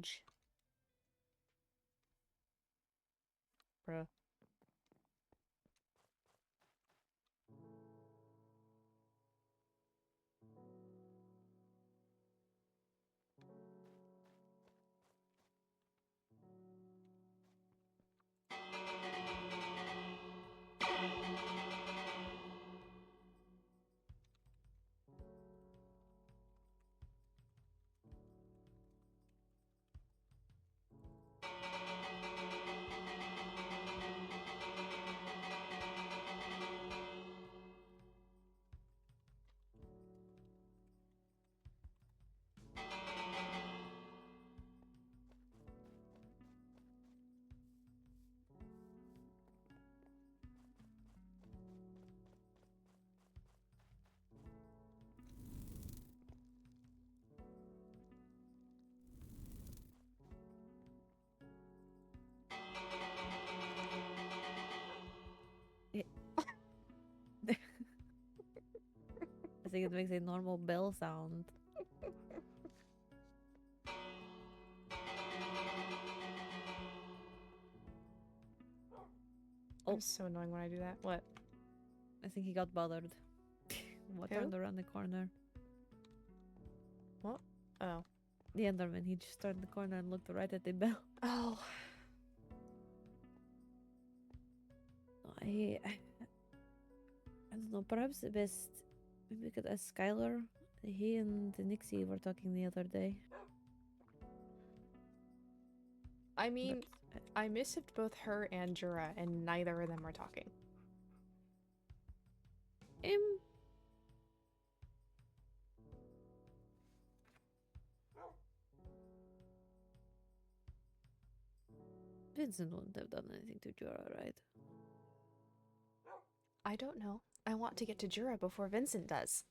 page. Bruh. I think it makes a normal bell sound. Oh, it's so annoying when I do that. What? I think he got bothered. What Who? turned around the corner? What? Oh. The Enderman. He just turned the corner and looked right at the bell. Oh. I don't know. Perhaps the best. Maybe we could ask Skylar. He and Nixie were talking the other day. I mean, But, I missed both her and Jura, and neither of them were talking. Vincent wouldn't have done anything to Jorah, right? I don't know. I want to get to Jura before Vincent does.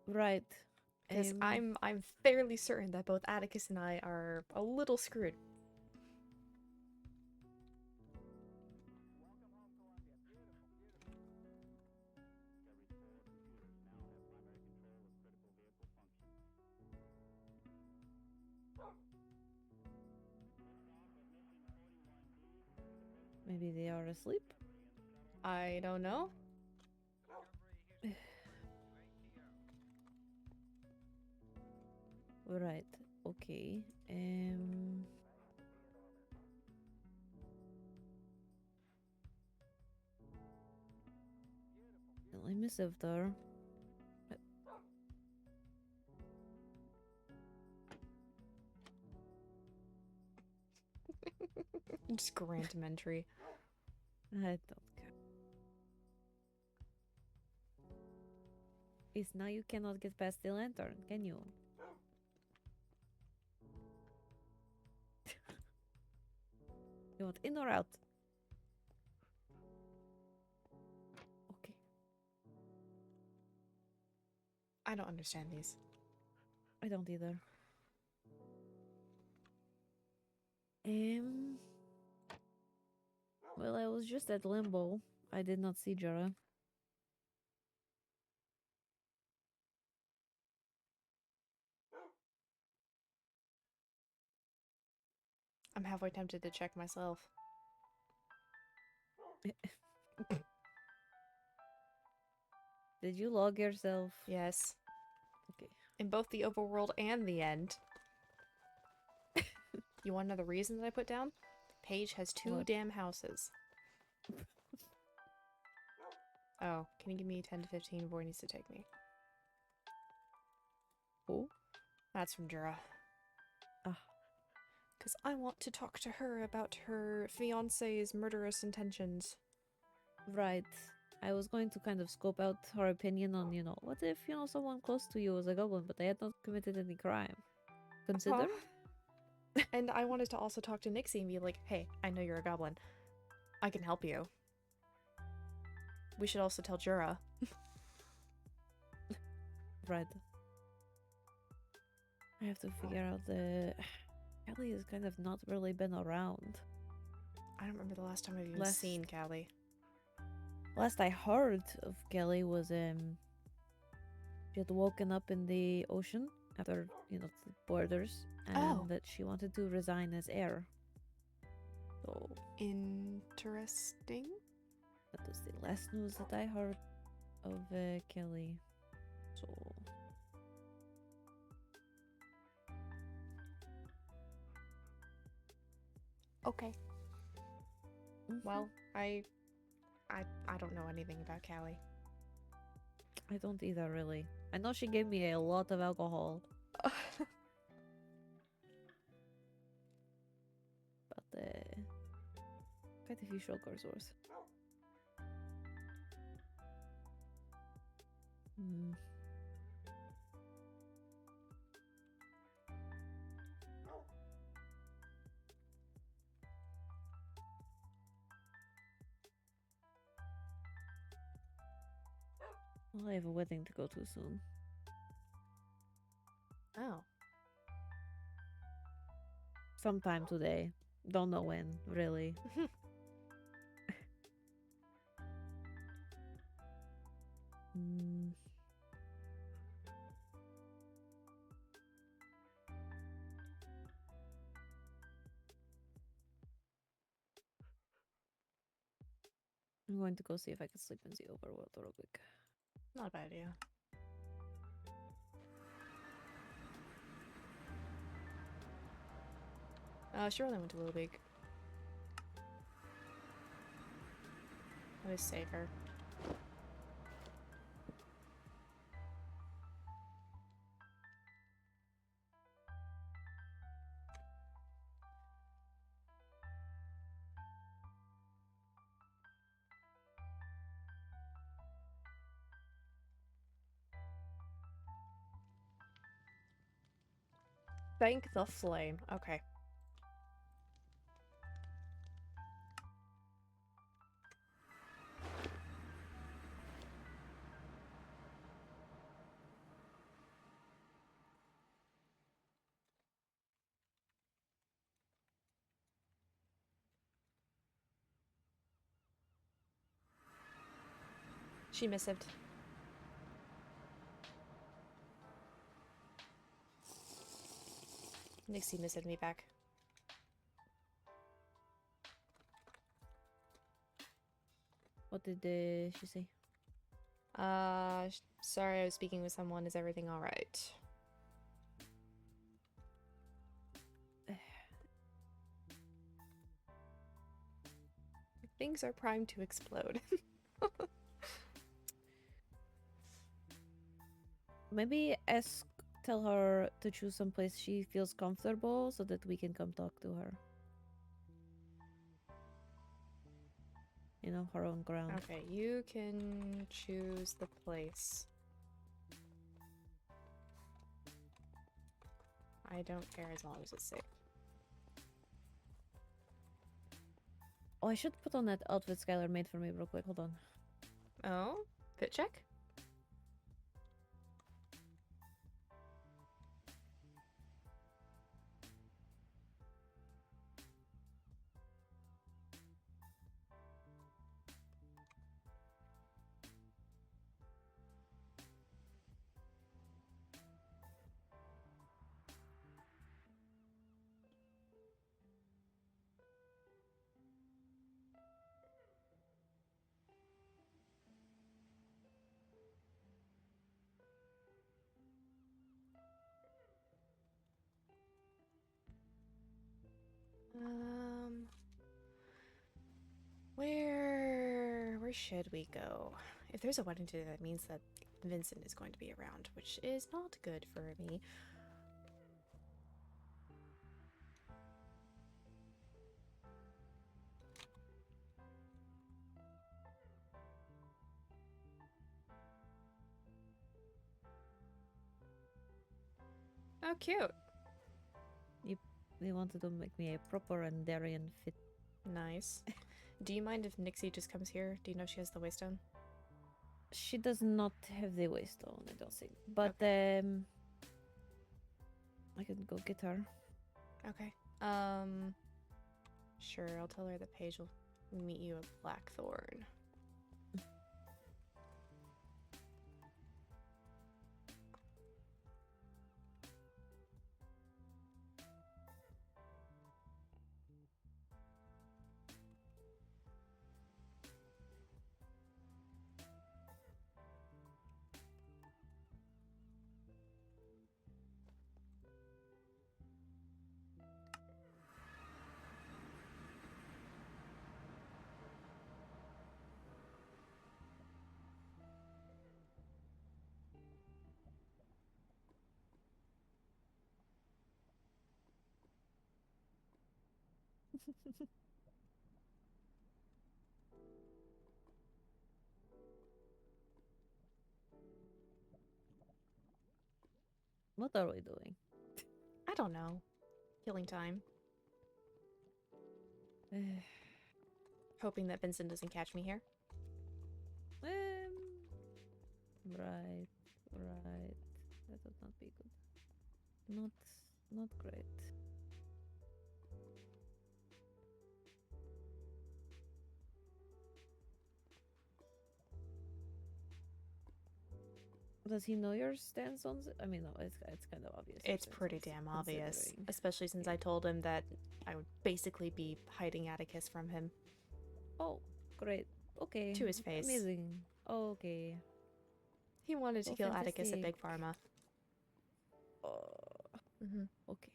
Right. Because I'm fairly certain that both Atticus and I are a little screwed. Maybe they are asleep? I don't know. Right. Okay. I miss Evdar. Just grant him entry. I don't care. Is now you cannot get past the lantern, can you? You want in or out? Okay. I don't understand these. I don't either. Well, I was just at Limbo. I did not see Jorah. I'm halfway tempted to check myself. Did you log yourself? Yes. Okay. In both the overworld and the end. You want another reason that I put down? The page has 2 What? damn houses. Oh, can you give me 10 to 15 before he needs to take me? Who? That's from Jura. Ah. Because I want to talk to her about her fiance's murderous intentions. Right. I was going to kind of scope out her opinion on, what if, someone close to you was a goblin, but they had not committed any crime? Consider? And I wanted to also talk to Nixie and be like, hey, I know you're a goblin. I can help you. We should also tell Jura. Right. I have to figure out the... Callie has kind of not really been around. I don't remember the last time I've even seen Callie. Last I heard of Kelly was, she had woken up in the ocean after, you know, the borders, and Oh. that she wanted to resign as heir. So Interesting. that was the last news that I heard of Kelly. So Okay. mhm. Well, I don't know anything about Callie. I don't either, really. I know she gave me a lot of alcohol, but quite a few shulkers worth. Hmm. Well, I have a wedding to go to soon. Oh. Sometime today. Don't know when, really. Mm. I'm going to go see if I can sleep in the overworld real quick. Not a bad idea. She really went to Little Big. That is safer. Thank the flame. Okay. She missived. Nixie missived me back. What did she say? Sorry, I was speaking with someone. Is everything alright? Things are primed to explode. Maybe tell her to choose some place she feels comfortable so that we can come talk to her. You know, her own ground. Okay, you can choose the place. I don't care as long as it's safe. Oh, I should put on that outfit Skylar made for me real quick. Hold on. Oh? Fit check? Where should we go? If there's a wedding today, that means that Vincent is going to be around, which is not good for me. Oh, cute. They wanted to make me a proper Andarian fit. Nice. Do you mind if Nixie just comes here? Do you know she has the waystone? She does not have the waystone, I don't think. But Okay. I can go get her. Okay. Sure, I'll tell her the page will meet you at Blackthorn. What are we doing? I don't know. Killing time. Hoping that Vincent doesn't catch me here. Right, right. That would not be good. Not great. Does he know your stance on I mean, no, it's kind of obvious. It's pretty damn obvious, especially since I told him that I would basically be hiding Atticus from him. Oh, great. Okay. To his face. Amazing. Okay. He wanted to Oh, kill Atticus at fantastic. Big Pharma. Okay.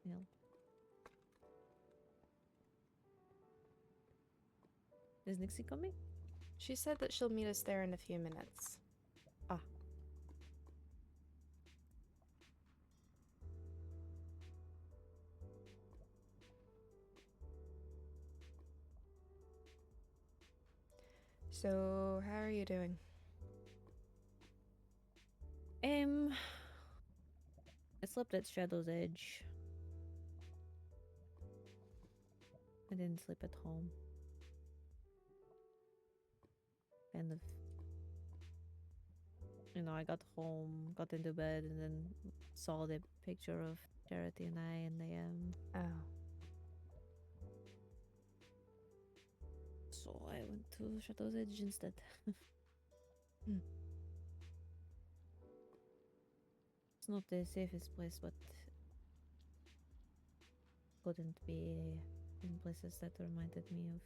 Yeah. Is Nixie coming? She said that she'll meet us there in a few minutes. Ah. So, how are you doing? I slept at Shadow's Edge. I didn't sleep at home. Kind of. You know, I got home, got into bed, and then saw the picture of Charity and I, and Oh. so I went to Shadow's Edge instead. It's not the safest place, but couldn't be in places that reminded me of.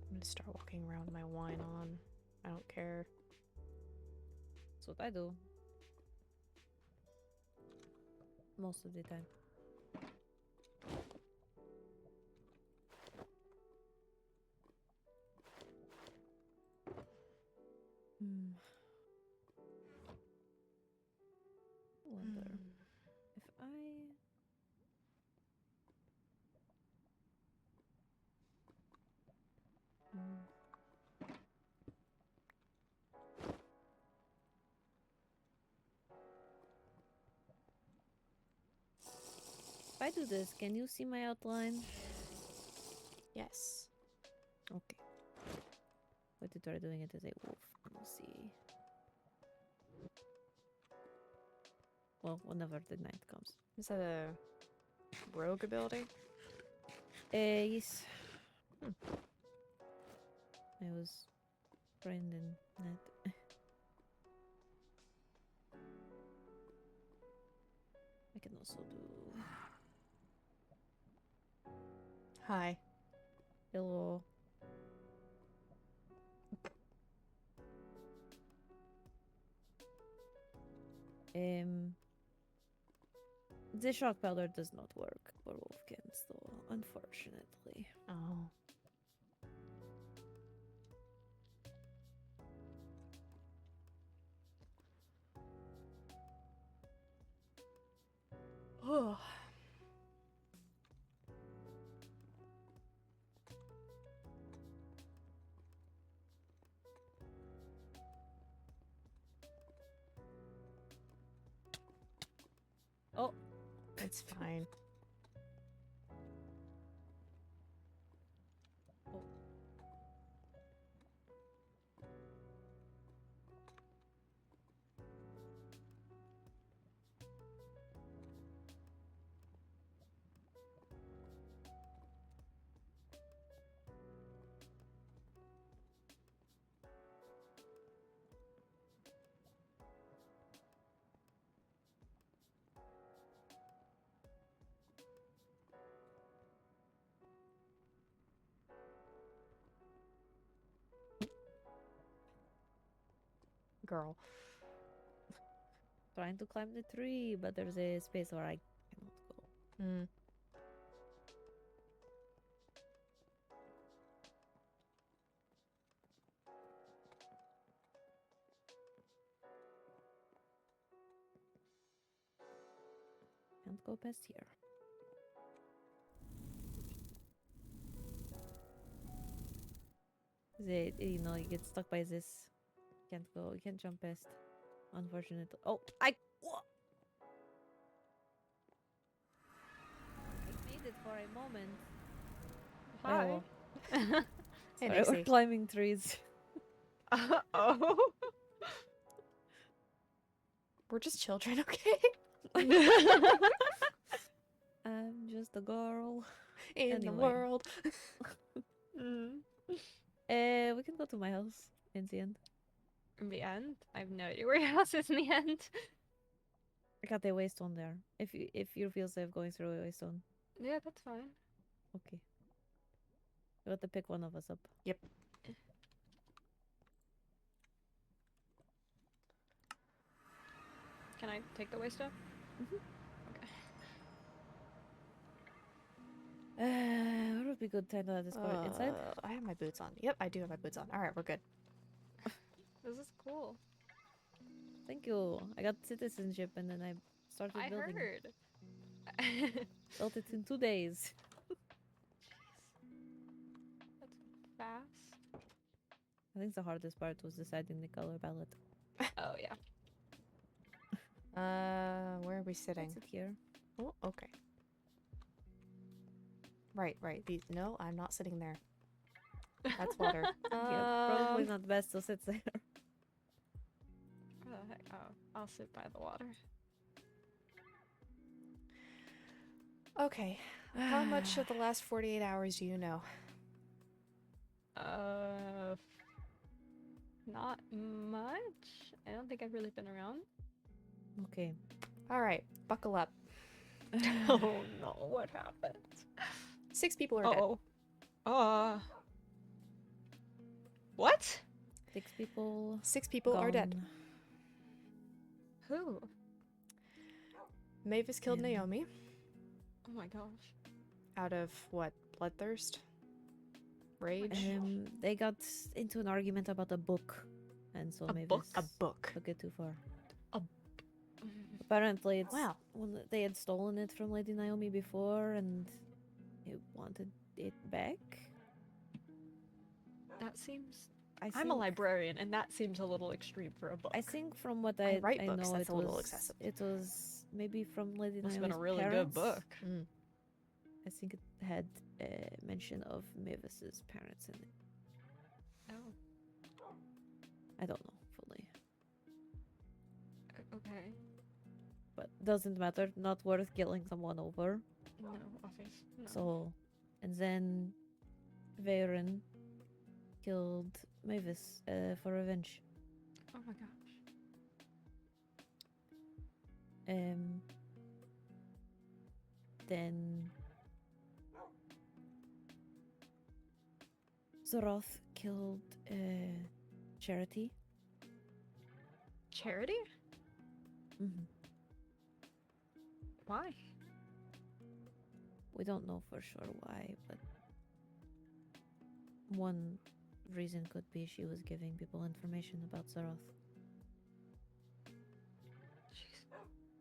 I'm gonna start walking around with my wine on. I don't care. That's what I do. Most of the time. Wonder if I... If I do this, can you see my outline? Yes. Okay. Going to try doing it as a wolf. We'll see. Well, whenever the night comes. Is that a rogue ability? Yes. I was trained in that. I can also do... Hi. Hello. The shock powder does not work for wolfkins, though, unfortunately. Oh. Oh. Oh, It's fine. Oh. Girl. Trying to climb the tree, but there's a space where I cannot go. go past here. You get stuck by this. Can't go. You can't jump past. Unfortunately. Oh, I made it for a moment. Hi. Hey, Sorry, we're Nixie. climbing trees. Oh. We're just children, okay? I'm just a girl. In the Anyway. world. Mm. We can go to my house in the end. In the end, I have no idea where your house is in the end. I got the waystone there. If you feel safe going through a waystone. Yeah, that's fine. Okay. You have to pick one of us up. Yep. Can I take the way stuff? What would be good time to have this part inside? I have my boots on. Yep, I do have my boots on. Alright, we're good. This is cool. Thank you. I got citizenship and then I started I building. heard. Built it in 2 days. That's fast. I think the hardest part was deciding the color palette. Oh yeah. Where are we sitting? Sit here. Oh, okay. Right. These. No, I'm not sitting there. That's water. Yeah, probably not best to sit there. Where the heck? Oh, I'll sit by the water. Okay. How much of the last 48 hours do you know? Not much. I don't think I've really been around. Okay. Alright, buckle up. Oh no, what happened? 6 people are dead. What? 6 people. 6 people are dead. gone. Who? Mavis killed Naomi. Oh my gosh. Out of what? Bloodthirst? Rage? They got into an argument about a book, and so maybe A book. took it too far. Mm. Apparently, it's Wow. they had stolen it from Lady Naomi before, and it wanted it back. That seems. I'm I'm a librarian, and that seems a little extreme for a book. I think from what I I write I books, know, that's it a little was excessive. it was maybe from Lady Must have Naomi's been a really parents. good book. Mm. I think it had mention of Mavis's parents in it. Oh, I don't know fully, okay. but doesn't matter. Not worth killing someone over. No, obvious. No. So, and then Veyron killed Mavis for revenge. Oh my gosh. Then Zoroth killed Charity. Charity? Mm-hmm. Why? We don't know for sure why, but one reason could be she was giving people information about Zoroth. Jeez.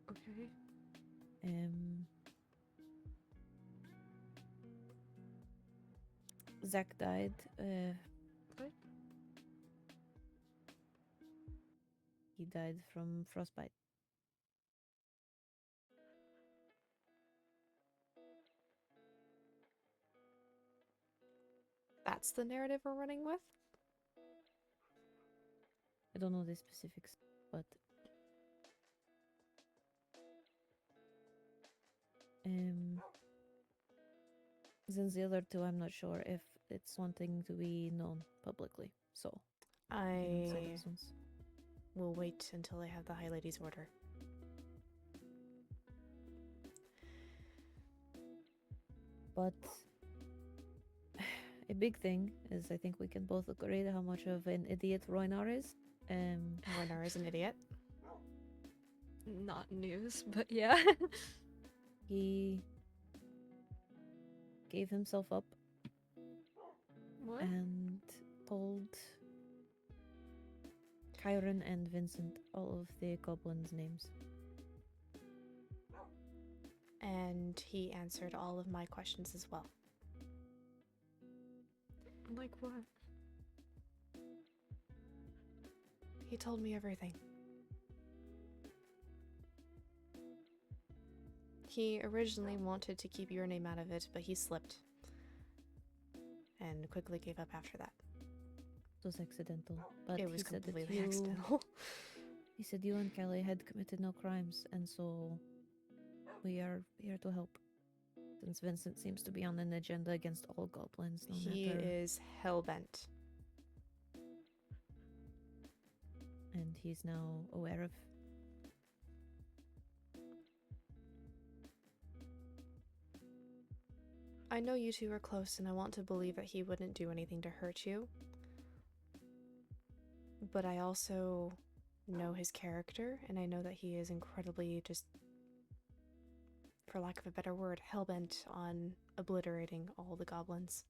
Okay. Zach died. What? He died from frostbite. That's the narrative we're running with? I don't know the specifics, but since the other two, I'm not sure if it's wanting to be known publicly. So I didn't say those ones. will wait until I have the High Lady's order. But a big thing is I think we can both agree how much of an idiot Roinar is. Renar is an idiot. Not news, but yeah. He gave himself up What? and told Kyron and Vincent all of the goblins' names. and he answered all of my questions as well. Like what? He told me everything. He originally wanted to keep your name out of it, but he slipped and quickly gave up after that. It was accidental, but It was he said that completely you, accidental. he said you and Kelly had committed no crimes, and so we are here to help. Since Vincent seems to be on an agenda against all goblins, no He matter, is hell-bent. and he's now aware of. I know you two are close, and I want to believe that he wouldn't do anything to hurt you. But I also know his character, and I know that he is incredibly just, for lack of a better word, hell-bent on obliterating all the goblins.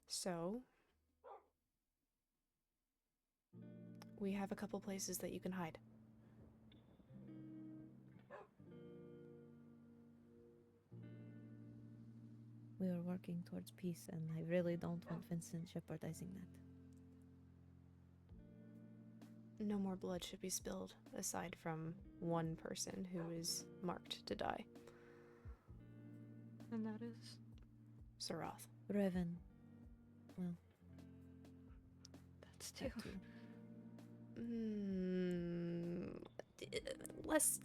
So, we have a couple places that you can hide. We are working towards peace, and I really don't want Vincent jeopardizing that. No more blood should be spilled, aside from one person who is marked to die. And that is? Sarath. Revan. Well, That's that two. too.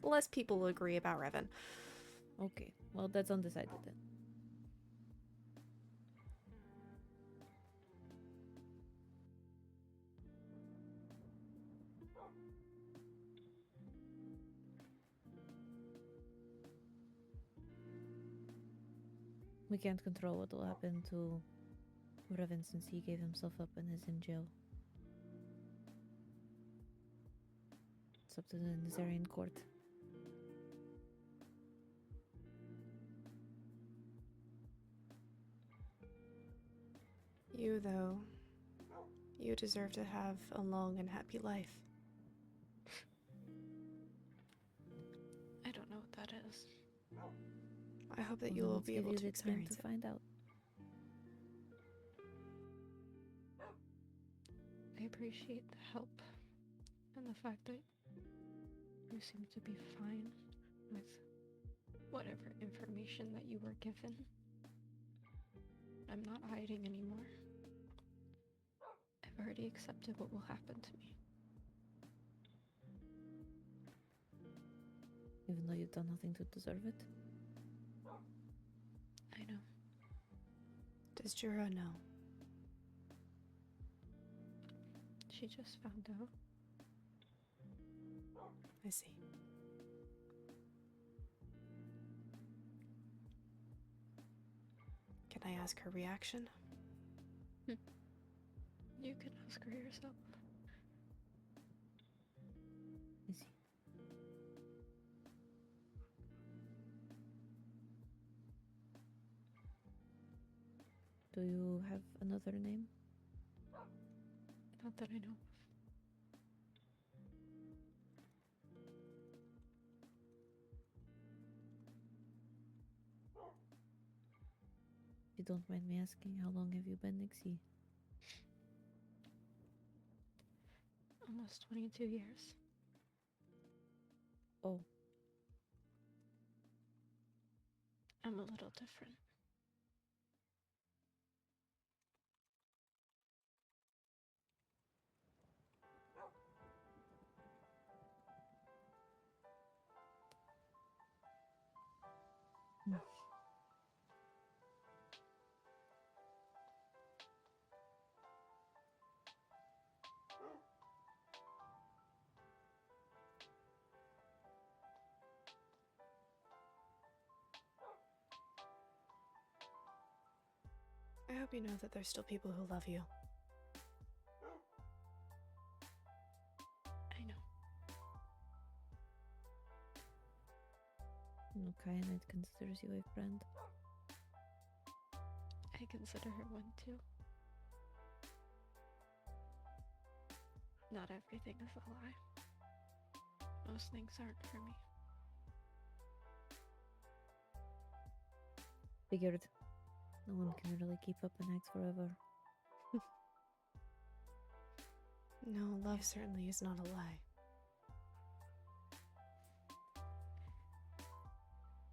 Less people agree about Revan. Okay, well, that's undecided then. We can't control what will happen to Revan since he gave himself up and is in jail. It's up to the Nazarian court. You, though, you deserve to have a long and happy life. I don't know what that is. I hope that Well, you then will let's be give able you to the time experience to it. find out. I appreciate the help and the fact that you seem to be fine with whatever information that you were given. I'm not hiding anymore. I've already accepted what will happen to me. Even though you've done nothing to deserve it. I know. Does Jura know? She just found out. I see. Can I ask her reaction? You can ask her yourself. I see. Do you have another name? Not that I know. If you don't mind me asking, how long have you been Nixie? Almost 22 years. Oh, I'm a little different. I hope you know that there's still people who love you. I know. Kyanite considers you a friend. I consider her one too. Not everything is a lie. most things aren't for me. Figured. No one can really keep up an act forever. No, love certainly is not a lie.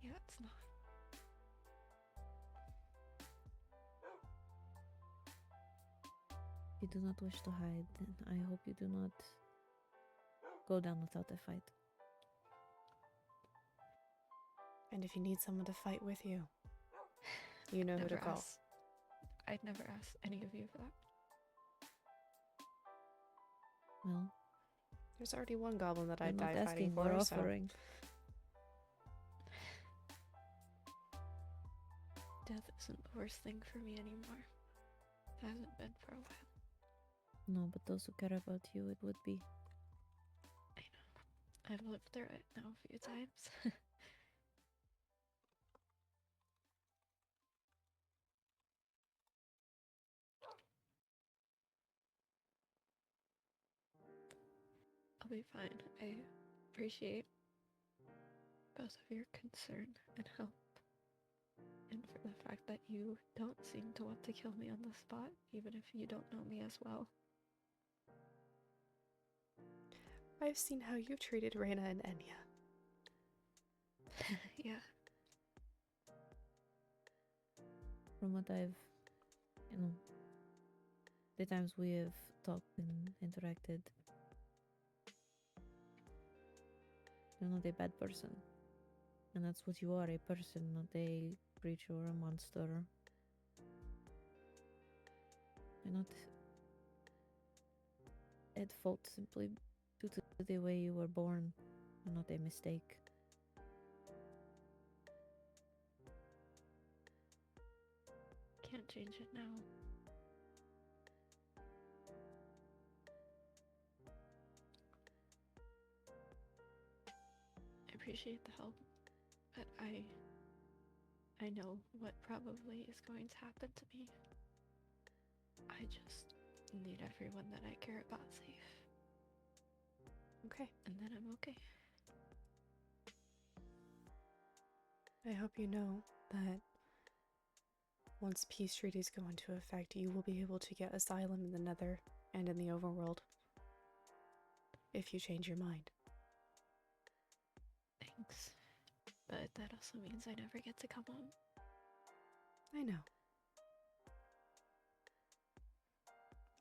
Yeah, it's not. If you do not wish to hide, then I hope you do not go down without a fight. And if you need someone to fight with you, you know who to call. I'd never ask any of you for that. Well, There's already one goblin that we're I'd not die fighting asking, we're for, so... offering. Death isn't the worst thing for me anymore. It hasn't been for a while. No, but those who care about you, it would be. I know. I've lived through it now a few times. I'll be fine. I appreciate both of your concern and help. And for the fact that you don't seem to want to kill me on the spot, even if you don't know me as well. I've seen how you've treated Reina and Enya. Yeah. From what I've, the times we have talked and interacted, you're not a bad person. And that's what you are, a person, not a creature or a monster. You're not at fault simply due to the way you were born, and not a mistake. Can't change it now. I appreciate the help, but I know what probably is going to happen to me. I just need everyone that I care about safe. Okay. And then I'm okay. I hope you know that once peace treaties go into effect, you will be able to get asylum in the Nether and in the overworld. If you change your mind. Thanks. But that also means I never get to come home. I know.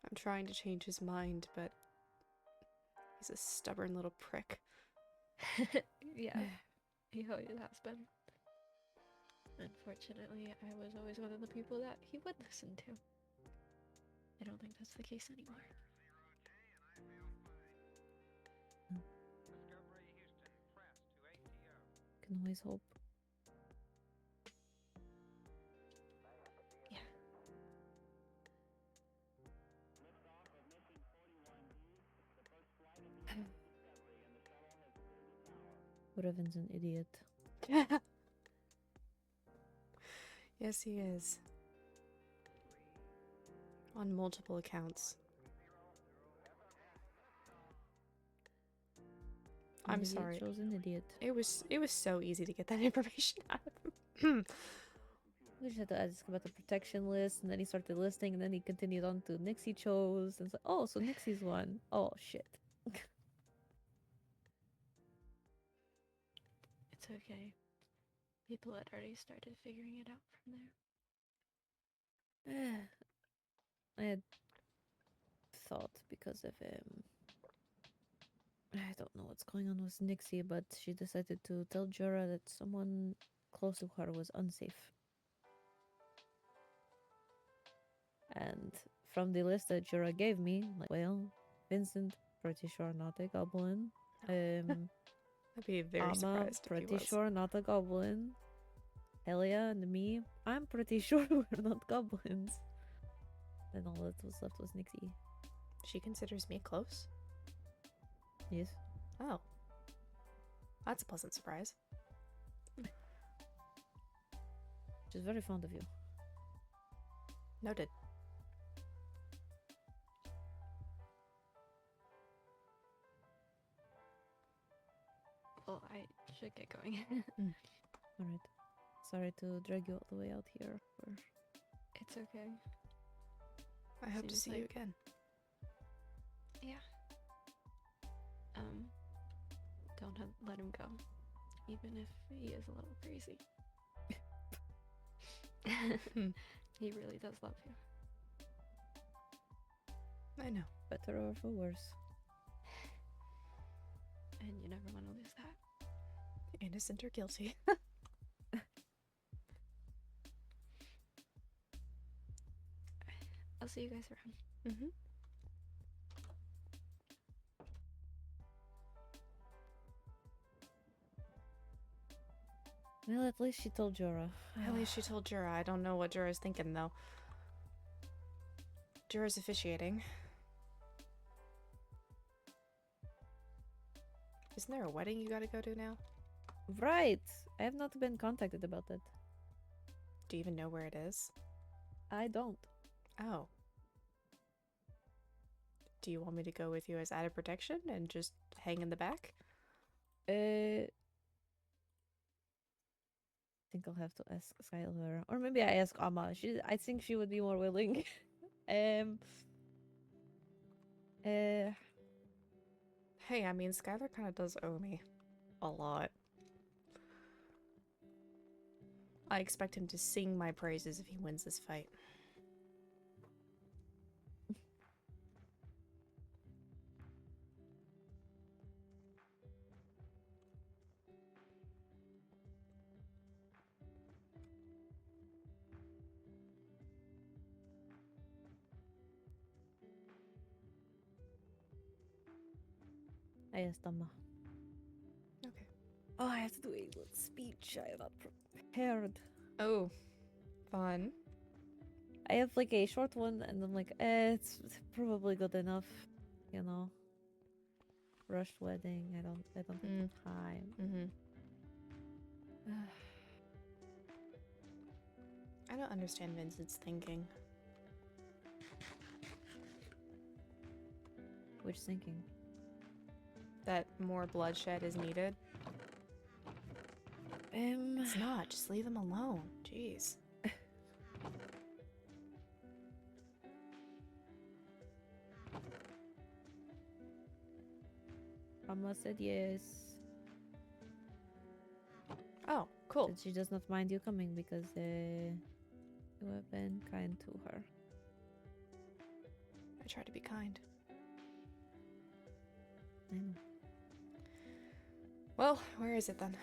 I'm trying to change his mind, but he's a stubborn little prick. Yeah, he always has been. Unfortunately, I was always one of the people that he would listen to. I don't think that's the case anymore. Can always hope. Yeah. Raven's an idiot. Yes, he is. On multiple accounts. I'm sorry. Chose an idiot. It was so easy to get that information out of him. We just had to ask about the protection list, and then he started listing, and then he continued on to Nixie chose, and it's like, oh, so Nixie's one. Oh shit. It's okay. People had already started figuring it out from there. I had thought because of him. I don't know what's going on with Nixie, but she decided to tell Jura that someone close to her was unsafe. And from the list that Jura gave me, like, well, Vincent, pretty sure not a goblin. I'd be very Amma, surprised if he pretty was. sure not a goblin. Helia and me, I'm pretty sure we're not goblins. Then all that was left was Nixie. She considers me close? Yes. Oh. That's a pleasant surprise. She's very fond of you. Noted. I should get going. All right. Sorry to drag you all the way out here. It's okay. I hope to Seems see you like- again. Yeah. Don't let him go, even if he is a little crazy. He really does love you. I know. Better or for worse. And you never want to lose that. Innocent or guilty. I'll see you guys around. Mm-hmm. Well, at least she told Jorah. At least she told Jura. I don't know what Jura's thinking, though. Jura's officiating. Isn't there a wedding you gotta go to now? Right. I have not been contacted about that. Do you even know where it is? I don't. Oh. Do you want me to go with you as added protection and just hang in the back? I think I'll have to ask Skylar, or maybe I ask Amma. I think she would be more willing. Hey, I mean, Skylar kind of does owe me a lot. I expect him to sing my praises if he wins this fight. I asked Amma. Okay. Oh, I have to do a little speech. I am not prepared. Oh, fun. I have like a short one, and I'm like, it's probably good enough, you know. Rushed wedding. I don't have the time. Mm-hmm. I don't understand Vincent's thinking. Which thinking? That more bloodshed is needed. It's not. Just leave him alone. Jeez. Amma said yes. Oh, cool. That she does not mind you coming because you have been kind to her. I try to be kind. I know. Well, where is it then?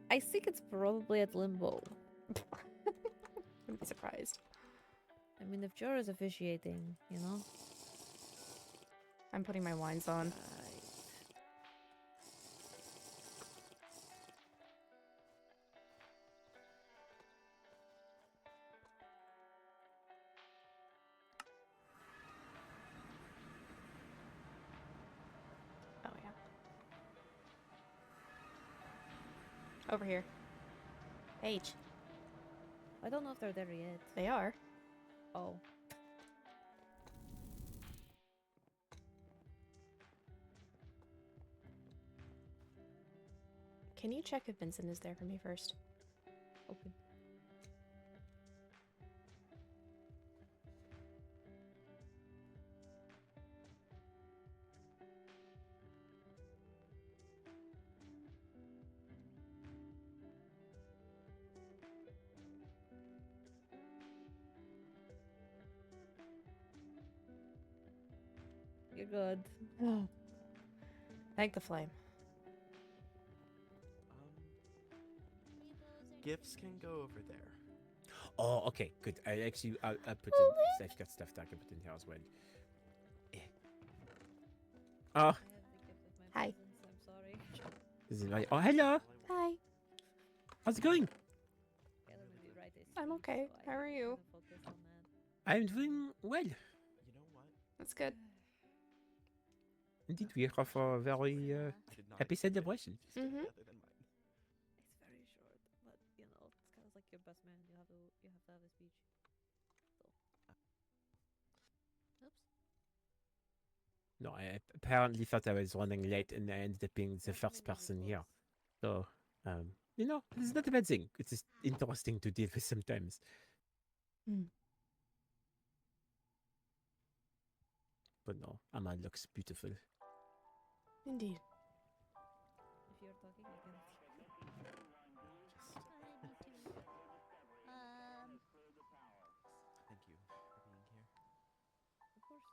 I think it's probably at Limbo. Wouldn't be surprised. I mean, if Jorah's officiating, you know. I'm putting my wines on. Right. Oh, yeah. Over here. H. I don't know if they're there yet. They are. Oh. Can you check if Vincent is there for me first? Open. You're good. Thank the flame. Gifts can go over there. Oh, okay, good. I actually, I put in, I've got stuff that I can put in here as well. Eh. Oh, I have the gift of my Hi. presence, I'm sorry. this is my, oh, hello. Hi. How's it going? Okay, let me write a I'm speech okay. so I How are can you? focus on that. I'm doing well. You know what? That's good. Indeed, we have a very I did not happy expect celebration. yours to be Mhm. other than mine. It's very short, but you know, it's kind of like your best man. You have to have a speech. So. Oops. No, I apparently thought I was running late and I ended up being the first person here. So, it's not a bad thing. It's just interesting to deal with sometimes. Hmm. But no, Amma looks beautiful. Indeed. If you're talking, I can. Thank you for being here. Of course.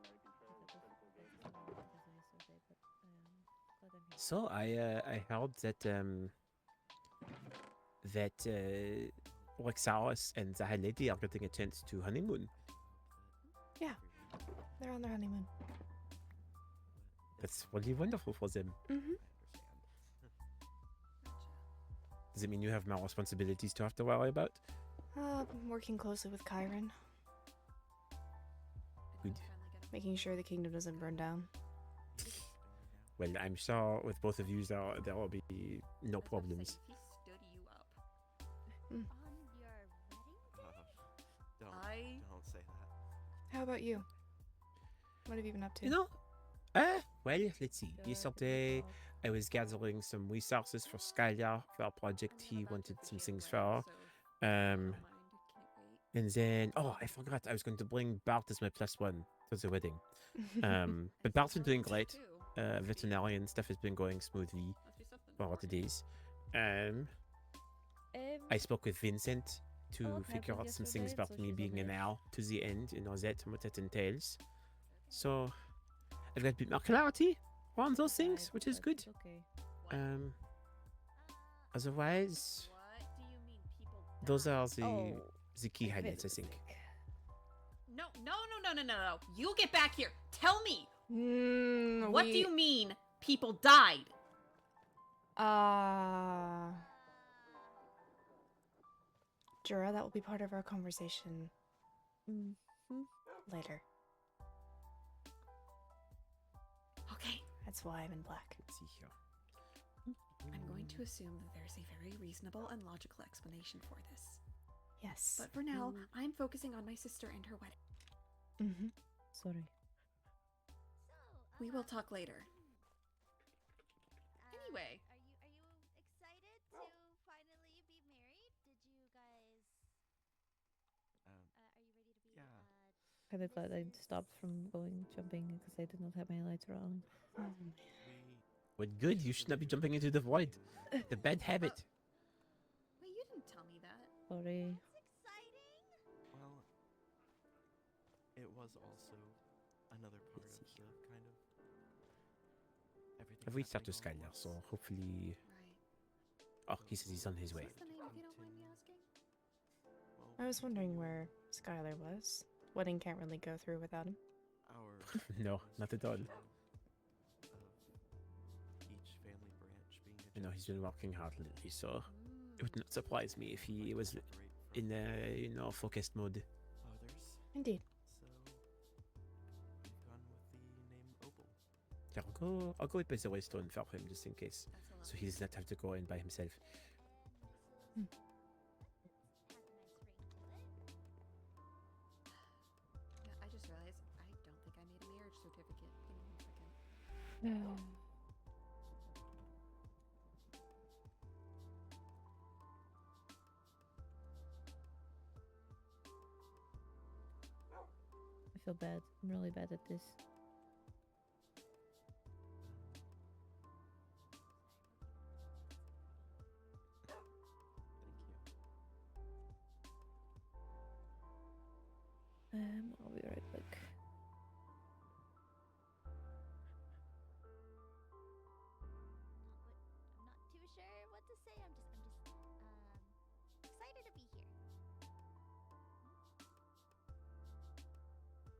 I struggle to get through a type of yesterday, but glad I'm here. So I heard that Rexalis and the High Lady are getting a chance to honeymoon. Yeah. They're on their honeymoon. That's really wonderful for them. Mm-hmm. Does it mean you have more responsibilities to have to worry about? I'm working closely with Kyron, Good. making sure the kingdom doesn't burn down. Well, I'm sure with both of you there will be no problems. He stood you up. Mm. Don't say that. How about you? What have you been up to? Well, let's see. Yesterday, I was gathering some resources for Skylar for a project he wanted some things for. And then, I forgot I was going to bring Bart as my +1 for the wedding. But Bart's been doing great. Veterinarian stuff has been going smoothly for what it is. I spoke with Vincent to what figure out happened some things yesterday, about so me she's being an okay. owl to the end, and all that, and what that entails. So, I've got a bit more clarity on those things, which is good. Okay. Otherwise, What do you mean people those are Oh, the key I made a highlights, I think. mistake. No. You get back here. Tell me. What do you mean people died? Jura, that will be part of our conversation Mhm. later. Okay. That's why I'm in black. Let's see here. I'm going to assume that there's a very reasonable and logical explanation for this. Yes. But for now, I'm focusing on my sister and her wedding. Mm-hmm. Sorry. We will talk later. Anyway. Are you excited to finally be married? Did you guys are you ready to be Yeah. Kind of glad I stopped from going jumping because I did not have my lights on. Well, good. You should not be jumping into the void. The bad habit. Wait, you didn't tell me that. Sorry. That's exciting. Well, it was also another part Let's of see the kind of everything. I've reached out to happening all at Skylar, so once. hopefully. Right. Oh, he says he's on his way. What's the name, if you don't mind me asking? Well, I was wondering where Skylar was. Wedding can't really go through without him. our No, not at all. of each family branch being I know he's been working hard lately, so it Mm. would not surprise me if he was in a focused mode. others. Indeed. So we've gone with the name Opal. Yeah, I'll go with the Waystone for him just in case, That's a lot. so he does not have to go in by himself. Has a nice ring to it. Yeah, I just realized I don't think I made a marriage certificate. Give me 1 second. I feel bad. I'm really bad at this. I'll be right back. I'm not too sure what to say. I'm just excited to be here.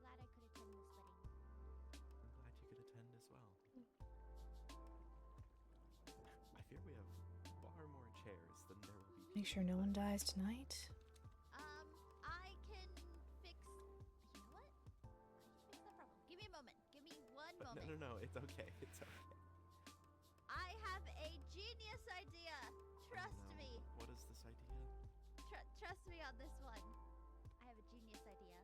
Glad I could attend this wedding. I'm glad you could attend as well. I fear we have far more chairs than there will be. Make sure no one dies tonight. I can fix. You know what? I can fix that problem. Give me a moment. Give me one But moment. no, it's okay. It's okay. I have a genius idea. Trust No, me. What is this idea? Trust me on this one. I have a genius idea.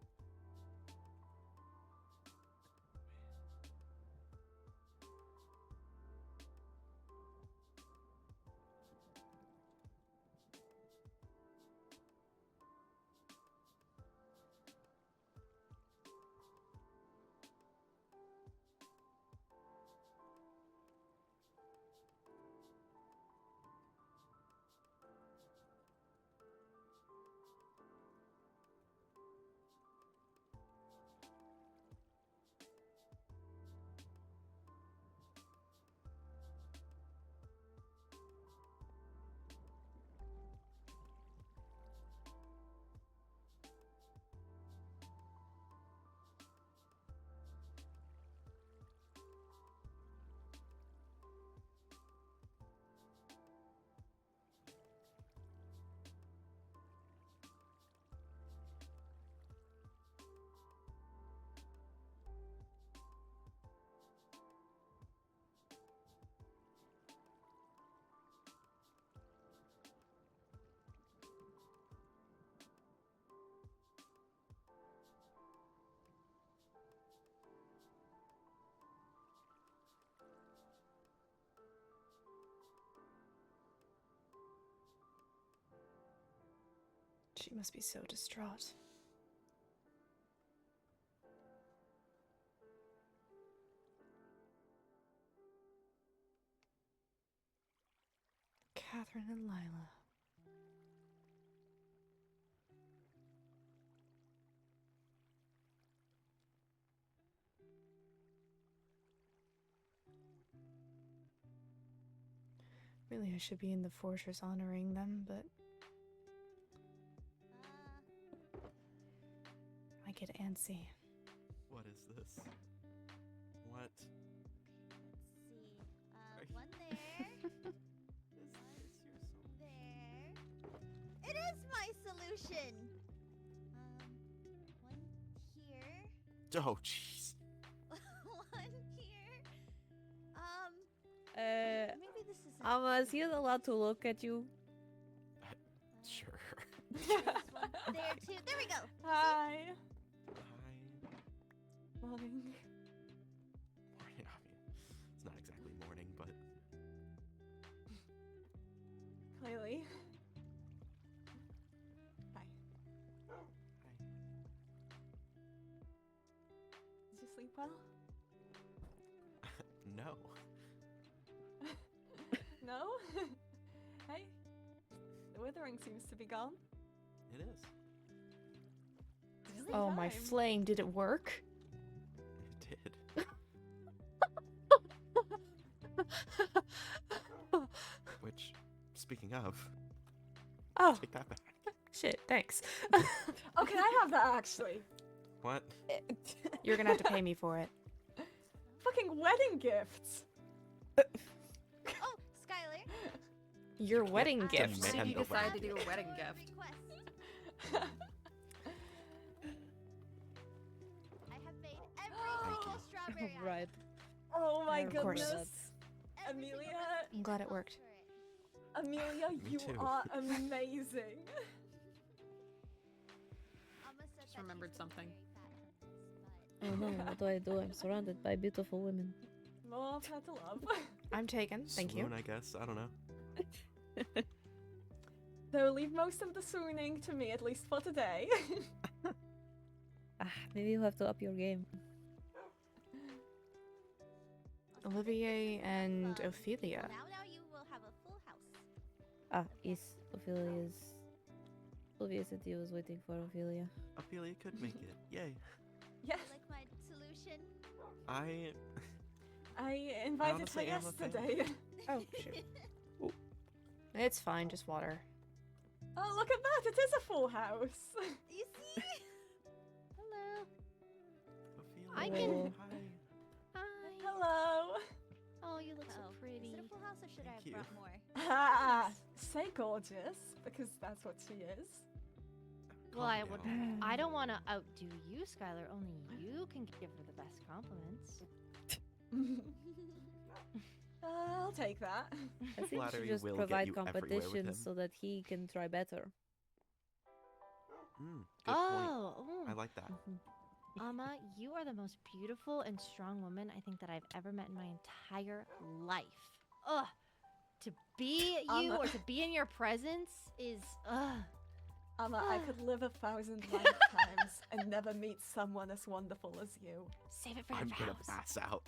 She must be so distraught. Catherine and Lila. Really, I should be in the fortress honoring them, but I get antsy. What is this? What? Let's see. One there. There. It is my solution. One here. Oh, jeez. One here. Maybe this is. Is he allowed to look at you? Sure. This one there too. There we go. Hi. Hi. Morning. Morning. I mean, it's not exactly morning, but Clearly. Hi. hi. Did you sleep well? No. No? Hey? The withering seems to be gone. It is. Really? Oh, my Time. flame, did it work? It did. Which, speaking of, Oh, take that back. shit, thanks. Oh, can I have that actually? What? You're gonna have to pay me for it. Fucking wedding gifts. Oh, Skylar. Your can't wedding demand gift. When did you the decide to wedding do a gift. wedding gift? Request. I have made every Thank single you. strawberry item. Right. Oh my Of course. goodness. Every single Amelia, recipe I'm glad that it worked. calls for it. Amelia, Me you too. are amazing. Alma said Just that remembered she's gonna be something. very fat after this, Oh no, what do I do? I'm surrounded by beautiful women. More of her to love. I'm taken, thank you. Swoon, I guess. I don't know. They'll leave most of the swooning to me, at least for today. Maybe you have to up your game. Olivier and Ophelia. Now you will have a full house. Yes, Ophelia said he was waiting for Ophelia. Ophelia could make it. Yay. Yes, Like my solution. I I invited her honestly am a fan. yesterday. Oh, shoot. It's fine, just water. Oh, look at that! It is a full house. You see? Hello. Ophelia. I can- Hi. Hi. Hello. Oh, you look so pretty. Is it a full house or should I have Thank you. brought more? Ah, say gorgeous, because that's what she is. Well, Calm I would. down. I don't want to outdo you, Skylar. Only you can give her the best compliments. I'll take that. I think you Flattery should just will get provide you everywhere with him. competition so that he can try better. Good point. Oh, I like that. Amma, you are the most beautiful and strong woman I think that I've ever met in my entire life. Ugh, to be you or to be in your presence is Amma, I could live 1,000 lifetimes and never meet someone as wonderful as you. Save it for I'm your gonna vows. pass out.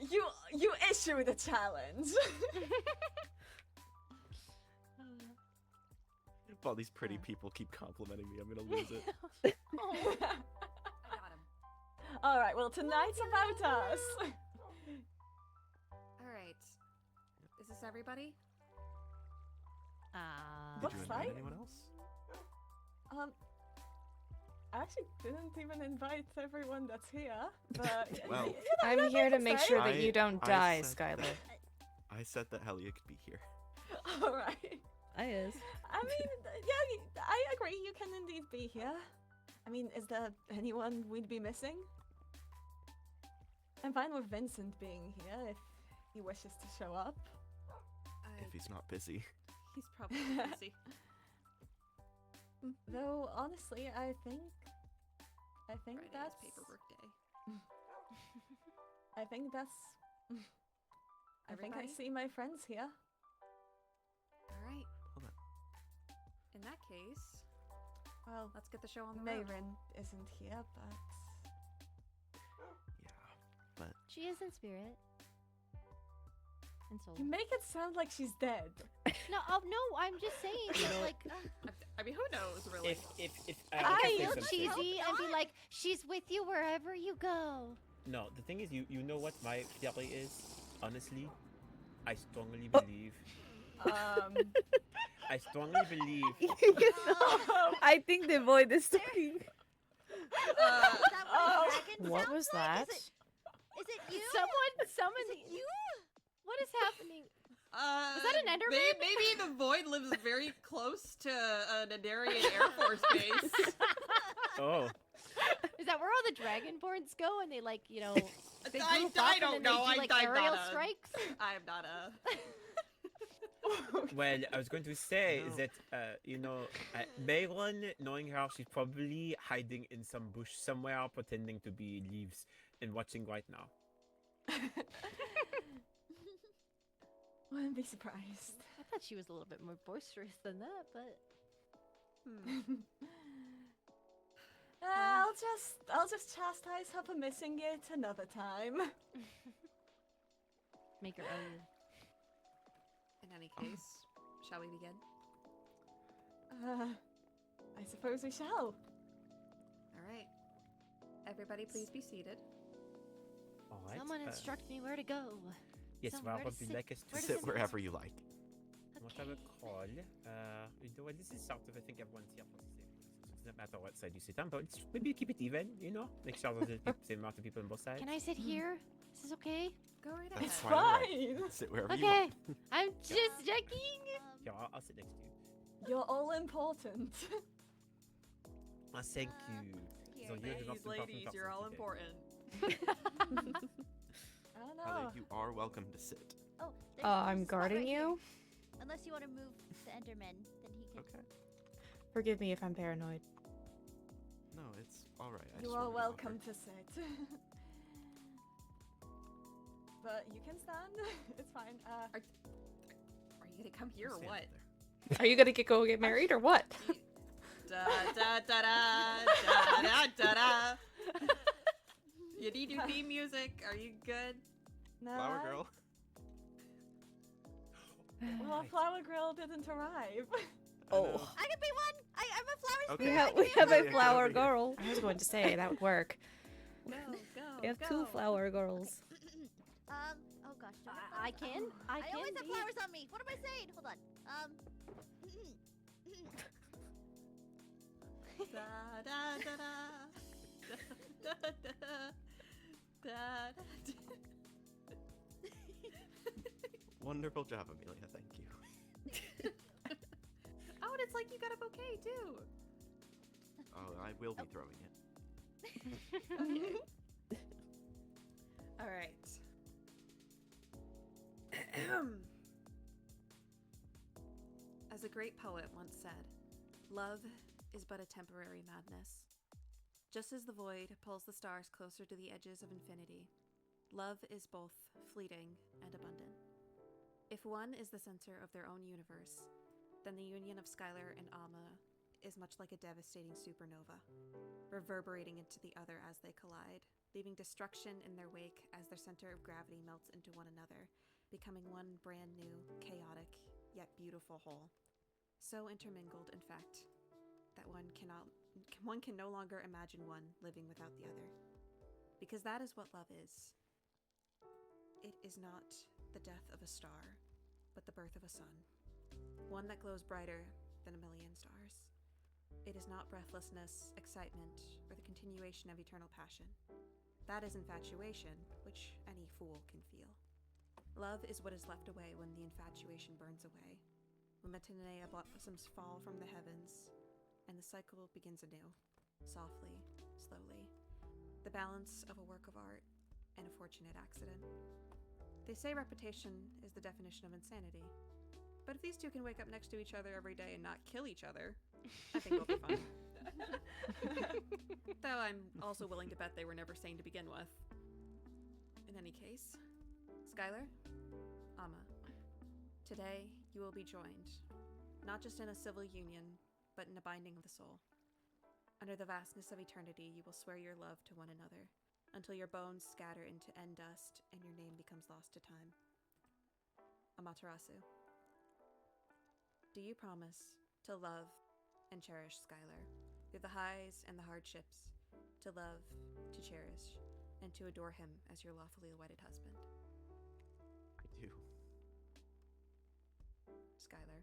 You issue the challenge. If all these pretty people keep complimenting me, I'm gonna lose it. I got him. All right, well tonight's about us. All right. Is this everybody? Did Looks you invite like- anyone else? I actually didn't even invite everyone that's here, but Well, I'm that's here to what make I sure that I- you don't I die, said Skylar. that- I said that Helia could be here. All right. Yes. I mean, yeah, I agree. You can indeed be here. I mean, is there anyone we'd be missing? I'm fine with Vincent being here if he wishes to show up. If he's not busy. He's probably busy. Though honestly, I think Friday is that's paperwork day. I think that's. I think I Everybody? see my friends here. All right. Hold on. In that case, Well, let's get the show on the road. Mayrin isn't here, but Yeah, but She is in spirit. And soul. you make it sound like she's dead. No, no, I'm just saying that, like, I mean, who knows, really? If I can say feel something. cheesy and be like, she's with you wherever you go. No, the thing is, you know what my theory is. Honestly, I strongly believe. I strongly believe. I think the void is talking. What was that? Is it you? Someone summon you. What is happening? Is that an Enderman? Maybe the void lives very close to an Adarian Air Force base. Oh, Is that where all the Dragonborns go and they like, they I group up don't and then know. they do like I'm aerial not a- strikes? I am not a. well, I was going to say that Mayron, knowing her, she's probably hiding in some bush somewhere, pretending to be leaves and watching right now. Wouldn't be surprised. I thought she was a little bit more boisterous than that, but I'll just chastise her for missing it another time. make her own. In any case, shall we begin? I suppose we shall. All right. Everybody, please be seated. All right. Someone instruct me where to go. Yes, somewhere where to would you sit. like us to Where to sit? sit wherever you like. What I would call, you know what, this is sort of, I think everyone's here for the same reasons. It doesn't matter what side you sit on, but maybe keep it even, make sure there's the same amount of people on both sides. Can I sit here? Is this okay? Go right ahead. That's fine. Fine. Sit wherever you Okay. want. I'm just checking. Here, I'll sit next to you. You're all important. Thank you. So you're the most important Ladies, person you're all today. important. I don't Helia, know. you are welcome to sit. Oh, I'm guarding you. Unless you want to move the Enderman, then he can. Okay. Forgive me if I'm paranoid. No, it's all right. I You just are wanted to welcome offer. to sit. But you can stand. It's fine. Are you gonna come here or Stand what? there. Are you gonna go get married or what? Da da da da da da da da. You need your theme music. Are you good? No. Flower girl. Well, our flower girl didn't arrive. Oh. I can be one. I'm a flower Okay. We spirit. have, I can we be have Helia, a get flower over here. girl. I was going to say that would work. Go, go. We have go. two flower girls. Oh gosh. do have I flowers? can. I I can. always have be- flowers on me. What am I saying? Hold on. Da da da da. Da da da. Da da. Wonderful job, Amelia. Thank you. Oh, and it's like you got a bouquet too. Oh, I will be throwing it. Okay. All right. As a great poet once said, love is but a temporary madness. Just as the void pulls the stars closer to the edges of infinity, love is both fleeting and abundant. If one is the center of their own universe, then the union of Skylar and Amma is much like a devastating supernova, reverberating into the other as they collide, leaving destruction in their wake as their center of gravity melts into one another, becoming one brand new, chaotic, yet beautiful whole. So intermingled, in fact, that one can no longer imagine one living without the other. Because that is what love is. It is not the death of a star, but the birth of a sun. One that glows brighter than a million stars. It is not breathlessness, excitement, or the continuation of eternal passion. That is infatuation, which any fool can feel. Love is what is left away when the infatuation burns away, when Metanea blossoms fall from the heavens, and the cycle begins anew, softly, slowly. The balance of a work of art and a fortunate accident. They say reputation is the definition of insanity. But if these two can wake up next to each other every day and not kill each other, I think we'll be fine. Though I'm also willing to bet they were never sane to begin with. In any case, Skylar, Amma, today you will be joined, not just in a civil union, but in a binding of the soul. Under the vastness of eternity, you will swear your love to one another, until your bones scatter into end dust and your name becomes lost to time. Amaterasu. Do you promise to love and cherish Skylar, through the highs and the hardships, to love, to cherish, and to adore him as your lawfully wedded husband? I do. Skylar.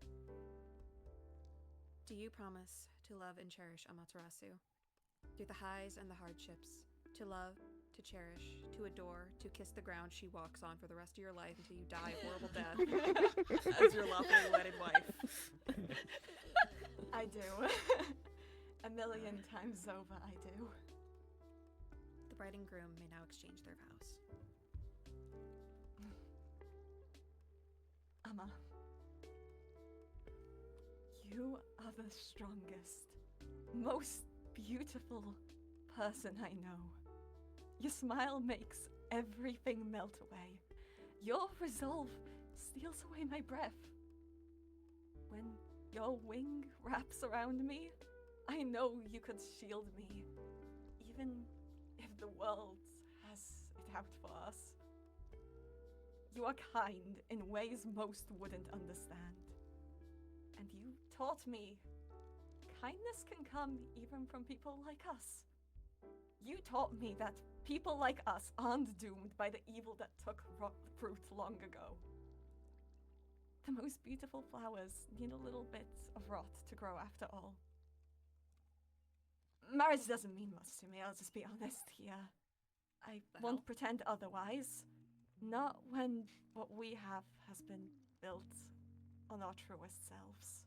Do you promise to love and cherish Amaterasu, through the highs and the hardships, to love, to cherish, to adore, to kiss the ground she walks on for the rest of your life until you die a horrible death as your lawfully wedded wife? I do. 1,000,000 times over, I do. The bride and groom may now exchange their vows. Amma, you are the strongest, most beautiful person I know. Your smile makes everything melt away. Your resolve steals away my breath. When your wing wraps around me, I know you could shield me, even if the world has it out for us. You are kind in ways most wouldn't understand. And you taught me kindness can come even from people like us. You taught me that people like us aren't doomed by the evil that took fruit long ago. The most beautiful flowers need a little bit of rot to grow after all. Marriage doesn't mean much to me, I'll just be honest here. I won't pretend otherwise. Not when what we have has been built on our truest selves.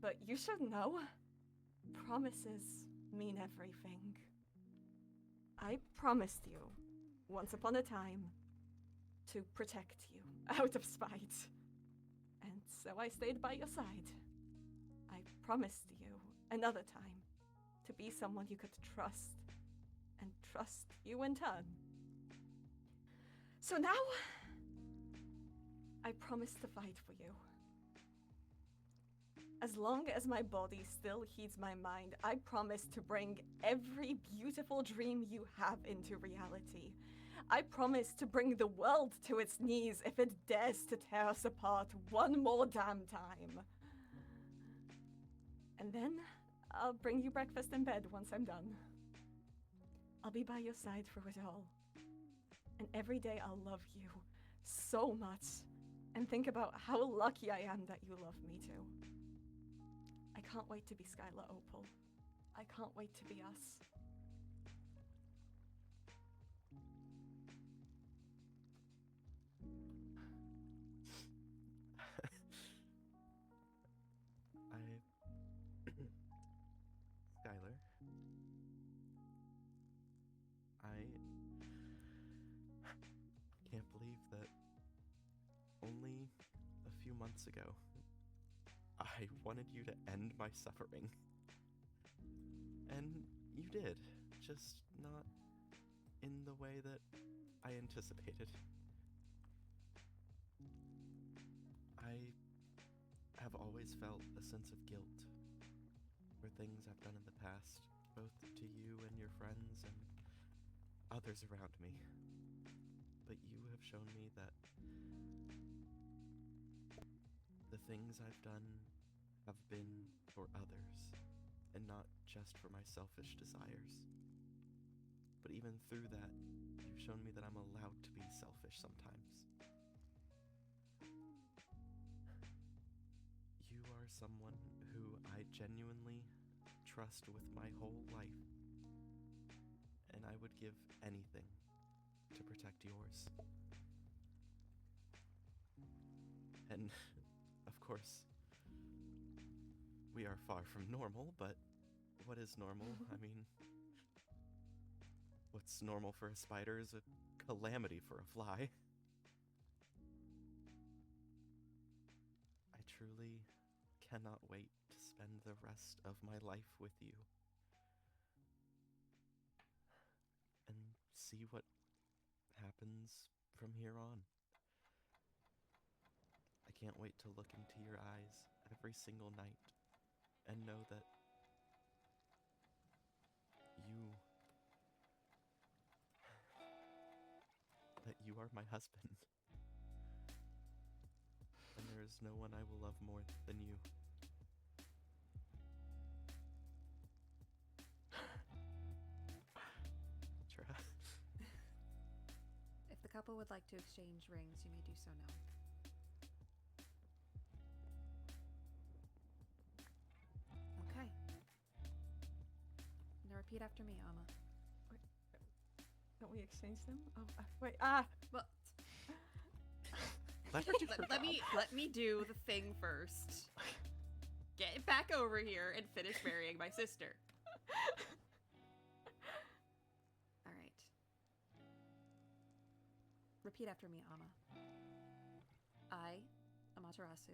But you should know, promises mean everything. I promised you, once upon a time, to protect you out of spite. And so I stayed by your side. I promised you another time to be someone you could trust, and trust you in turn. So now, I promise to fight for you. As long as my body still heeds my mind, I promise to bring every beautiful dream you have into reality. I promise to bring the world to its knees if it dares to tear us apart one more damn time. And then I'll bring you breakfast in bed once I'm done. I'll be by your side through it all. And every day I'll love you so much and think about how lucky I am that you love me too. I can't wait to be Skylar Opal. I can't wait to be us. Skylar, I can't believe that only a few months ago I wanted you to end my suffering. And you did, just not in the way that I anticipated. I have always felt a sense of guilt for things I've done in the past, both to you and your friends and others around me. But you have shown me that the things I've done have been for others and not just for my selfish desires. But even through that, you've shown me that I'm allowed to be selfish sometimes. You are someone who I genuinely trust with my whole life, and I would give anything to protect yours. And, of course, we are far from normal, but what is normal? I mean, what's normal for a spider is a calamity for a fly. I truly cannot wait to spend the rest of my life with you and see what happens from here on. I can't wait to look into your eyes every single night and know that you are my husband. And there is no one I will love more than you. Tra. If the couple would like to exchange rings, you may do so now. Okay. Now repeat after me, Amma. Don't we exchange them? Oh, wait. Well, Let her do her let me do the thing first. Get back over here and finish marrying my sister. All right. Repeat after me, Amma. I, Amaterasu,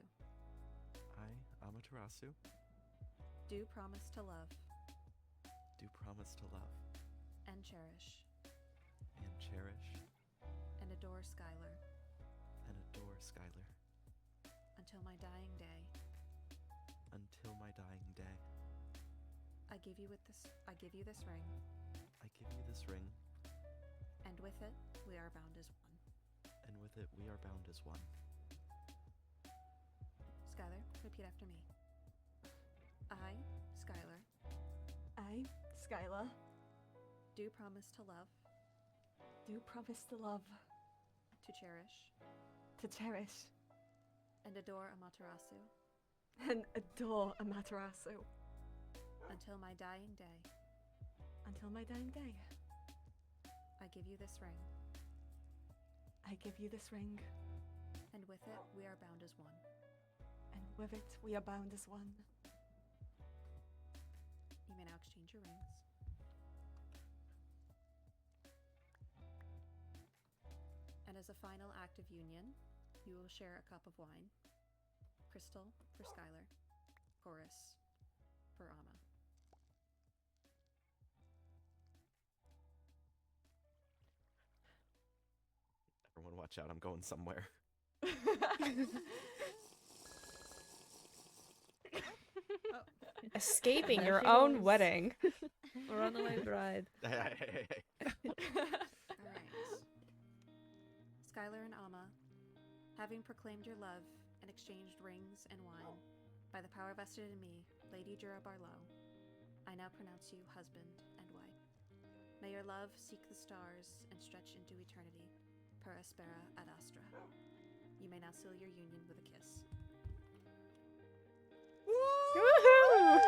I, Amaterasu, do promise to love do promise to love and cherish and cherish and adore Skylar and adore Skylar until my dying day. until my dying day. I give you this ring, I give you this ring, and with it we are bound as one. and with it we are bound as one. Skylar, repeat after me. I, Skylar, I, Skylar, do promise to love, do promise to love, to cherish, and adore Amaterasu and adore Amaterasu until my dying day. until my dying day. I give you this ring, I give you this ring, and with it we are bound as one. and with it we are bound as one. You may now exchange your rings. And as a final act of union, you will share a cup of wine. Crystal for Skylar, Chorus for Amma. Everyone watch out, I'm going somewhere. Escaping There your she own goes. wedding. Runaway bride. Hey. Alright. Skylar and Amma, having proclaimed your love and exchanged rings and wine, by the power vested in me, Lady Jura Barlow, I now pronounce you husband and wife. May your love seek the stars and stretch into eternity, per aspera ad astra. You may now seal your union with a kiss. Woohoo!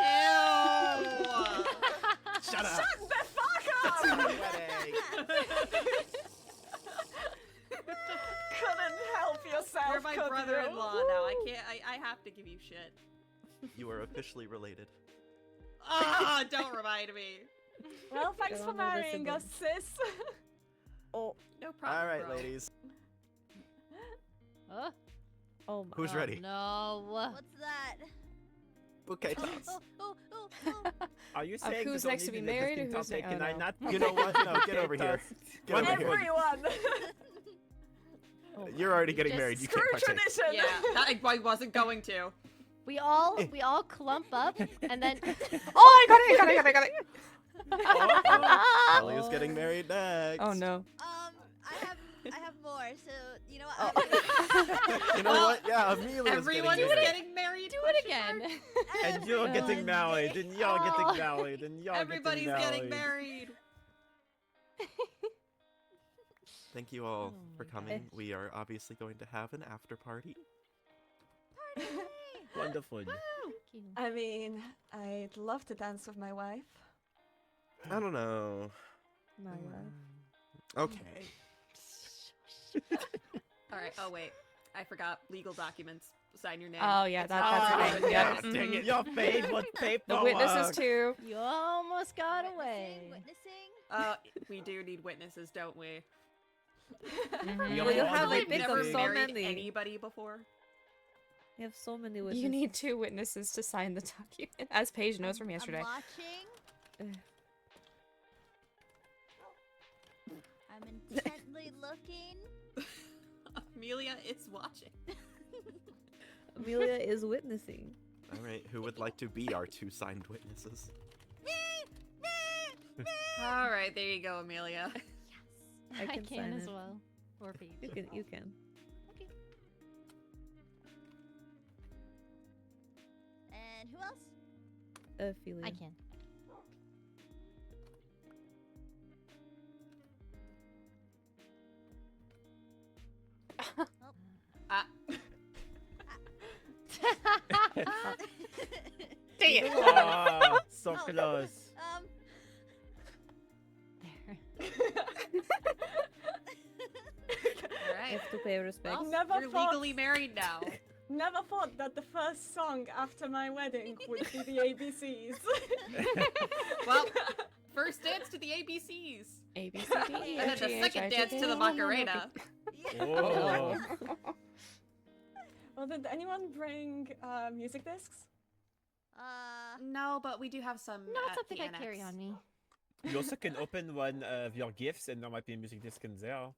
Shut up! Shut the fuck That's up! my wedding! Couldn't help yourself. You're my could you? brother-in-law now. I have to give you shit. You are officially related. Ah, don't remind me. Well, thanks Go for on with this marrying us, sis. Oh. No problem. All right, bro. ladies. Huh? Oh my. Who's ready? No. What's that? Bouquet Oh, toss. oh. Are you saying who's that next to be married and who's topic? ne- Can oh, I no. not? You know what? No, get over here. Get over here. Everyone. Oh You're my. already getting Just married. You Screw can't partake. tradition. Yeah, I wasn't going to. We all clump up and then Oh, I got it. Ellie is getting married next. Oh no. I have more. So you know what? Oh. You know what? Yeah, Amelia's Everyone's getting married. getting married. do it again. And you're getting married, and you're getting married, and you're Everybody's getting getting married. Thank you all Oh for my coming. gosh. We are obviously going to have an after party. Wonderful. I mean, I'd love to dance with my wife. I don't know. My wife. Okay. All right. Oh wait, I forgot legal documents. Sign your name. Oh yeah, It's that's not- her name. Yep. Yes, dang it. Mhm. You're paid with paperwork. The witnesses too. You almost got away. Witnessing. We do need witnesses, don't we? Mhm. We Well, you all have, need I think, never of so married many. anybody before. You have so many witnesses. You need 2 witnesses to sign the document, as Paige knows from yesterday. I'm watching. I'm intently looking. Amelia is watching. Amelia is witnessing. All right, who would like to be our 2 signed witnesses? All right, there you go, Amelia. I can sign as it. well. Or Paige. You can. Okay. And who else? Ophelia. I can. Ah, Dang it! Oh, so Oh. close. There. all right. Have to pay respect. Well, Never you're thought- legally married now. Never thought that the first song after my wedding would be the ABCs. Well, first dance to the ABCs. A, B, C, D, E, And then F, the G, H, second I, J, dance K, to the L, M, N, O, P. Macarena. Oh. Well, did anyone bring music discs? No, but we do have some. Not at something the I carry annex. on me. You also can open one of your gifts, and there might be a music disc in there.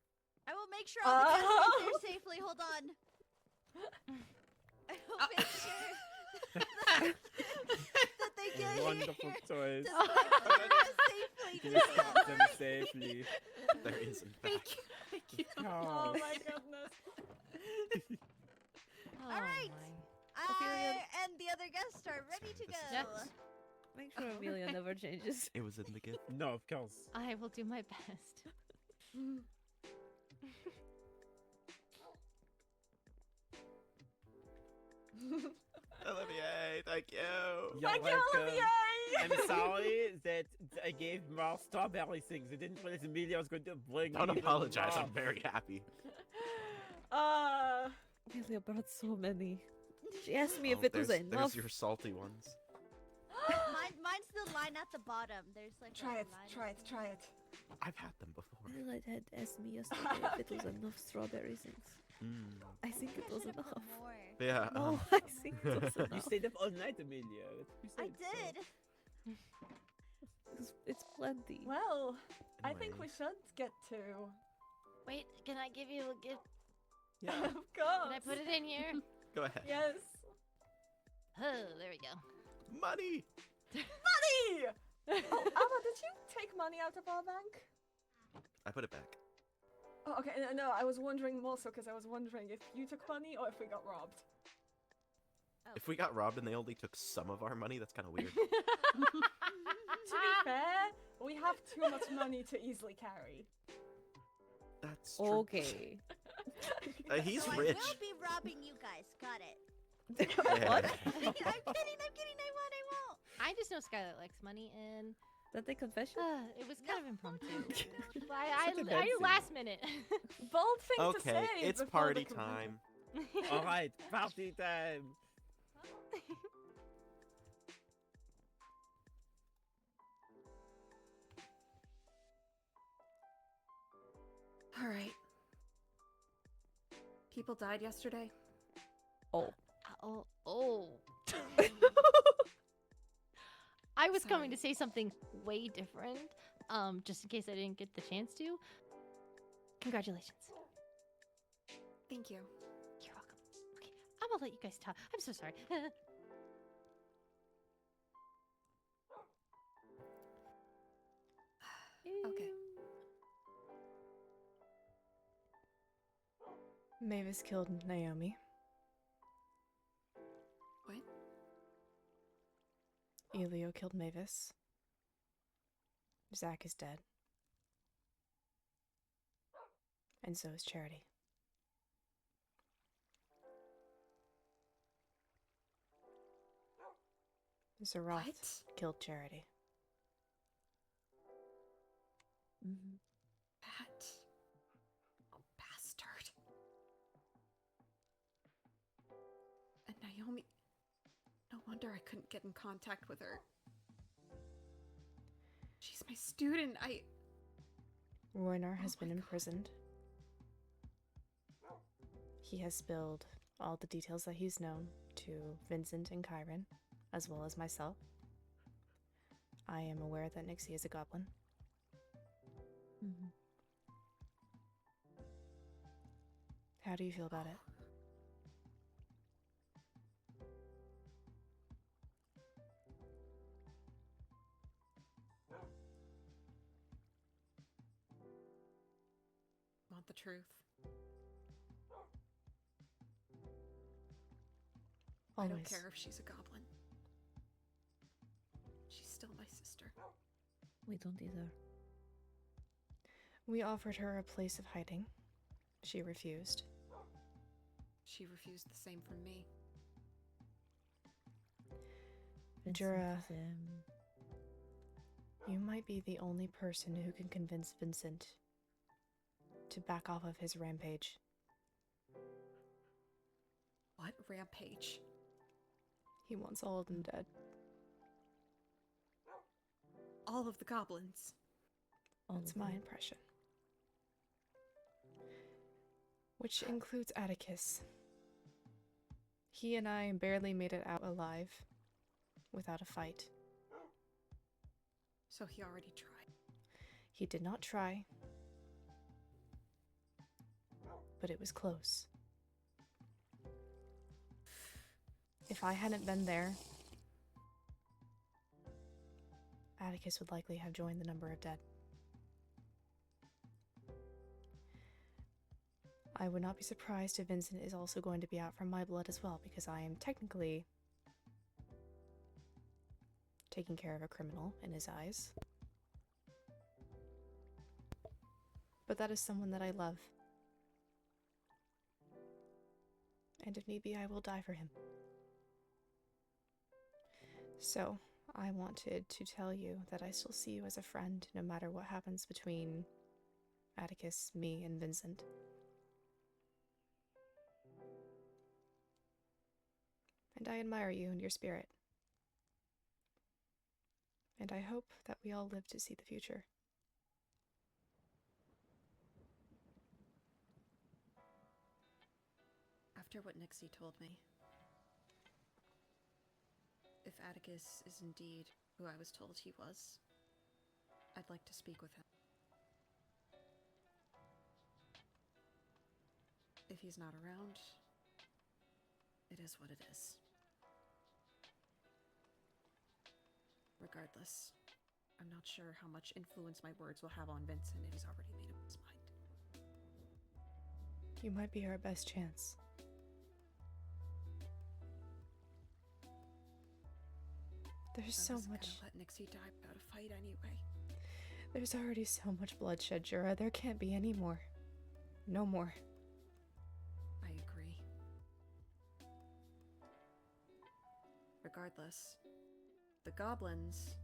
I will make sure all the guests get there safely. Hold on. I will make sure that they get Wonderful here. toys. Safely. You can stop them safely. There is, in fact. Thank you. Oh Oh. my goodness. Oh, right. my. Ophelia. And the other guests are ready to go. Yes. Make sure Amelia never changes. It was in the gift. No, of course. I will do my best. Olivier, thank you. You're Thank you, welcome. Olivier! I'm sorry that I gave more strawberry things. I didn't realize Amelia was going to bring. Don't even apologize. more. I'm very happy. Amelia brought so many. She asked me if Oh, it was there's enough. your salty ones. Mine's the line at the bottom. There's like Try a it, line try at it, the try it. I've had them before. Adelaide had asked me yesterday if it was enough strawberry things. Mm. I think bottom. it I was should've put enough. more. Yeah. No, I think it was You enough. stayed up all night, Amelia. You I said so. did. It's plenty. Well, I think we Anyways. should get to. Wait, can I give you a gift? Yeah. Of course. Can I put it in here? Go ahead. Yes. Oh, there we go. Money. Money! Oh, Alma, did you take money out of our bank? I put it back. Oh, okay. No, I was wondering more so because I was wondering if you took money or if we got robbed. If we got robbed and they only took some of our money, that's kind of weird. To be fair, we have too much money to easily carry. That's true. Okay. He's So rich. I will be robbing you guys. Got it. Yeah. What? I'm kidding. I won't. I just know Skylar likes money, and That the confession? it was kind of impromptu. But Such a I bad knew scene. last minute. Bold thing to Okay, say. it's before party the time. All right, party time. All right. People died yesterday. Oh. Oh. I was coming to say something way different, just in case I didn't get the chance to. Congratulations. Thank you. You're welcome. Okay, I'm gonna let you guys talk. I'm so sorry. Okay. Mavis killed Naomi. What? Elio killed Mavis. Zach is dead. And so is Charity. Zeroth What? killed Charity. Mhm. That bastard. And Naomi. No wonder I couldn't get in contact with her. She's my student. Roynar has Oh been my God. imprisoned. He has spilled all the details that he's known to Vincent and Kyron, as well as myself. I am aware that Nixie is a goblin. Mhm. How do you feel about it? want the truth. I don't Always. care if she's a goblin. She's still my sister. We don't either. We offered her a place of hiding. She refused. She refused the same from me. Vincent Jura, is, you might be the only person who can convince Vincent to back off of his rampage. What rampage? He wants all of them dead. All of the goblins. all That's of my them. impression. Which includes Atticus. He and I barely made it out alive without a fight. So he already tried. He did not try, but it was close. If I hadn't been there, Atticus would likely have joined the number of dead. I would not be surprised if Vincent is also going to be out for my blood as well, because I am technically taking care of a criminal in his eyes. But that is someone that I love. And if need be, I will die for him. So, I wanted to tell you that I still see you as a friend, no matter what happens between Atticus, me, and Vincent. And I admire you and your spirit. And I hope that we all live to see the future. After what Nixie told me, if Atticus is indeed who I was told he was, I'd like to speak with him. If he's not around, it is what it is. Regardless, I'm not sure how much influence my words will have on Vincent if he's already made up his mind. You might be our best chance. There's so I was much. gonna let Nixie die without a fight anyway. There's already so much bloodshed, Jura. There can't be any more. No more. I agree. Regardless, the goblins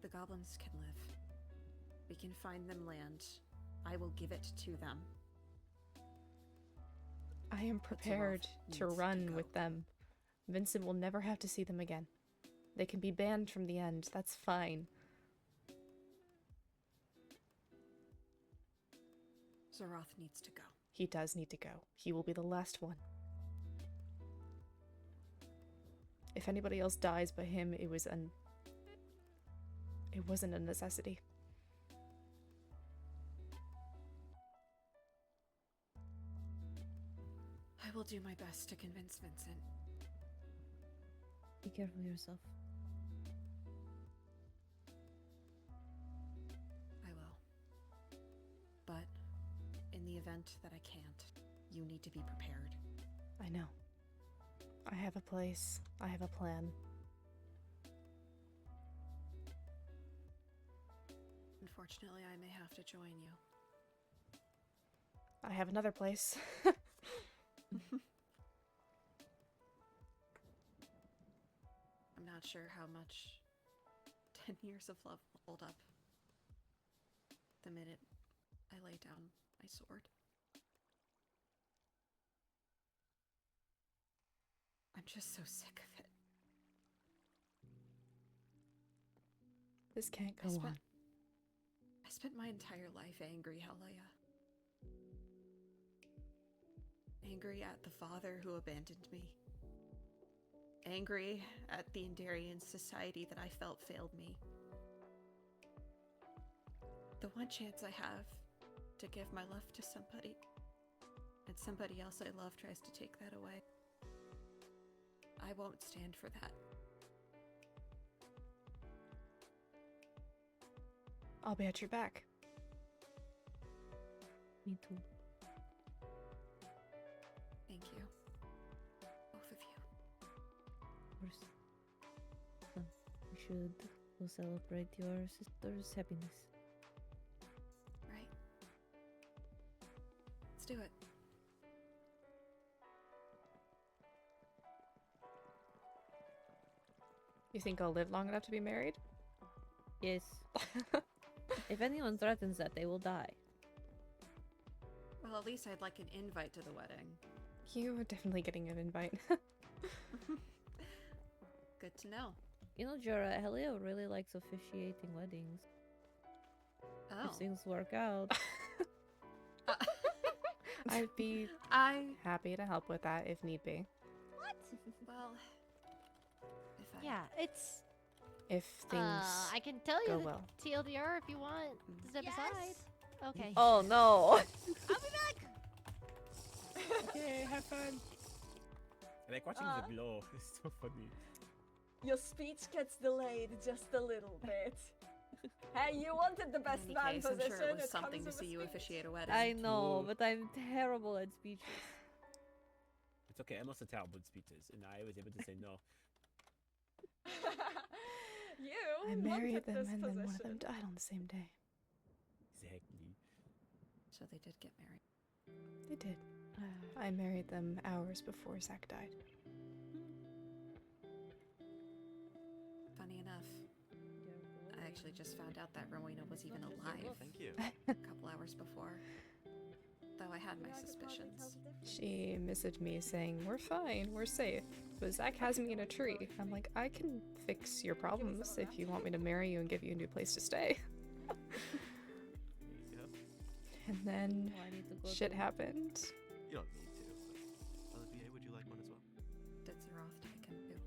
can live. We can find them land. I will give it to them. I am prepared to needs to run go. with them. Vincent will never have to see them again. They can be banned from the end. That's fine. Zoroth needs to go. He does need to go. He will be the last one. If anybody else dies but him, it wasn't a necessity. I will do my best to convince Vincent. Be careful of yourself. I will. But in the event that I can't, you need to be prepared. I know. I have a place. I have a plan. Unfortunately, I may have to join you. I have another place. I'm not sure how much 10 years of love will hold up the minute I lay down my sword. I'm just so sick of it. This can't go on. I spent my entire life angry, Helia. Angry at the father who abandoned me. Angry at the Endarian society that I felt failed me. The one chance I have to give my love to somebody, and somebody else I love tries to take that away. I won't stand for that. I'll be at your back. Me too. Thank you. Both of you. Of course. Come, we should go celebrate your sister's happiness. Right? Let's do it. You think I'll live long enough to be married? Yes. If anyone threatens that, they will die. Well, at least I'd like an invite to the wedding. You are definitely getting an invite. Good to know. You know, Jorah, Helia really likes officiating weddings. Oh. If things work out. I'd be happy to help with that if need be. What? Well, if I... Yeah, it's. If things I can tell you go the well. TLDR if you want to step Yes. aside. Okay. Oh no! I'll be back. Okay, have fun. I like watching the glow. It's so funny. Your speech gets delayed just a little bit. Hey, you wanted the best In man any case, I'm position. sure it was it something comes to with see a you speech. officiate a wedding. I know, Ooh. but I'm terrible at speeches. It's okay. I'm also terrible at speeches, and I was able to say no. You I married wanted them this and then one of position. them died on the same day. Exactly. So they did get married. They did. I married them hours before Zach died. Funny enough, I actually just found out that Rowena was even alive Thank you. a couple hours before. Though I had my suspicions. She messaged me saying, "We're fine, we're safe, but Zach has me in a tree." I'm like, "I can fix your problems if you want me to marry you and give you a new place to stay." There you go. And then Oh, I need to go shit to- happened. You don't need to. But Olivia, would you like one as well? Did Zeroth take him too?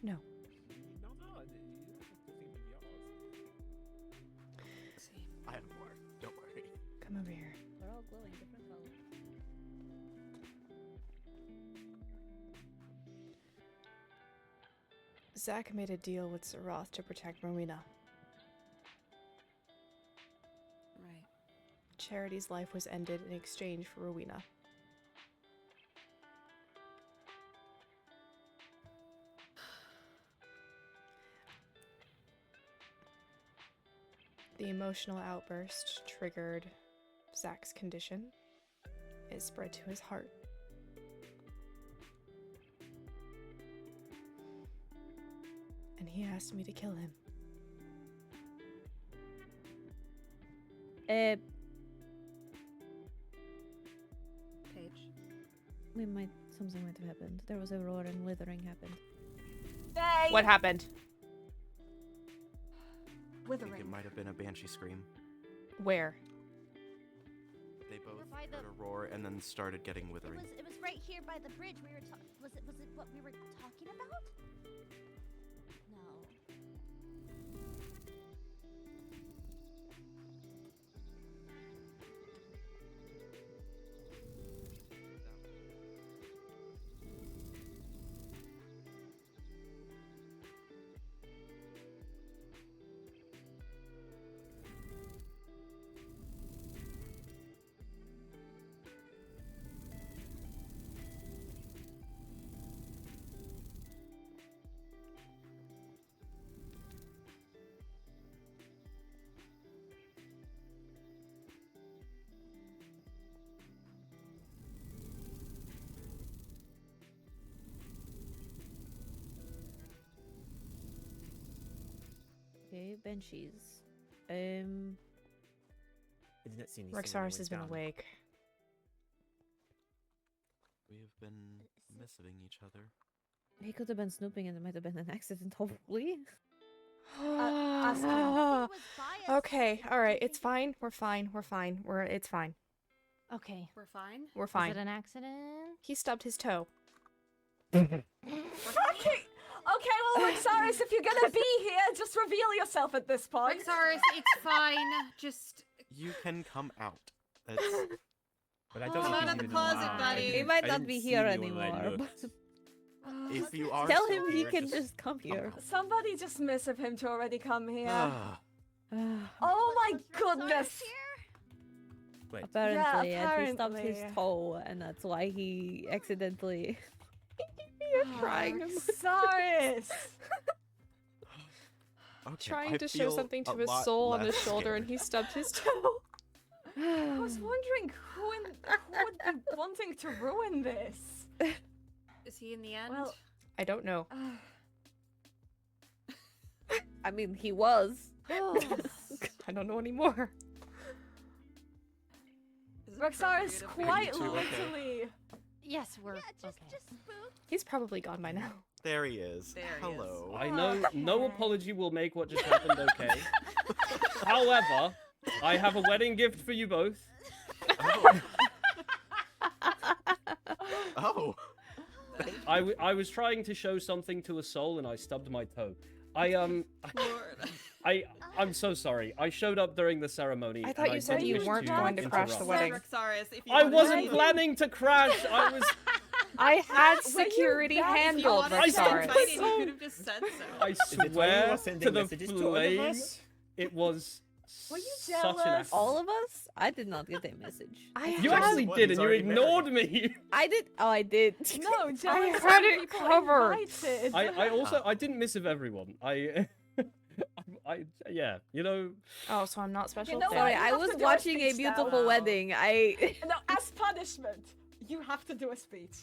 No. No, no. You don't have to think of yours. See. I have more. Don't worry. Come over here. They're all glowing different colors. Zach made a deal with Zeroth to protect Rowena. Right. Charity's life was ended in exchange for Rowena. The emotional outburst triggered Zach's condition. It spread to his heart. And he asked me to kill him. Paige. Something might have happened. There was a roar and withering happened. Hey! What happened? I think Withering. it might have been a banshee scream. Where? They both by heard the- a roar and then started getting It withering. was right here by the bridge. We were was it what we were talking about? No. Okay, banshees. I did not see anything. when I Rexaris went has been down. awake. We have been missing each other. He could have been snooping and it might have been an accident, hopefully. ask him. It was by us. Okay, all right, it's fine. We're fine. We're fine. It's fine. Okay. We're fine? We're Was fine. it an accident? He stubbed his toe. Okay, well, Rexaris, if you're gonna be here, just reveal yourself at this point. Rexaris, it's fine. Just You can come out. That's But I don't Come think out he's of the even closet, alive. buddy. He might I not didn't be see here anyone when I anymore. looked. if you are. Tell still him he here, can just come here. out. Somebody just miss of him to already come here. Ah, Oh my Was Rexaris goodness! here? Wait. Apparently, and he stubbed his apparently. toe, and that's why he accidentally. Trying to Cyrus. Okay, Trying I to show feel something a to his lot soul on his less shoulder, scared. and he stubbed his toe. I was wondering who would be wanting to ruin this. Is he in the end? Well, I don't know. I mean, he was. I don't know anymore. Isn't Roxaris appropriate of quite two, okay. literally. Yes, we're Yeah, just okay. spooked. He's probably gone by now. There he is. There he is. Hello. I know no Okay. apology will make what just happened okay. However, I have a wedding gift for you both. Oh. Oh. I was trying to show something to a soul and I stubbed my toe. I'm so sorry. I showed up during the ceremony. I and thought you said didn't you wish weren't to going to crash the interrupt. wedding. Roxaris, if you I wanted wasn't to- planning to crash. I was. I had Were you security that- If you handled, wanted I to said Roxaris. invite it, so. you could have just said so. I it when you swear were sending to the messages to all of us? flames, it was Were you such an jealous? accident. All of us? I did not get a message. I You had, actually What? did, He's and you already ignored me. I did. Oh, I did. No, jealous had of it people covered. invited. I also I didn't miss of everyone. I yeah, you know. oh, so I'm not special. know Thank- Sorry, You I have was to do a watching a speech now. beautiful Wow. wedding. No, as punishment, you have to do a speech.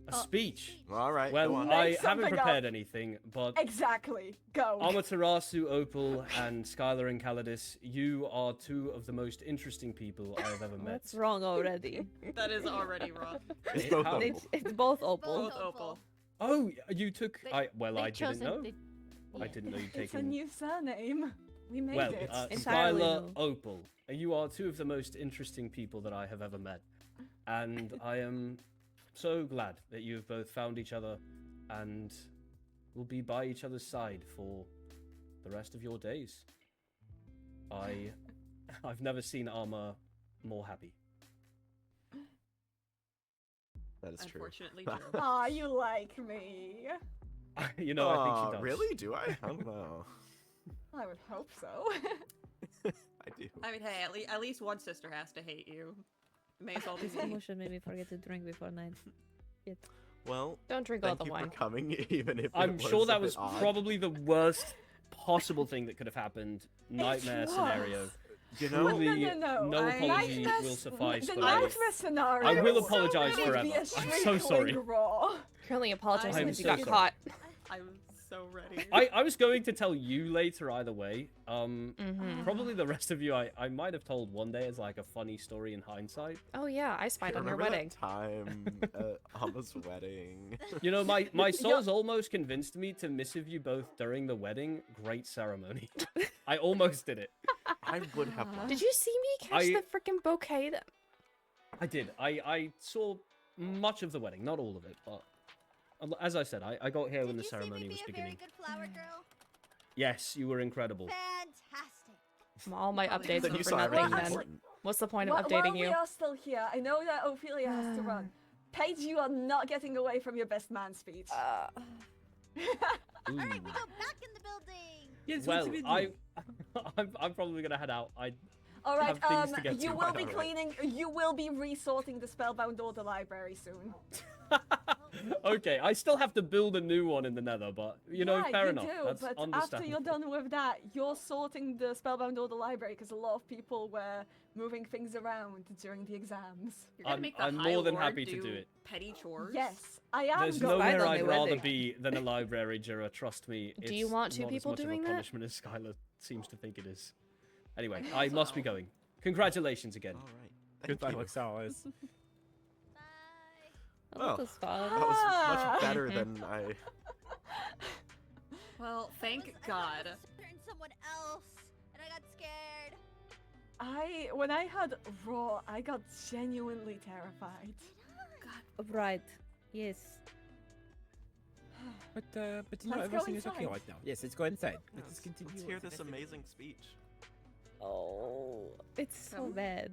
A speech. All right. Well, go on. I Make haven't something prepared up. anything, but Exactly. Go. Amaterasu, Opal, and Skylar and Calidus, you are two of the most interesting people I have ever met. What's wrong already? That is already wrong. It's It both happened. of them. It's both opal. Both opal. Oh, you took. They- I They didn't know. They, I didn't know you'd It's a taken. new surname. We made Well, it. Entirely Skylar, new. Opal, you are two of the most interesting people that I have ever met, and I am so glad that you have both found each other and will be by each other's side for the rest of your days. I've never seen Arma more happy. That is true. Unfortunately, true. Aw, you like me. You know, I think Aw, she does. Really? Do I? I don't know. I would hope so. I do. I mean, hey, at least one sister has to hate you. May as well be This me. promotion made me forget to drink before night. Well, Don't drink all thank the you wine. for coming, even if I'm it sure was that a was bit odd. probably the worst possible thing that could have happened. Nightmare was. scenario. You know, Truly, no. no apology Nightmare will s- suffice. The but I- nightmare scenario. I will would apologize so forever. be a I'm so straight sorry. wing raw. Currently apologizing I'm because you so got sorry. caught. I'm so ready. I was going to tell you later either way. Mm-hmm. Probably the rest of you I might have told one day as like a funny story in hindsight. Oh yeah, I spied on your remember wedding. that time at Alma's wedding? You know, my soul's almost convinced me to missive you both during the wedding. Great ceremony. I almost did it. I would have liked Did you see me catch I- the freaking bouquet? That... I did. I saw much of the wedding, not all of it, but as I said, I got here when Did the you see me ceremony be was a beginning. very good flower girl? Yes, you were incredible. Fantastic. All my Probably updates Then were you for saw nothing everything then. important. What's the point of While updating we you? are still here, I know that Ophelia has to run. Paige, you are not getting away from your best man speech. Ooh. Alright, we go back in the building. Yes, Well, what's it I'm probably gonna head out. All right, have things to get you to. will be Alright. cleaning. You will be resorting the Spellbound Order library soon. Okay, I still have to build a new one in the Nether, but you know, Yeah, fair you enough. do, That's but after understandable. you're done with that, you're sorting the Spellbound Order library because a lot of people were moving things around during the exams. You're gonna I'm- make the I'm High more than Lord happy to do it. Petty chores. Yes, I am. There's going. Right nowhere on I'd the rather wedding. be than a library, Jira. Trust me. Do you it's want two not people as much doing of a that? punishment as Skylar seems to think it is. Anyway, I must be going. Congratulations again. All right. Thank Goodbye, you. Luxalis. Bye. Oh, Well, that was fun. That was Ah. much better than I. Well, thank I thought God. it was certain someone else, and I got scared. When I had Raw, I got genuinely terrified. Right. Yes. But you know, Let's go everything is okay inside. right now. Yes, let's go inside. Yes, Let's continue. let's hear with this the festival. amazing speech. Oh, it's so Come. bad.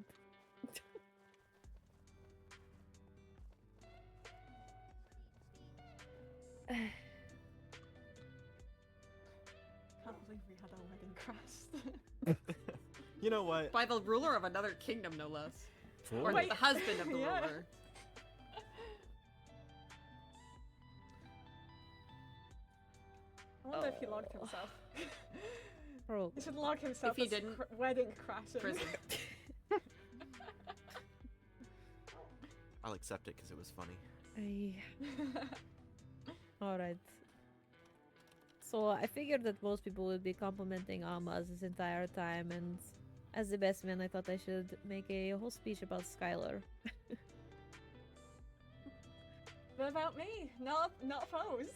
Can't believe we had our wedding crashed. You know what? By the ruler of another kingdom, no less. Oh. Or the husband of the Yeah. ruler. I wonder if he logged himself. Bro, He should log himself If he as didn't, wedding crashing. Prison. I'll accept it because it was funny. Alright. So I figured that most people would be complimenting Alma this entire time, and as the best man, I thought I should make a whole speech about Skylar. What about me? Not foes.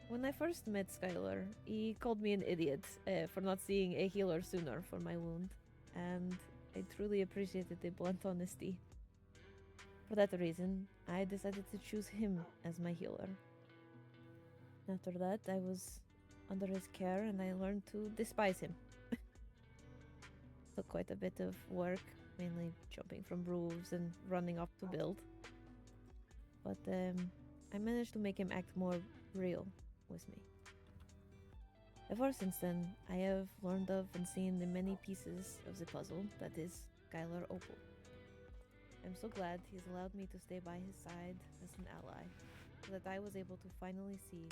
When I first met Skylar, he called me an idiot for not seeing a healer sooner for my wound, and I truly appreciated the blunt honesty. For that reason, I decided to choose him as my healer. After that, I was under his care and I learned to despise him. Took quite a bit of work, mainly jumping from roofs and running off to build. But I managed to make him act more real with me. Ever since then, I have learned of and seen the many pieces of the puzzle that is Skylar Opal. I'm so glad he's allowed me to stay by his side as an ally, so that I was able to finally see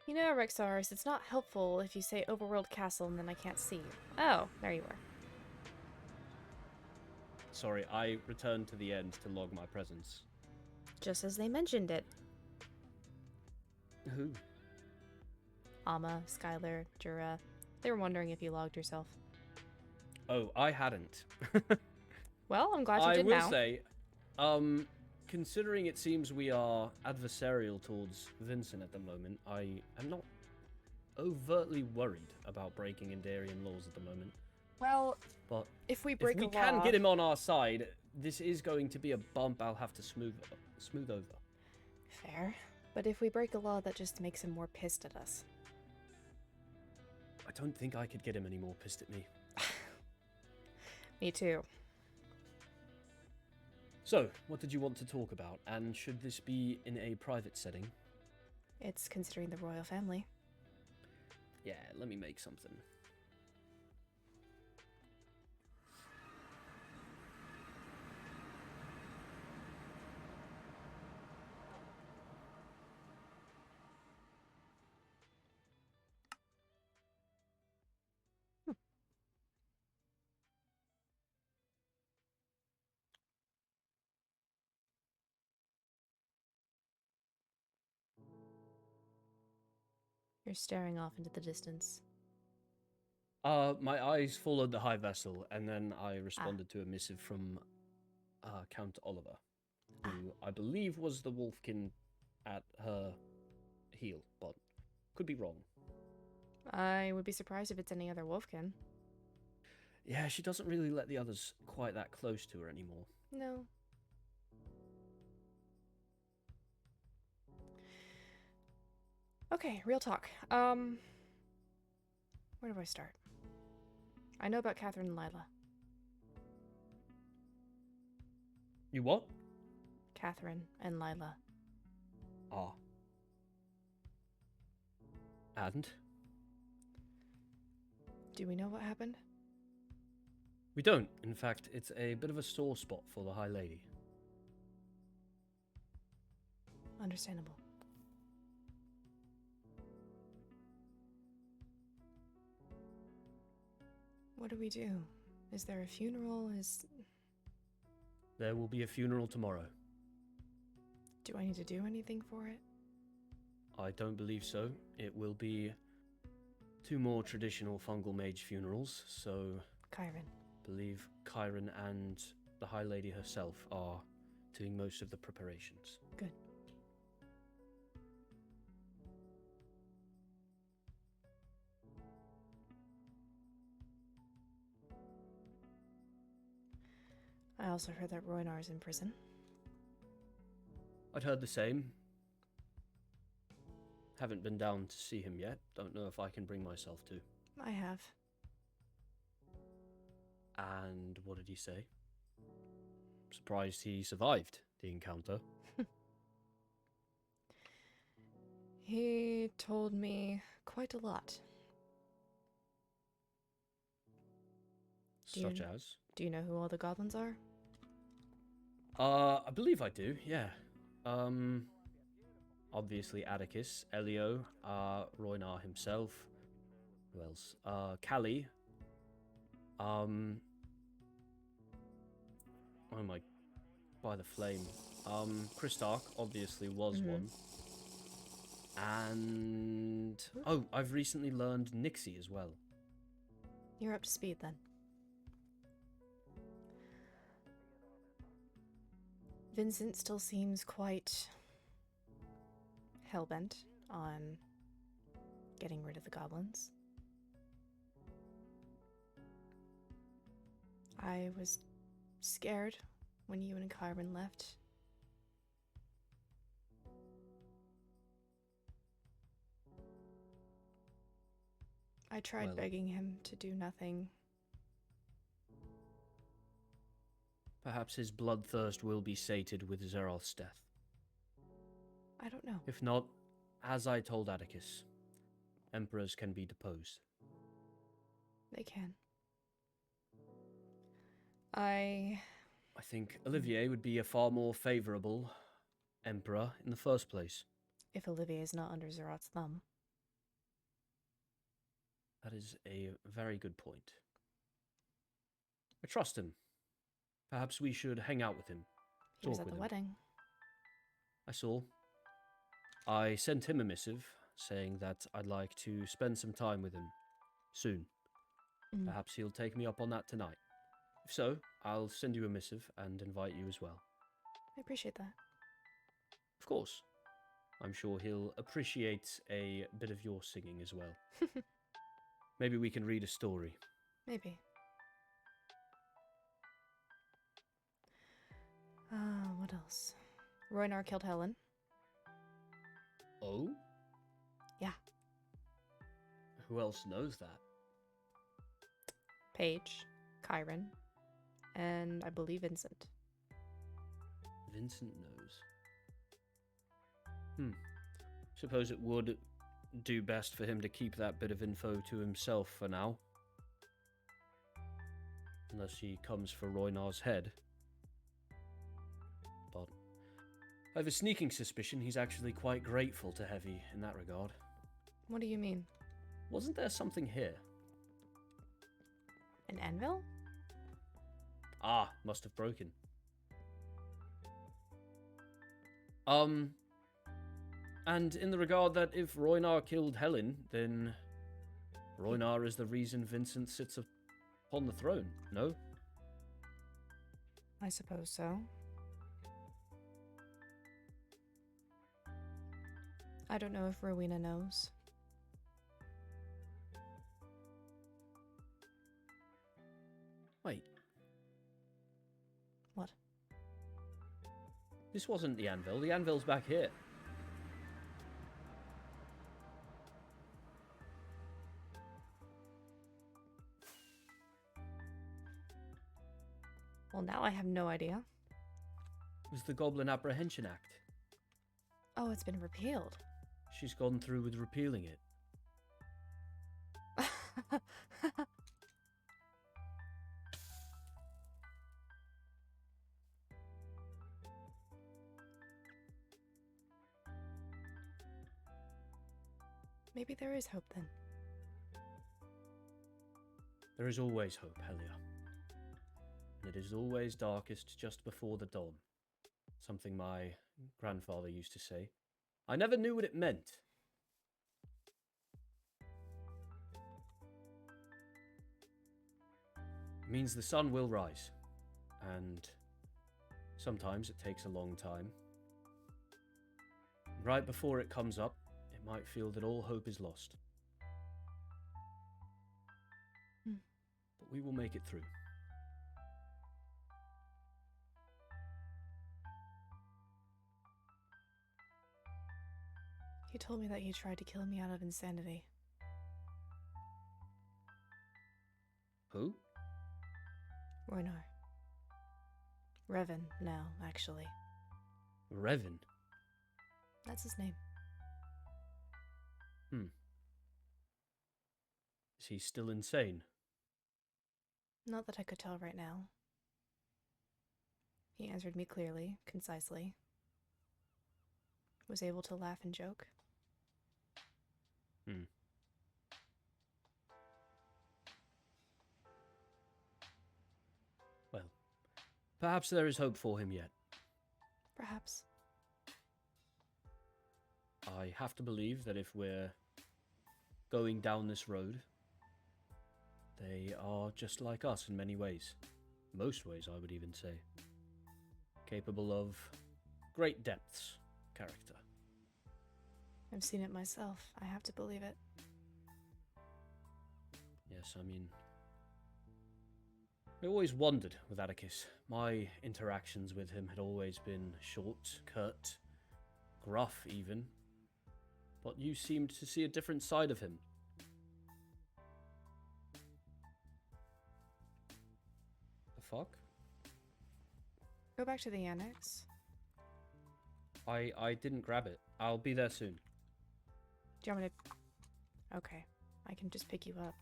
You know, Rexars, it's not helpful if you say overworld castle and then I can't see you. Oh, there you are. Sorry, I returned to the end to log my presence. Just as they mentioned it. Who? Alma, Skylar, Jura. They were wondering if you logged yourself. Oh, I hadn't. Well, I'm glad you I did will now. say, considering it seems we are adversarial towards Vincent at the moment, I am not overtly worried about breaking Indarian laws at the moment. Well, But if we if break we a can law... get him on our side, this is going to be a bump I'll have to smooth over. Fair. But if we break a law, that just makes him more pissed at us. I don't think I could get him any more pissed at me. Me too. So, what did you want to talk about? And should this be in a private setting? It's considering the royal family. Yeah, let me make something. You're staring off into the distance. My eyes followed the high vessel, and then I responded to a missive from Count Oliver, who I believe was the wolfkin at her heel, but could be wrong. I would be surprised if it's any other wolfkin. Yeah, she doesn't really let the others quite that close to her anymore. No. Okay, real talk. Where do I start? I know about Catherine and Lila. You what? Catherine and Lila. Ah. And? Do we know what happened? We don't. In fact, it's a bit of a sore spot for the High Lady. Understandable. What do we do? Is there a funeral? There will be a funeral tomorrow. Do I need to do anything for it? I don't believe so. It will be 2 more traditional fungal mage funerals, so Kyron. believe Kyron and the High Lady herself are doing most of the preparations. Good. I also heard that Roynar's in prison. I'd heard the same. Haven't been down to see him yet. Don't know if I can bring myself to. I have. And what did he say? Surprised he survived the encounter. He told me quite a lot. Such as? Do you know who all the goblins are? I believe I do, yeah. Obviously Atticus, Elio, Roynar himself. Who else? Callie. Oh my, by the flame. Christark obviously was one. And oh, I've recently learned Nixie as well. You're up to speed then. Vincent still seems quite hellbent on getting rid of the goblins. I was scared when you and Kyron left. I tried begging him to do nothing. Perhaps his bloodthirst will be sated with Zeroth's death. I don't know. If not, as I told Atticus, emperors can be deposed. They can. I think Olivier would be a far more favourable emperor in the first place. If Olivier is not under Zeroth's thumb. That is a very good point. I trust him. Perhaps we should hang out with him. He was at the wedding. I saw. I sent him a missive saying that I'd like to spend some time with him soon. Perhaps he'll take me up on that tonight. If so, I'll send you a missive and invite you as well. I appreciate that. Of course. I'm sure he'll appreciate a bit of your singing as well. Maybe we can read a story. Maybe. What else? Roynar killed Helen. Oh? Yeah. Who else knows that? Paige, Kyron, and I believe Vincent. Vincent knows. Suppose it would do best for him to keep that bit of info to himself for now. Unless he comes for Roynar's head. But I have a sneaking suspicion he's actually quite grateful to Heavy in that regard. What do you mean? Wasn't there something here? An anvil? Ah, must have broken. And in the regard that if Roynar killed Helen, then Roynar is the reason Vincent sits upon the throne, no? I suppose so. I don't know if Rowena knows. Wait. What? This wasn't the anvil. The anvil's back here. Well, now I have no idea. It was the Goblin Apprehension Act. Oh, it's been repealed. She's gone through with repealing it. Maybe there is hope then. There is always hope, Helia. And it is always darkest just before the dawn. Something my grandfather used to say. I never knew what it meant. It means the sun will rise. And sometimes it takes a long time. Right before it comes up, it might feel that all hope is lost. But we will make it through. He told me that he tried to kill me out of insanity. Who? Roynar. Revan, now, actually. Revan? That's his name. Is he still insane? Not that I could tell right now. He answered me clearly, concisely. Was able to laugh and joke. Well, perhaps there is hope for him yet. Perhaps. I have to believe that if we're going down this road, they are just like us in many ways. Most ways, I would even say. Capable of great depths, character. I've seen it myself. I have to believe it. Yes, I mean, I always wondered with Atticus. My interactions with him had always been short, curt, gruff even. But you seemed to see a different side of him. The fuck? Go back to the annex. I didn't grab it. I'll be there soon. Do you want me to... Okay. I can just pick you up.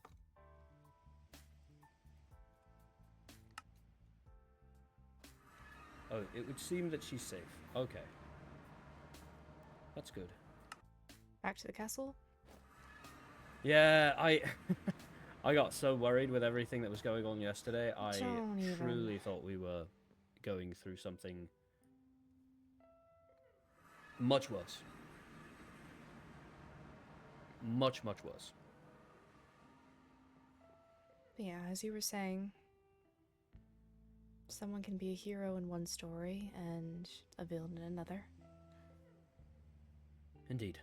Oh, it would seem that she's safe. Okay. That's good. Back to the castle? Yeah, I got so worried with everything that was going on yesterday. I Don't even. truly thought we were going through something much worse. Much, much worse. But yeah, as you were saying, someone can be a hero in one story and a villain in another. Indeed.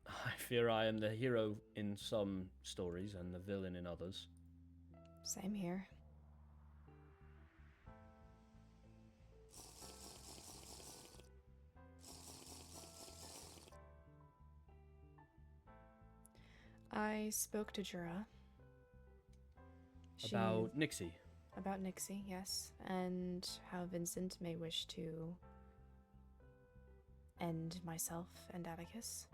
I fear I am the hero in some stories and the villain in others. Same here. I spoke to Jura. About Nixie. About Nixie, yes. And how Vincent may wish to end myself and Atticus.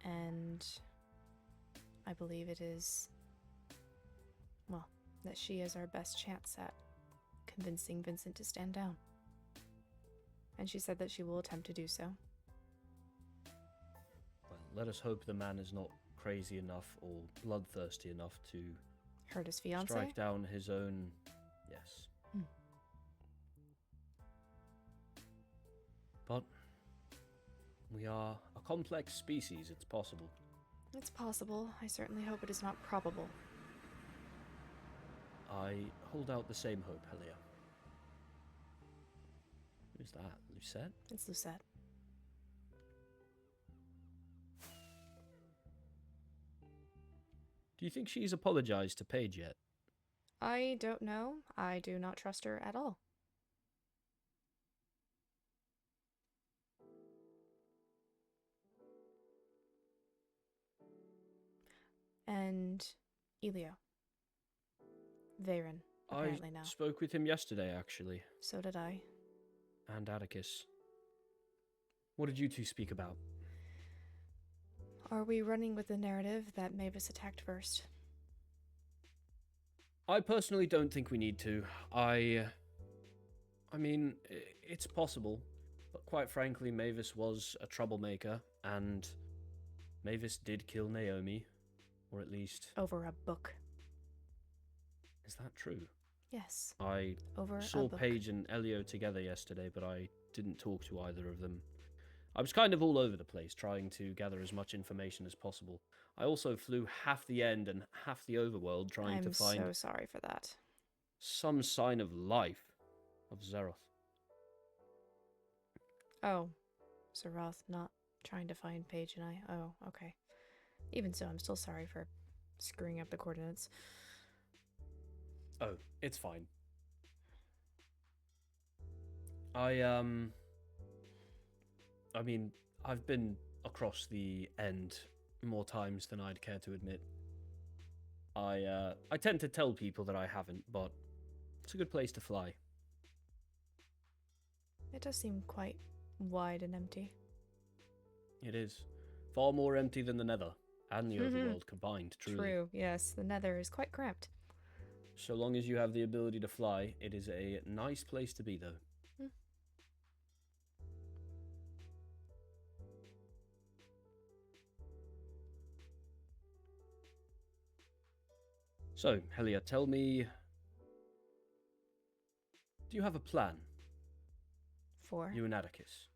And I believe it is, well, that she is our best chance at convincing Vincent to stand down. And she said that she will attempt to do so. Well, let us hope the man is not crazy enough or bloodthirsty enough to Hurt his fiancée? strike down his own... Yes. But we are a complex species, it's possible. It's possible. I certainly hope it is not probable. I hold out the same hope, Helia. Who's that? Lucette? It's Lucette. Do you think she's apologized to Paige yet? I don't know. I do not trust her at all. And Elio. Varen, apparently now. I spoke with him yesterday, actually. So did I. And Atticus. What did you two speak about? Are we running with the narrative that Mavis attacked first? I personally don't think we need to. I mean, it's possible, but quite frankly, Mavis was a troublemaker, and Mavis did kill Naomi, or at least... Over a book. Is that true? Yes. I Over saw a book. Paige and Elio together yesterday, but I didn't talk to either of them. I was kind of all over the place, trying to gather as much information as possible. I also flew half the end and half the overworld trying to find... I'm so sorry for that. some sign of life of Zeroth. Oh. Zeroth not trying to find Paige and I. Oh, okay. Even so, I'm still sorry for screwing up the coordinates. Oh, it's fine. I mean, I've been across the end more times than I'd care to admit. I tend to tell people that I haven't, but It's a good place to fly. It does seem quite wide and empty. It is. Far more empty than the Nether and the Mhm. Overworld combined, truly. True, yes. The Nether is quite cramped. So long as you have the ability to fly, it is a nice place to be, though. Hmm. So, Helia, tell me, do you have a plan, For? you and Atticus?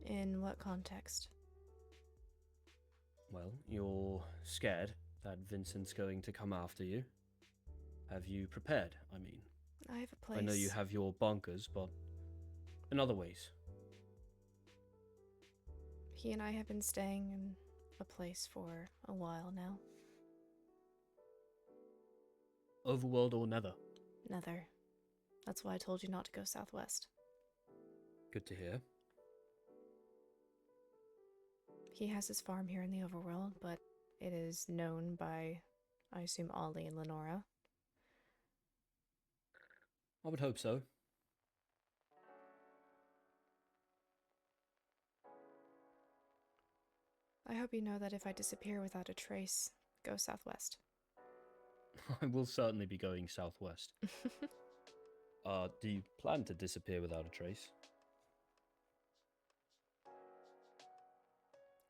In what context? Well, you're scared that Vincent's going to come after you. Have you prepared, I mean? I have a place. I know you have your bunkers, but in other ways. He and I have been staying in a place for a while now. Overworld or Nether? Nether. That's why I told you not to go southwest. Good to hear. He has his farm here in the overworld, but it is known by, I assume, Ollie and Lenora. I would hope so. I hope you know that if I disappear without a trace, go southwest. I will certainly be going southwest. Do you plan to disappear without a trace?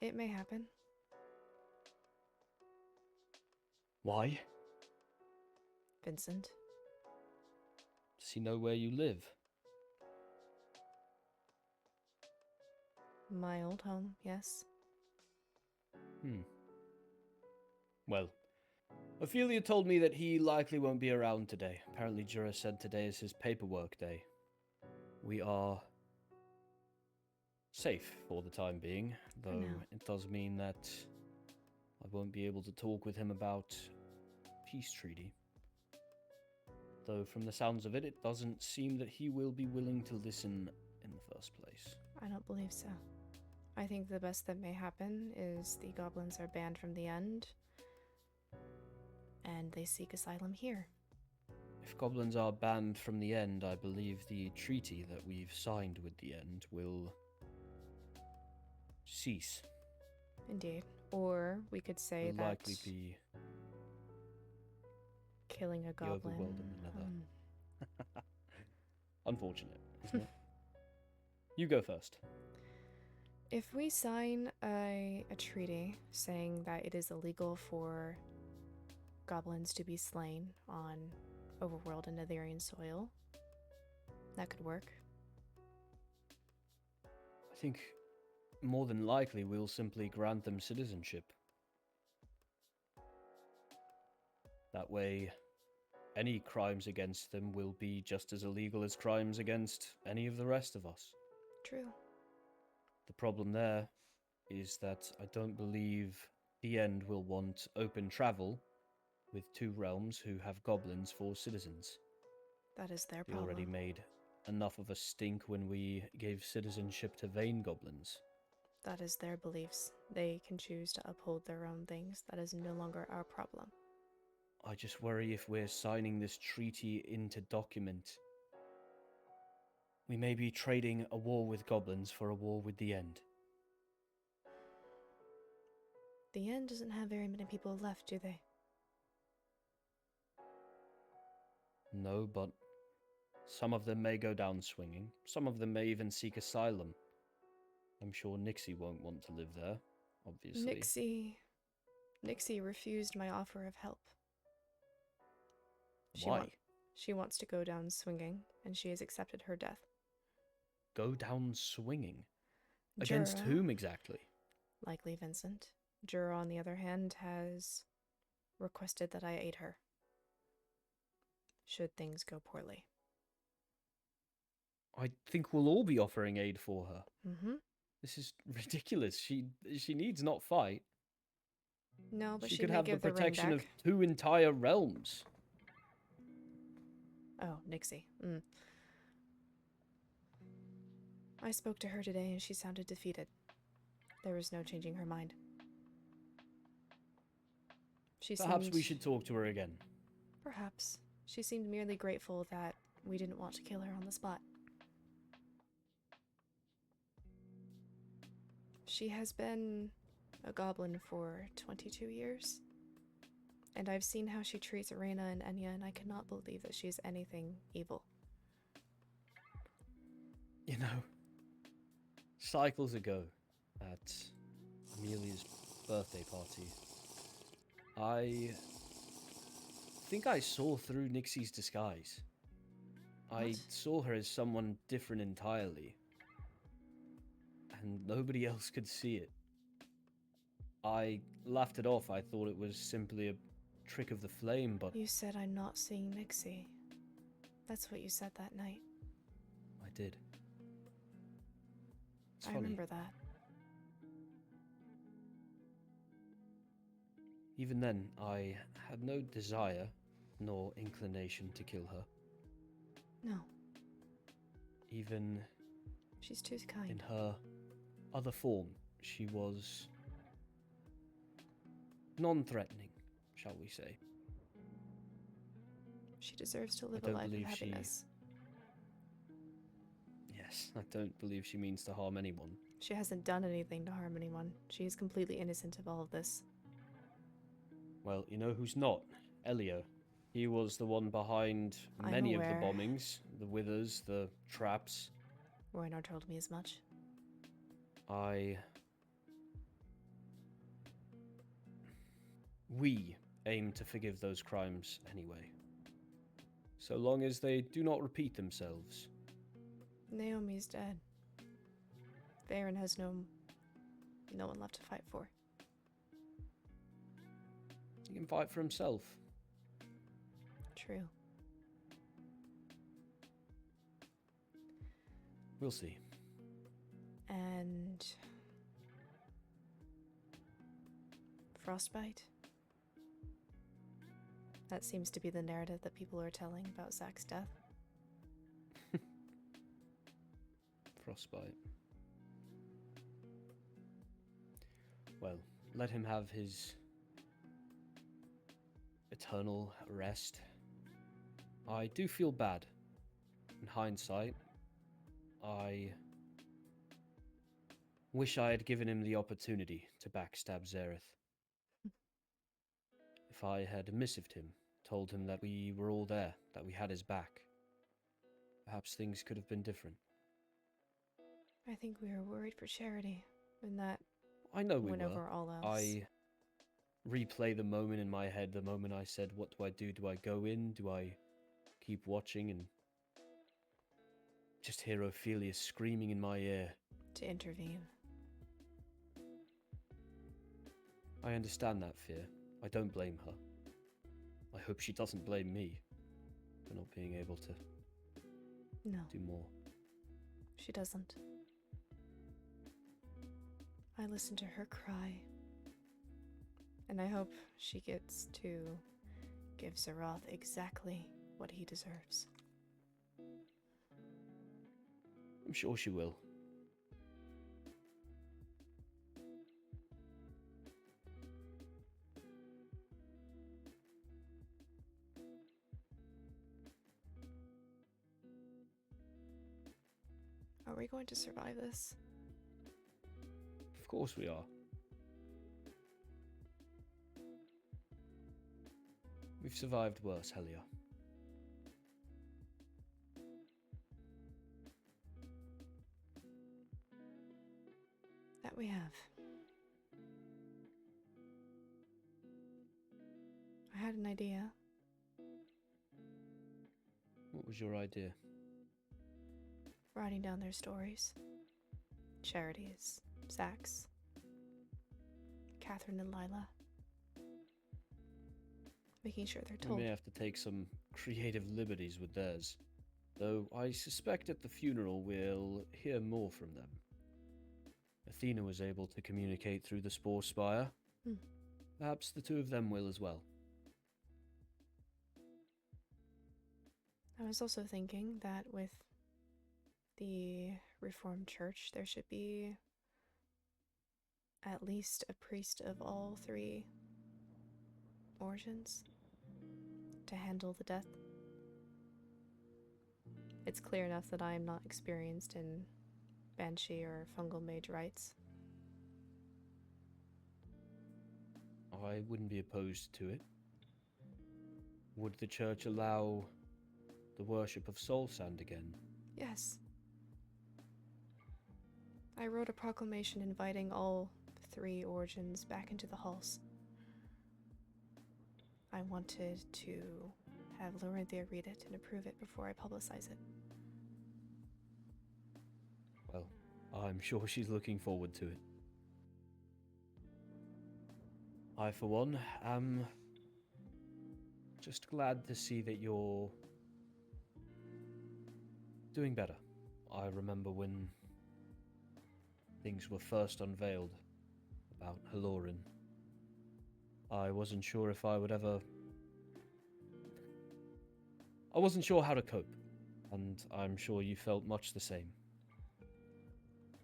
It may happen. Why? Vincent. Does he know where you live? My old home, yes. Well, Ophelia told me that he likely won't be around today. Apparently Jura said today is his paperwork day. We are safe for the time being, though now. it does mean that I won't be able to talk with him about peace treaty. Though from the sounds of it, it doesn't seem that he will be willing to listen in the first place. I don't believe so. I think the best that may happen is the goblins are banned from the End, and they seek asylum here. If goblins are banned from the End, I believe the treaty that we've signed with the End will cease. Indeed. Or we could say Will that likely be killing a the goblin. overworld and the Nether. Unfortunate, isn't it? You go first. If we sign a treaty saying that it is illegal for goblins to be slain on overworld and Netherian soil, that could work. I think more than likely we'll simply grant them citizenship. That way, any crimes against them will be just as illegal as crimes against any of the rest of us. True. The problem there is that I don't believe the End will want open travel with two realms who have goblins for citizens. That is their We problem. already made enough of a stink when we gave citizenship to Vane goblins. That is their beliefs. They can choose to uphold their own things. That is no longer our problem. I just worry if we're signing this treaty into document, we may be trading a war with goblins for a war with the End. The End doesn't have very many people left, do they? No, but some of them may go down swinging. Some of them may even seek asylum. I'm sure Nixie won't want to live there, obviously. Nixie refused my offer of help. Why? She wants to go down swinging, and she has accepted her death. Go down swinging? Against Jura, whom exactly? likely Vincent. Jura, on the other hand, has requested that I aid her, should things go poorly. I think we'll all be offering aid for her. Mm-hmm. This is ridiculous. She needs not fight. No, but she she could may have the give the ring protection of back. 2 entire realms. Oh, Nixie. I spoke to her today and she sounded defeated. There was no changing her mind. She Perhaps seemed... we should talk to her again. Perhaps. She seemed merely grateful that we didn't want to kill her on the spot. She has been a goblin for 22 years. And I've seen how she treats Arena and Enya, and I cannot believe that she is anything evil. You know, cycles ago, at Amelia's birthday party, I think I saw through Nixie's disguise. I What? saw her as someone different entirely, and nobody else could see it. I laughed it off. I thought it was simply a trick of the flame, but You said I'm not seeing Nixie. That's what you said that night. I did. It's I funny. remember that. Even then, I had no desire nor inclination to kill her. No, Even she's too kind. in her other form, she was non-threatening, shall we say. She deserves to I live a don't life of believe she- happiness. Yes, I don't believe she means to harm anyone. She hasn't done anything to harm anyone. She is completely innocent of all of this. Well, you know who's not? Helia. He was the one behind I'm many of aware. the bombings, the withers, the traps. Roynar told me as much. We aim to forgive those crimes anyway. So long as they do not repeat themselves. Naomi's dead. Varen has no one left to fight for. He can fight for himself. True. We'll see. And frostbite? That seems to be the narrative that people are telling about Zach's death. Frostbite. Well, let him have his eternal rest. I do feel bad. In hindsight, I wish I had given him the opportunity to backstab Zareth. If I had missived him, told him that we were all there, that we had his back, perhaps things could have been different. I think we were worried for Charity, and that I know we went were. over all else. I replay the moment in my head, the moment I said, what do I do? Do I go in? Do I keep watching and just hear Ophelia screaming in my ear? To intervene. I understand that fear. I don't blame her. I hope she doesn't blame me for not being able to No, do more. she doesn't. I listen to her cry. And I hope she gets to give Zeroth exactly what he deserves. I'm sure she will. Are we going to survive this? Of course we are. We've survived worse, Helia. That we have. I had an idea. What was your idea? Writing down their stories. Charity's, Zach's, Catherine and Lila. Making sure they're We told. may have to take some creative liberties with theirs, though I suspect at the funeral we'll hear more from them. Athena was able to communicate through the Spore Spire. Perhaps the two of them will as well. I was also thinking that with the Reformed Church, there should be at least a priest of all three origins to handle the death. It's clear enough that I am not experienced in banshee or fungal mage rites. I wouldn't be opposed to it. Would the church allow the worship of soul sand again? Yes. I wrote a proclamation inviting all 3 origins back into the halls. I wanted to have Laurynthia read it and approve it before I publicize it. Well, I'm sure she's looking forward to it. I, for one, am just glad to see that you're doing better. I remember when things were first unveiled about Helorin. I wasn't sure if I would ever... I wasn't sure how to cope, and I'm sure you felt much the same.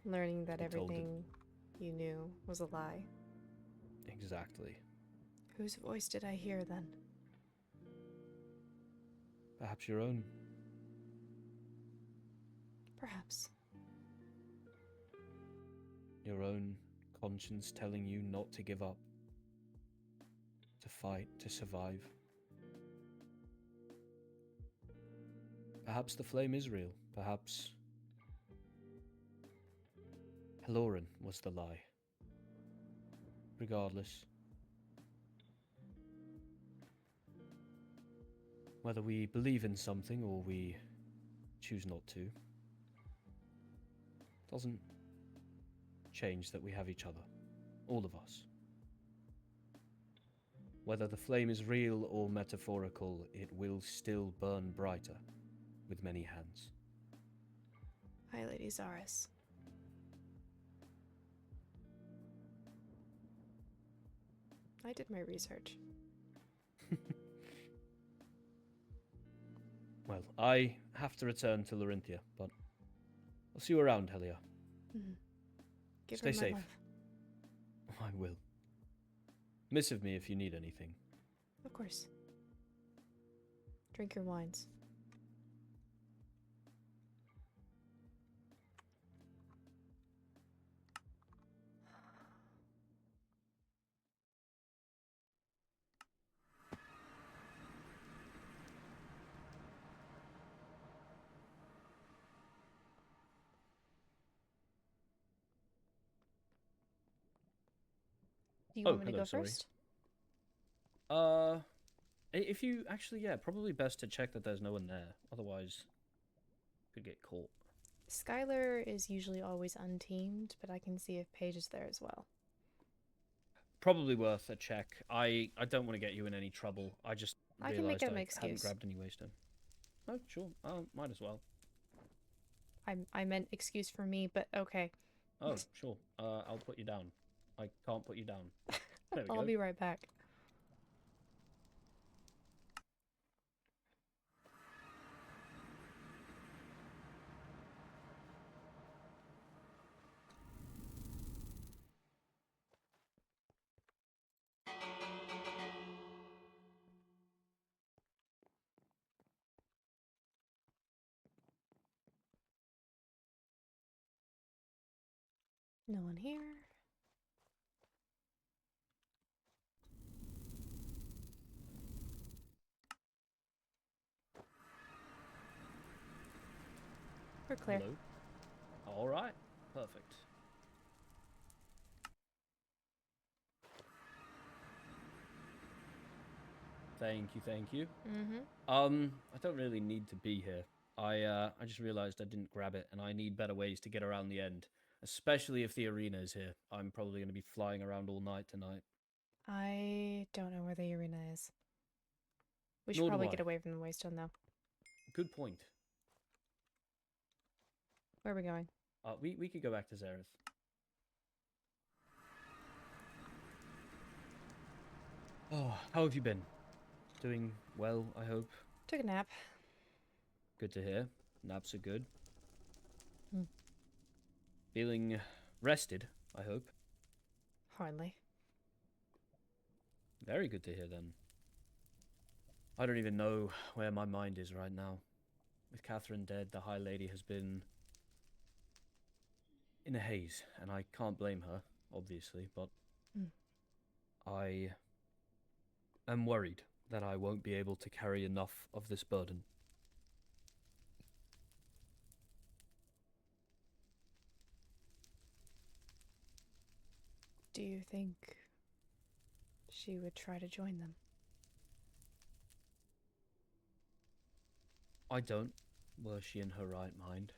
Learning that I told everything you knew was a lie. Exactly. Whose voice did I hear then? Perhaps your own. Perhaps. Your own conscience telling you not to give up. To fight, to survive. Perhaps the flame is real. Perhaps Helorin was the lie. Regardless, whether we believe in something or we choose not to, doesn't change that we have each other, all of us. Whether the flame is real or metaphorical, it will still burn brighter with many hands. Hi, Lady Zaris. I did my research. Well, I have to return to Laurynthia, but I'll see you around, Helia. Mm-hmm. Give Stay her my safe. love. I will. Missive me if you need anything. Of course. Drink your wines. Do you want me to hello, go sorry. first? If you actually, yeah, probably best to check that there's no one there. Otherwise, could get caught. Skylar is usually always unteamed, but I can see if Paige is there as well. Probably worth a check. I don't want to get you in any trouble. I just I can make realized it my I hadn't excuse. grabbed any waystone. Oh, sure. Might as well. I meant excuse for me, but okay. Oh, sure. I'll put you down. I can't put you down. There we I'll go. be right back. No one here. We're clear. Hello. All right. Perfect. Thank you, thank you. Mm-hmm. I don't really need to be here. I just realized I didn't grab it, and I need better ways to get around the end, especially if the arena is here. I'm probably going to be flying around all night tonight. I don't know where the arena is. We should Nor do probably I. get away from the waystone, though. Good point. Where are we going? We could go back to Zareth. Oh, how have you been? Doing well, I hope. Took a nap. Good to hear. Naps are good. Hmm. Feeling rested, I hope. Hardly. Very good to hear then. I don't even know where my mind is right now. With Catherine dead, the High Lady has been in a haze, and I can't blame her, obviously, but I am worried that I won't be able to carry enough of this burden. Do you think she would try to join them? I don't. Were she in her right mind?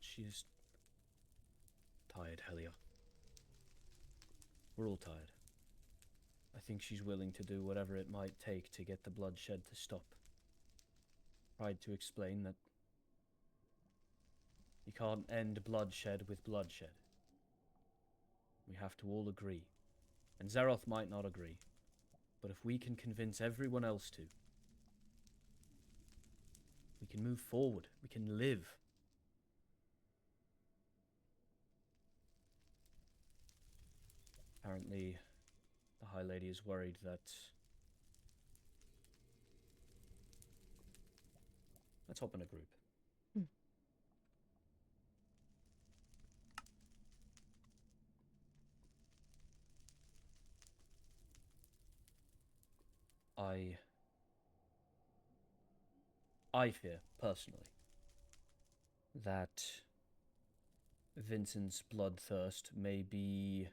She's tired, Helia. We're all tired. I think she's willing to do whatever it might take to get the bloodshed to stop. Tried to explain that you can't end bloodshed with bloodshed. We have to all agree. And Zeroth might not agree. But if we can convince everyone else to, we can move forward. We can live. Apparently, the High Lady is worried that... Let's hop in a group. I fear, personally, that Vincent's bloodthirst may be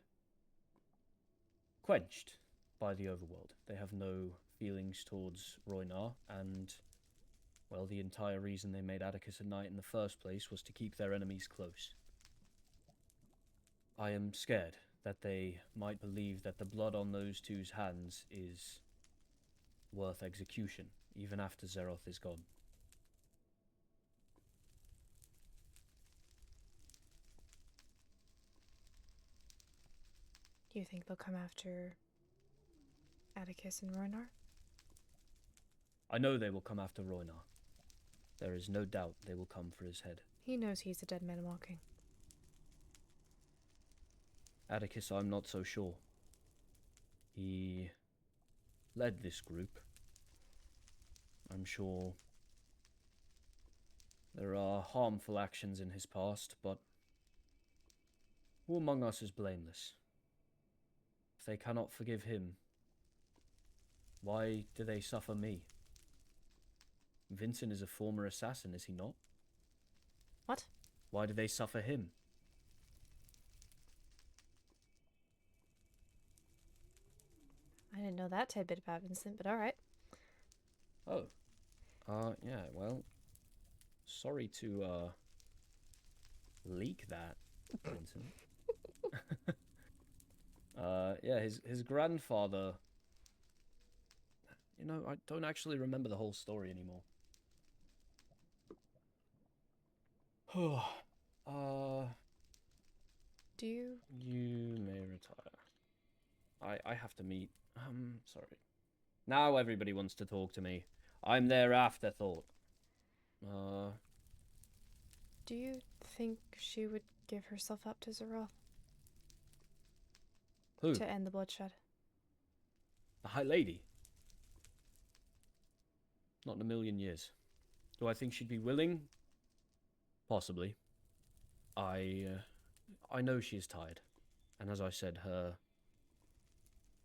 quenched by the overworld. They have no feelings towards Roynar, and, well, the entire reason they made Atticus a knight in the first place was to keep their enemies close. I am scared that they might believe that the blood on those two's hands is worth execution, even after Zeroth is gone. Do you think they'll come after Atticus and Roynar? I know they will come after Roynar. There is no doubt they will come for his head. He knows he's a dead man walking. Atticus, I'm not so sure. He led this group. I'm sure there are harmful actions in his past, but who among us is blameless? If they cannot forgive him, why do they suffer me? Vincent is a former assassin, is he not? What? Why do they suffer him? I didn't know that tidbit about Vincent, but alright. Oh. Yeah, well, sorry to, leak that, Vincent. Yeah, his grandfather... You know, I don't actually remember the whole story anymore. Do you? You may retire. I have to meet... sorry. Now everybody wants to talk to me. I'm their afterthought. Do you think she would give herself up to Zeroth? Who? To end the bloodshed. The High Lady? Not in a million years. Do I think she'd be willing? Possibly. I know she is tired. And as I said, her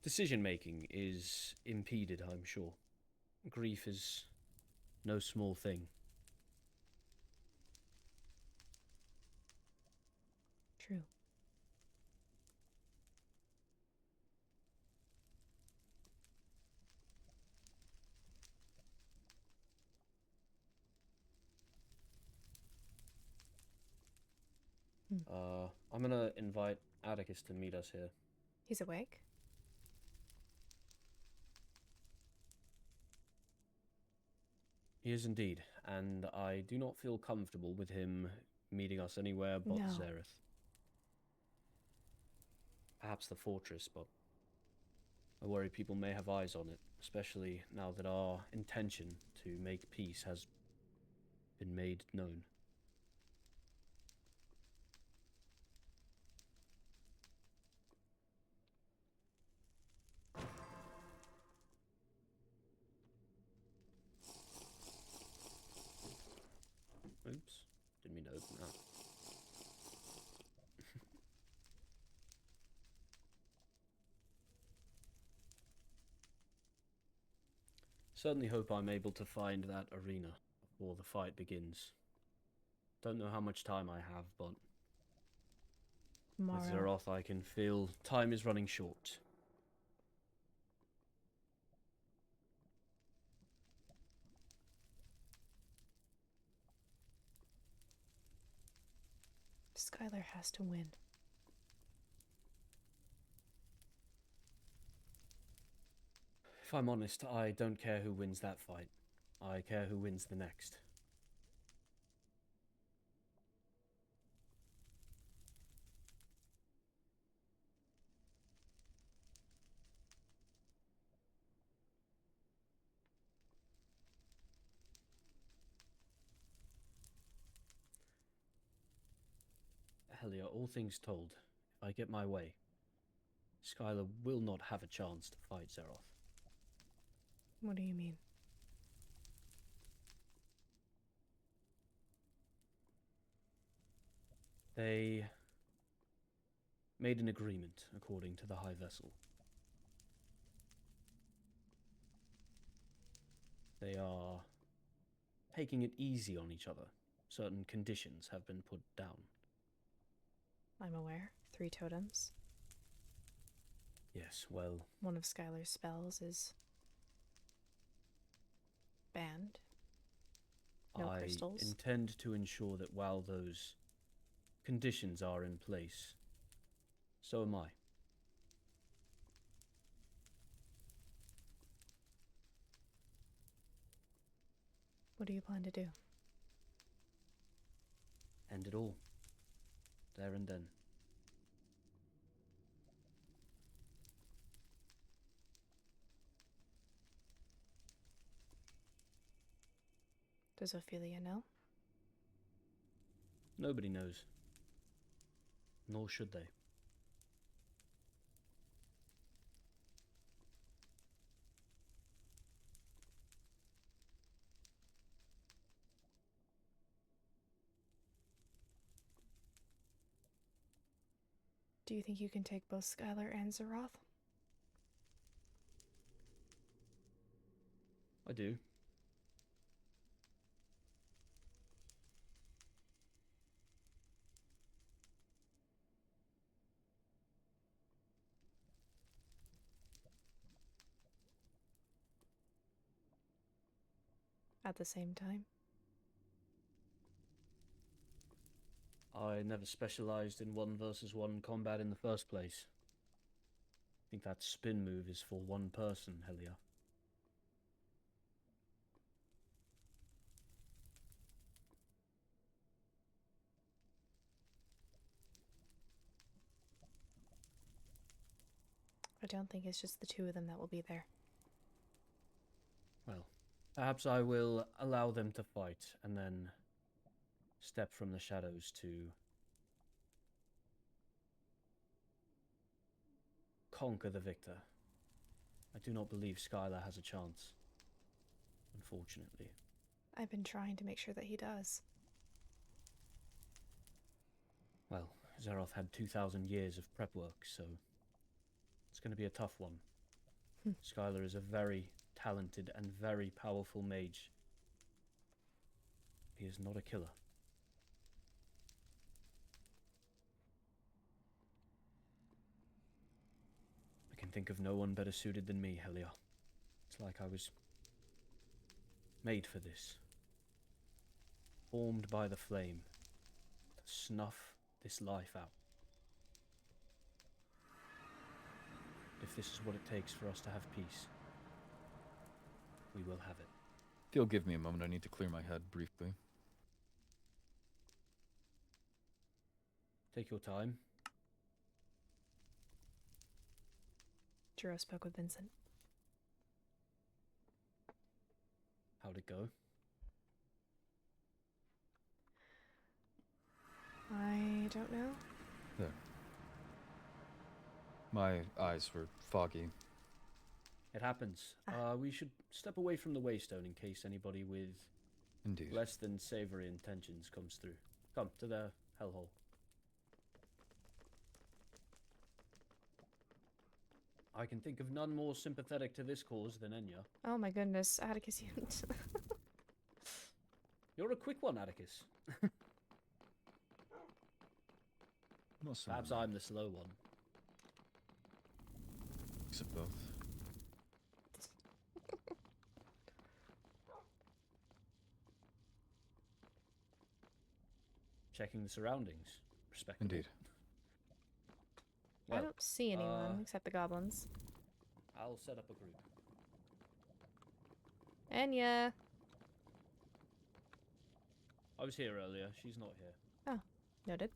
decision-making is impeded, I'm sure. Grief is no small thing. True. I'm gonna invite Atticus to meet us here. He's awake? He is indeed, and I do not feel comfortable with him meeting us anywhere but No. Zareth. Perhaps the fortress, but I worry people may have eyes on it, especially now that our intention to make peace has been made known. Certainly hope I'm able to find that arena before the fight begins. Don't know how much time I have, but with Tomorrow. Zeroth I can feel time is running short. Skylar has to win. If I'm honest, I don't care who wins that fight. I care who wins the next. Helia, all things told, if I get my way, Skylar will not have a chance to fight Zeroth. What do you mean? They made an agreement, according to the High Vessel. They are taking it easy on each other. Certain conditions have been put down. I'm aware. 3 totems. Yes, well, One of Skylar's spells is banned. No I crystals. intend to ensure that while those conditions are in place, so am I. What do you plan to do? End it all. There and then. Does Ophelia know? Nobody knows. Nor should they. Do you think you can take both Skylar and Zeroth? I do. At the same time? I never specialized in 1 versus 1 combat in the first place. I think that spin move is for one person, Helia. I don't think it's just the 2 of them that will be there. Well, perhaps I will allow them to fight and then step from the shadows to conquer the victor. I do not believe Skylar has a chance, unfortunately. I've been trying to make sure that he does. Well, Zeroth had 2,000 years of prep work, so it's going to be a tough one. Skylar is a very talented and very powerful mage. He is not a killer. I can think of no one better suited than me, Helia. It's like I was made for this. Formed by the flame to snuff this life out. If this is what it takes for us to have peace, we will have it. If you'll give me a moment, I need to clear my head briefly. Take your time. Jiro spoke with Vincent. How'd it go? I don't know. There. My eyes were foggy. It happens. We should step away from the waystone in case anybody with Indeed. less than savory intentions comes through. Come to the hellhole. I can think of none more sympathetic to this cause than Enya. Oh my goodness, Atticus, you... You're a quick one, Atticus. Not so Perhaps many. I'm the slow one. Mix of both. Checking the surroundings. Respectable. Indeed. I Well, don't see anyone except the goblins. I'll set up a group. Enya! I was here earlier. She's not here. Oh, noted.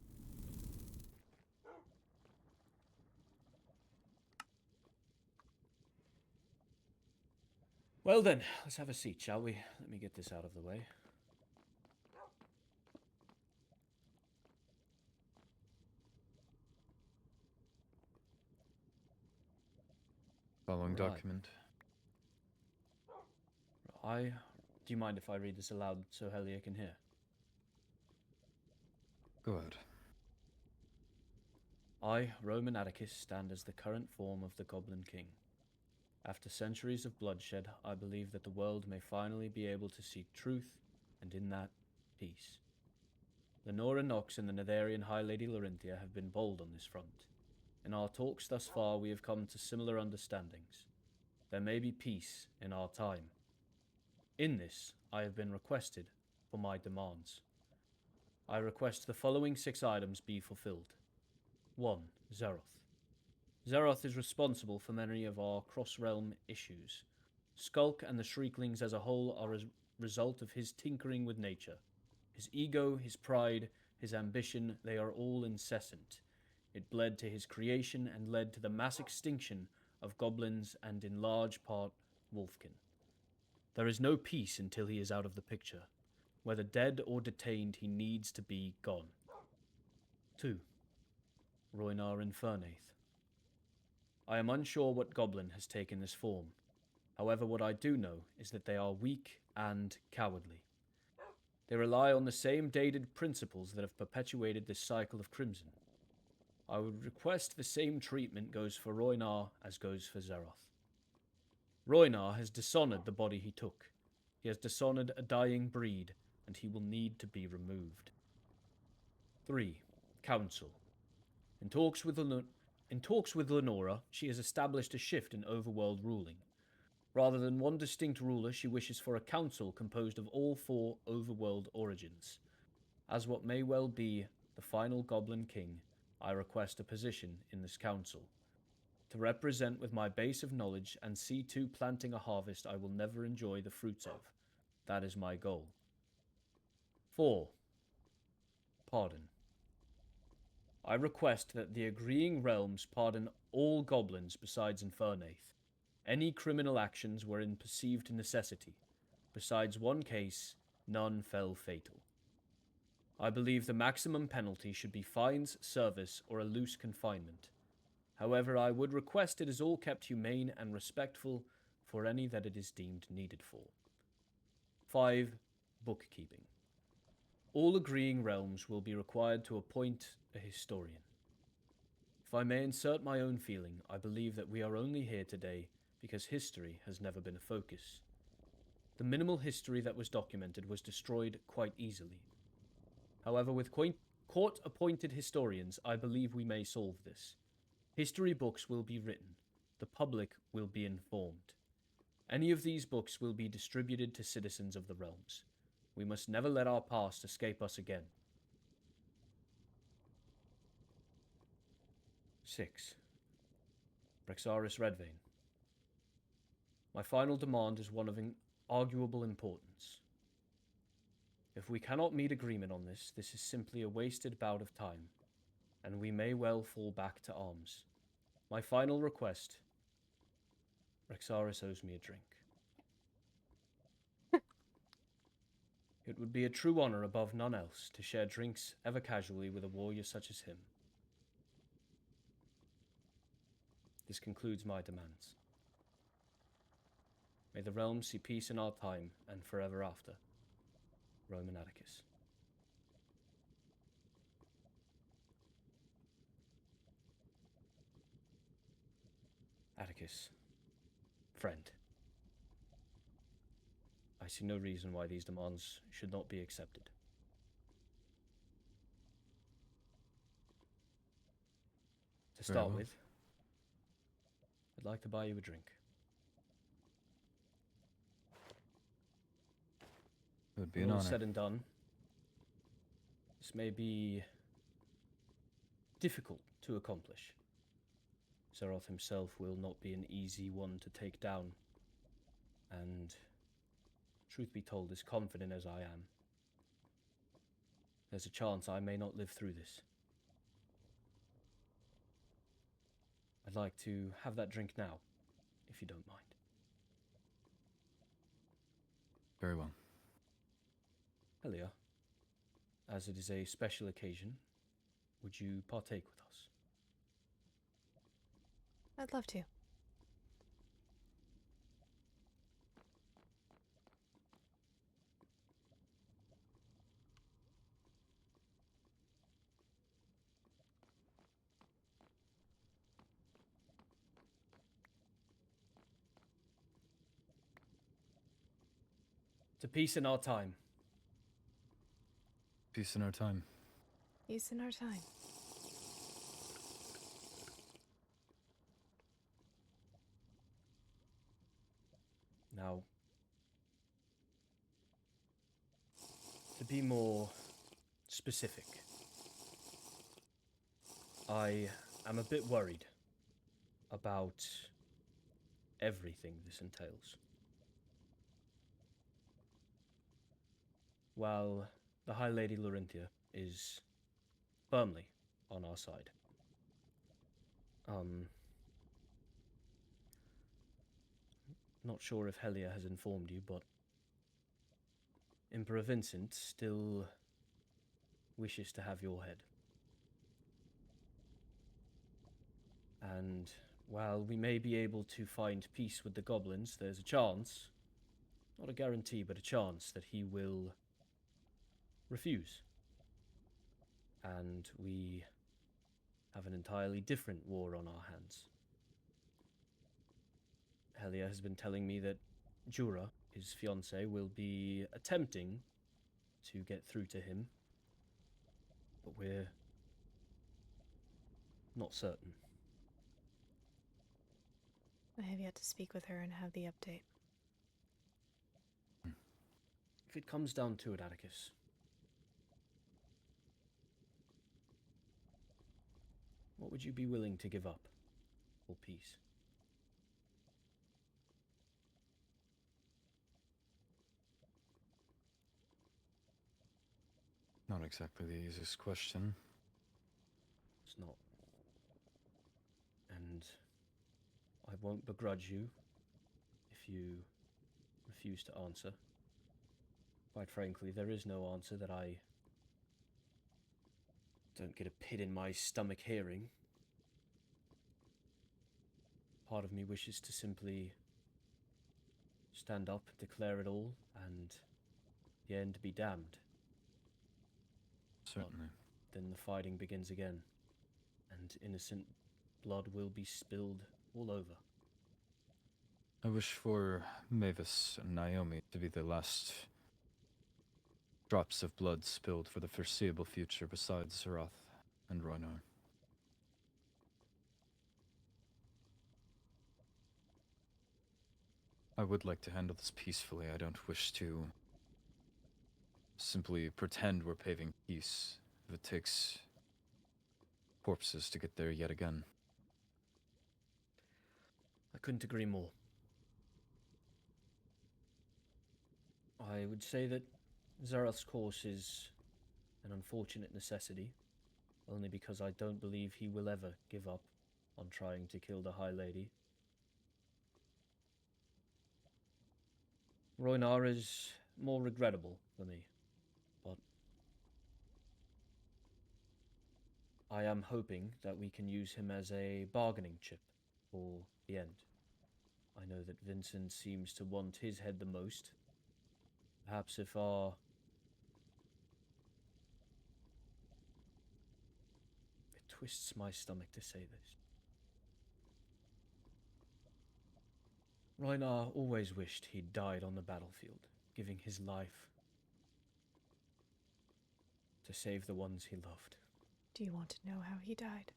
Well then, let's have a seat, shall we? Let me get this out of the way. Following Right. document. Do you mind if I read this aloud so Helia can hear? Go ahead. I, Roman Atticus, stand as the current form of the Goblin King. After centuries of bloodshed, I believe that the world may finally be able to seek truth, and in that, peace. Lenora Nox and the Netherian High Lady Larinthia have been bold on this front. In our talks thus far, we have come to similar understandings. There may be peace in our time. In this, I have been requested for my demands. I request the following 6 items be fulfilled. 1. Zeroth. Zeroth is responsible for many of our cross-realm issues. Skulk and the Shrieklings as a whole are a result of his tinkering with nature. His ego, his pride, his ambition, they are all incessant. It bled to his creation and led to the mass extinction of goblins and in large part Wolfkin. There is no peace until he is out of the picture. Whether dead or detained, he needs to be gone. 2. Roinar Infernaith. I am unsure what goblin has taken this form. However, what I do know is that they are weak and cowardly. They rely on the same dated principles that have perpetuated this cycle of crimson. I would request the same treatment goes for Roinar as goes for Zeroth. Roinar has dishonored the body he took. He has dishonored a dying breed, and he will need to be removed. 3. Council. In talks with Lenora, she has established a shift in overworld ruling. Rather than one distinct ruler, she wishes for a council composed of all 4 overworld origins. As what may well be the final Goblin King, I request a position in this council. To represent with my base of knowledge and see to planting a harvest I will never enjoy the fruits of. That is my goal. 4. Pardon. I request that the agreeing realms pardon all goblins besides Infernaith. Any criminal actions were in perceived necessity. Besides one case, none fell fatal. I believe the maximum penalty should be fines, service, or a loose confinement. However, I would request it is all kept humane and respectful for any that it is deemed needed for. 5. Bookkeeping. All agreeing realms will be required to appoint a historian. If I may insert my own feeling, I believe that we are only here today because history has never been a focus. The minimal history that was documented was destroyed quite easily. However, with court-appointed historians, I believe we may solve this. History books will be written. The public will be informed. Any of these books will be distributed to citizens of the realms. We must never let our past escape us again. 6. Rexaris Redvane. My final demand is one of inarguable importance. If we cannot meet agreement on this, this is simply a wasted bout of time, and we may well fall back to arms. My final request. Rexaris owes me a drink. It would be a true honor above none else to share drinks ever casually with a warrior such as him. This concludes my demands. May the realm see peace in our time and forever after. Roman Atticus. Atticus, friend, I see no reason why these demands should not be accepted. To Very start well. with, I'd like to buy you a drink. It would be When an all honor. said and done, this may be difficult to accomplish. Zeroth himself will not be an easy one to take down, and, truth be told, as confident as I am, there's a chance I may not live through this. I'd like to have that drink now, if you don't mind. Very well. Helia, as it is a special occasion, would you partake with us? I'd love to. To peace in our time. Peace in our time. Peace in our time. Now, to be more specific, I am a bit worried about everything this entails. While the High Lady Laurynthia is firmly on our side, not sure if Helia has informed you, but Emperor Vincent still wishes to have your head. And while we may be able to find peace with the goblins, there's a chance, not a guarantee, but a chance that he will refuse. And we have an entirely different war on our hands. Helia has been telling me that Jura, his fiancée, will be attempting to get through to him, but we're not certain. I have yet to speak with her and have the update. If it comes down to it, Atticus, what would you be willing to give up for peace? Not exactly the easiest question. It's not. And I won't begrudge you if you refuse to answer. Quite frankly, there is no answer that I don't get a pit in my stomach hearing. Part of me wishes to simply stand up, declare it all, and the end be damned. Certainly. But then the fighting begins again, and innocent blood will be spilled all over. I wish for Mavis and Naomi to be the last drops of blood spilled for the foreseeable future besides Zeroth and Roinar. I would like to handle this peacefully. I don't wish to simply pretend we're paving peace if it takes corpses to get there yet again. I couldn't agree more. I would say that Zeroth's course is an unfortunate necessity, only because I don't believe he will ever give up on trying to kill the High Lady. Roinar is more regrettable for me, but I am hoping that we can use him as a bargaining chip for the end. I know that Vincent seems to want his head the most. Perhaps if our... It twists my stomach to say this. Ragnar always wished he'd died on the battlefield, giving his life to save the ones he loved. Do you want to know how he died?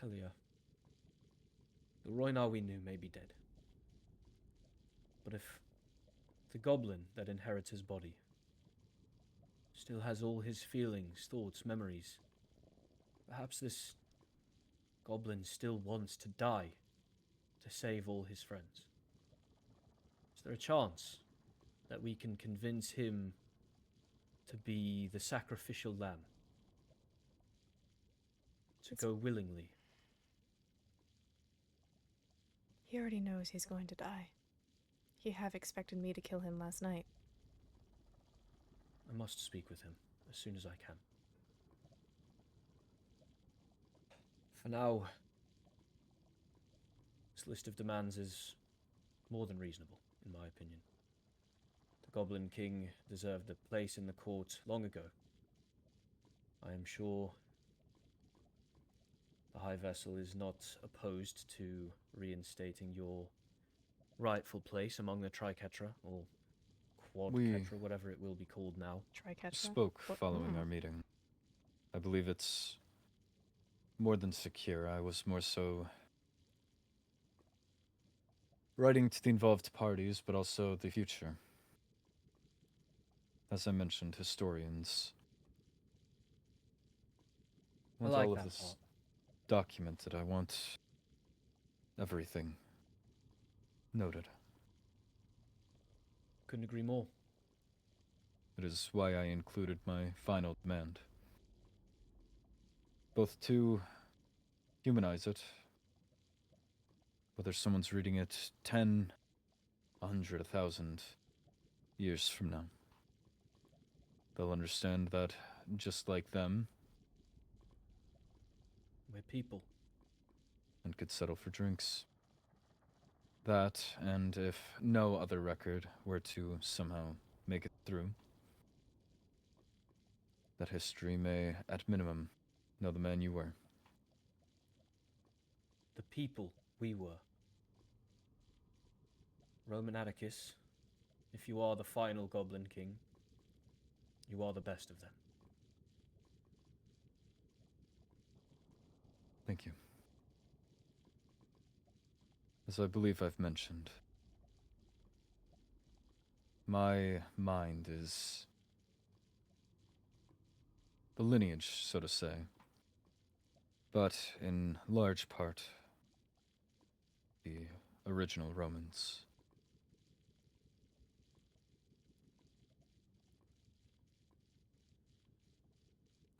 Helia, the Ragnar we knew may be dead. But if the goblin that inherits his body still has all his feelings, thoughts, memories, perhaps this goblin still wants to die to save all his friends. Is there a chance that we can convince him to be the sacrificial lamb? To go willingly? He already knows he's going to die. He have expected me to kill him last night. I must speak with him as soon as I can. For now, this list of demands is more than reasonable, in my opinion. The Goblin King deserved a place in the court long ago. I am sure the High Vessel is not opposed to reinstating your rightful place among the Triquetra, or Quadquetra, whatever it will be called now. Triquetra? Spoke following our meeting. I believe it's more than secure. I was more so writing to the involved parties, but also the future. As I mentioned, historians want all of this documented. I want everything noted. Couldn't agree more. It is why I included my final demand. Both to humanize it, whether someone's reading it 10, 100, 1,000 years from now, they'll understand that, just like them, we're people. And could settle for drinks. That, and if no other record were to somehow make it through, that history may, at minimum, know the man you were. The people we were. Roman Atticus, if you are the final Goblin King, you are the best of them. Thank you. As I believe I've mentioned, my mind is the lineage, so to say, but in large part, the original Romans.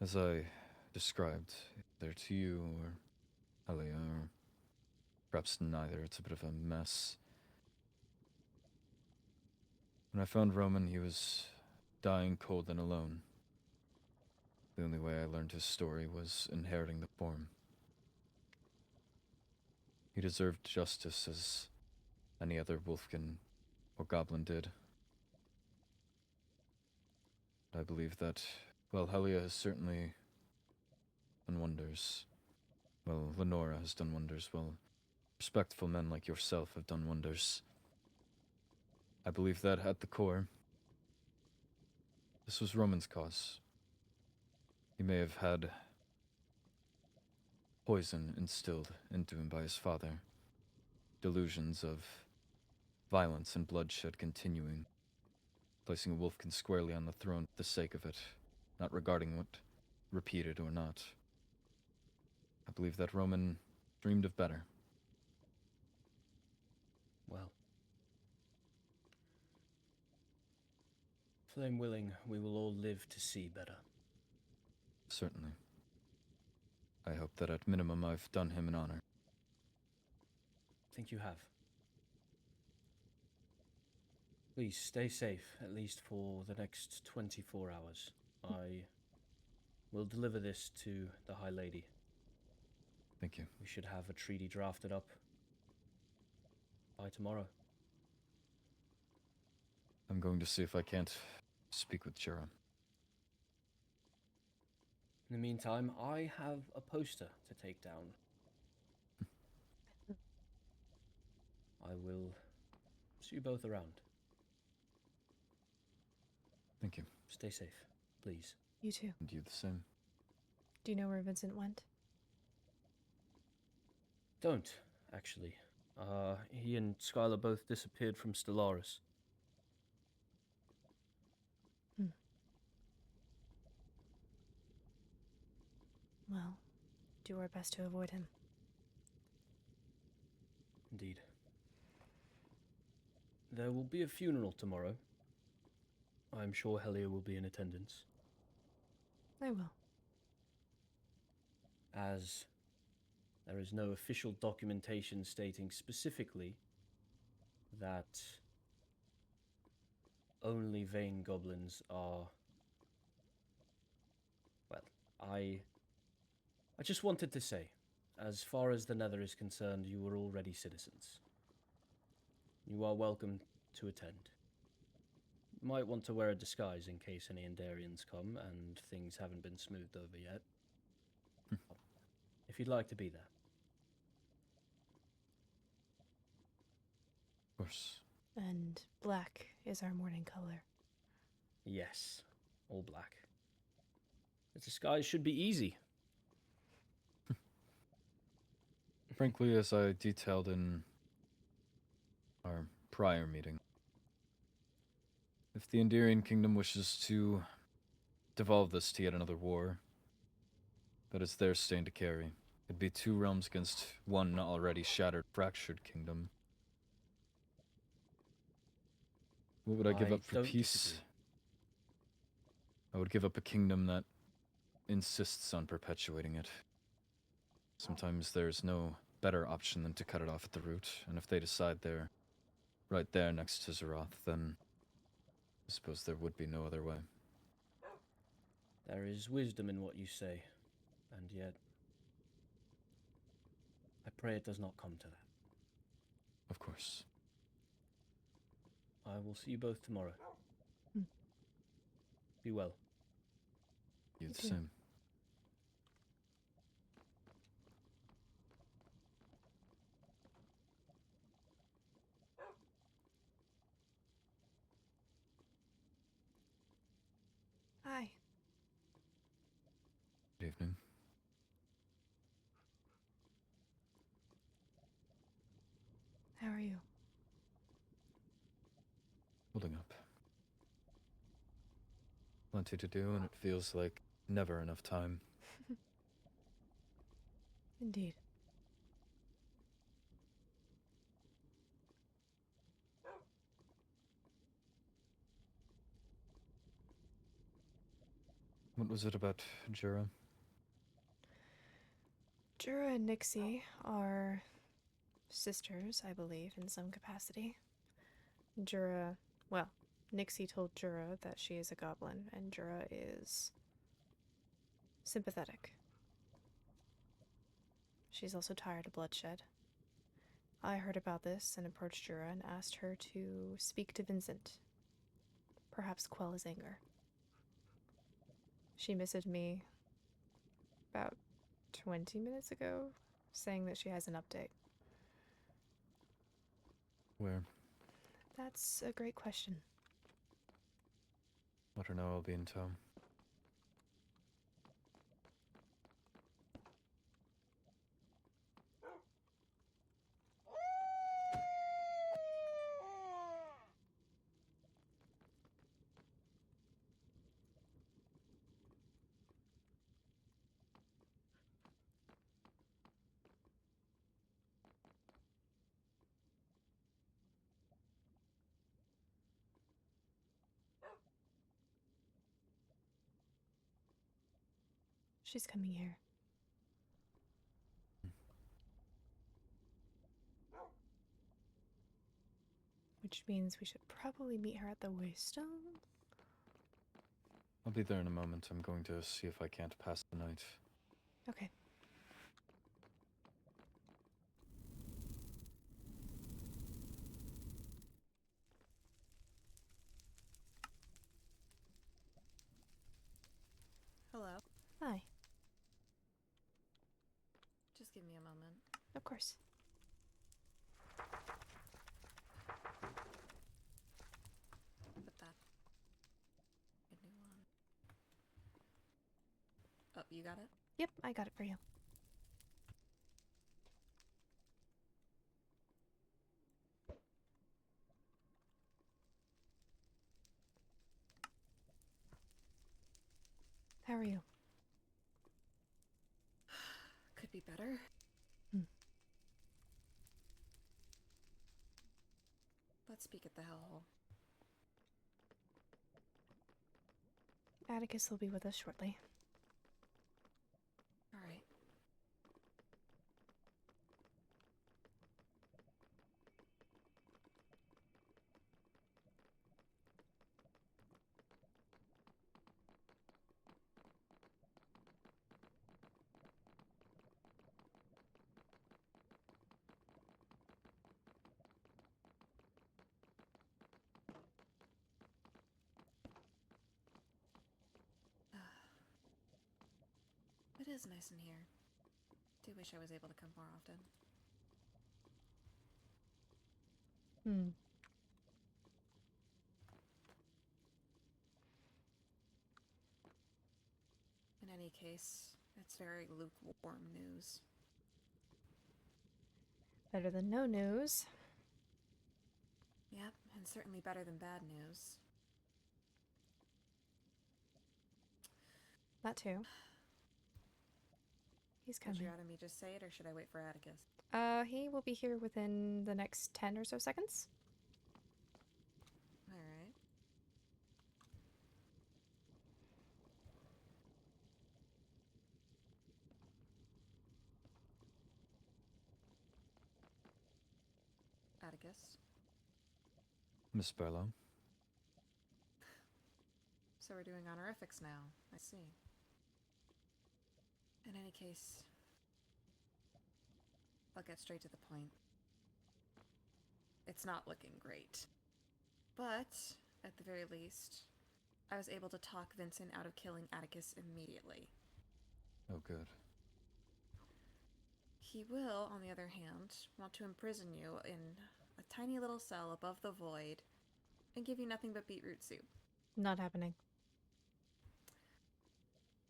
As I described, either to you or Helia, or perhaps neither, it's a bit of a mess. When I found Roman, he was dying cold and alone. The only way I learned his story was inheriting the form. He deserved justice as any other wolfkin or goblin did. I believe that, well, Helia has certainly done wonders. Well, Lenora has done wonders. Well, respectful men like yourself have done wonders. I believe that at the core, this was Roman's cause. He may have had poison instilled into him by his father, delusions of violence and bloodshed continuing, placing a wolfkin squarely on the throne for the sake of it, not regarding what repeated or not. I believe that Roman dreamed of better. Well, flame willing, we will all live to see better. Certainly. I hope that at minimum I've done him an honor. I think you have. Please stay safe, at least for the next 24 hours. I will deliver this to the High Lady. Thank you. We should have a treaty drafted up by tomorrow. I'm going to see if I can't speak with Jera. In the meantime, I have a poster to take down. I will see you both around. Thank you. Stay safe, please. You too. And you the same. Do you know where Vincent went? Don't, actually. He and Skylar both disappeared from Stellaris. Well, do our best to avoid him. Indeed. There will be a funeral tomorrow. I'm sure Helia will be in attendance. I will. As there is no official documentation stating specifically that only vain goblins are... Well, I just wanted to say, as far as the Nether is concerned, you are already citizens. You are welcome to attend. You might want to wear a disguise in case any Endarians come and things haven't been smoothed over yet. If you'd like to be there. Of course. And black is our mourning color. Yes, all black. The disguise should be easy. Frankly, as I detailed in our prior meeting, if the Endarian Kingdom wishes to devolve this to yet another war, that is their stain to carry. It'd be two realms against one already shattered, fractured kingdom. What would I give up for don't peace? disagree. I would give up a kingdom that insists on perpetuating it. Sometimes there's no better option than to cut it off at the root, and if they decide they're right there next to Zeroth, then I suppose there would be no other way. There is wisdom in what you say, and yet I pray it does not come to that. Of course. I will see you both tomorrow. Hmm. Be well. You the too. same. Hi. Good evening. How are you? Holding up. Plenty to do, and it feels like never enough time. Indeed. What was it about Jura? Jura and Nixie are sisters, I believe, in some capacity. Jura, well, Nixie told Jura that she is a goblin, and Jura is sympathetic. She's also tired of bloodshed. I heard about this and approached Jura and asked her to speak to Vincent. Perhaps quell his anger. She messaged me about 20 minutes ago, saying that she has an update. Where? That's a great question. Let her know I'll be in town. She's coming here. Which means we should probably meet her at the Waystone. I'll be there in a moment. I'm going to see if I can't pass the night. Okay. Hello. Hi. Just give me a moment. Of course. Oh, you got it? Yep, I got it for you. How are you? Could be better. Let's speak at the hellhole. Atticus will be with us shortly. All right. It is nice in here. Do wish I was able to come more often. In any case, it's very lukewarm news. Better than no news. Yep, and certainly better than bad news. That too. He's Would you coming. rather me just say it, or should I wait for Atticus? He will be here within the next 10 or so seconds. Alright. Atticus? Miss Barlow? So we're doing honorifics now. I see. In any case, I'll get straight to the point. It's not looking great. But, at the very least, I was able to talk Vincent out of killing Atticus immediately. Oh, good. He will, on the other hand, want to imprison you in a tiny little cell above the void and give you nothing but beetroot soup. Not happening.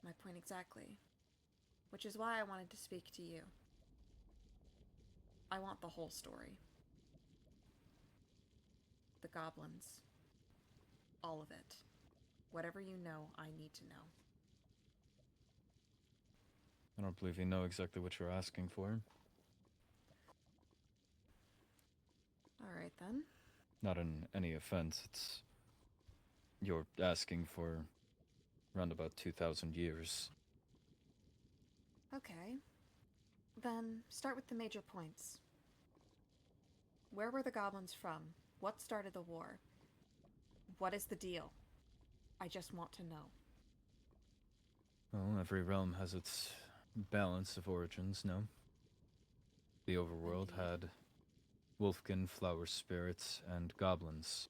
My point exactly. Which is why I wanted to speak to you. I want the whole story. The goblins. All of it. Whatever you know, I need to know. I don't believe you know exactly what you're asking for. Alright then. Not in any offense, it's... You're asking for around about 2,000 years. Okay. Then, start with the major points. Where were the goblins from? What started the war? What is the deal? I just want to know. Well, every realm has its balance of origins, no? The overworld had wolfkin, flower spirits, and goblins.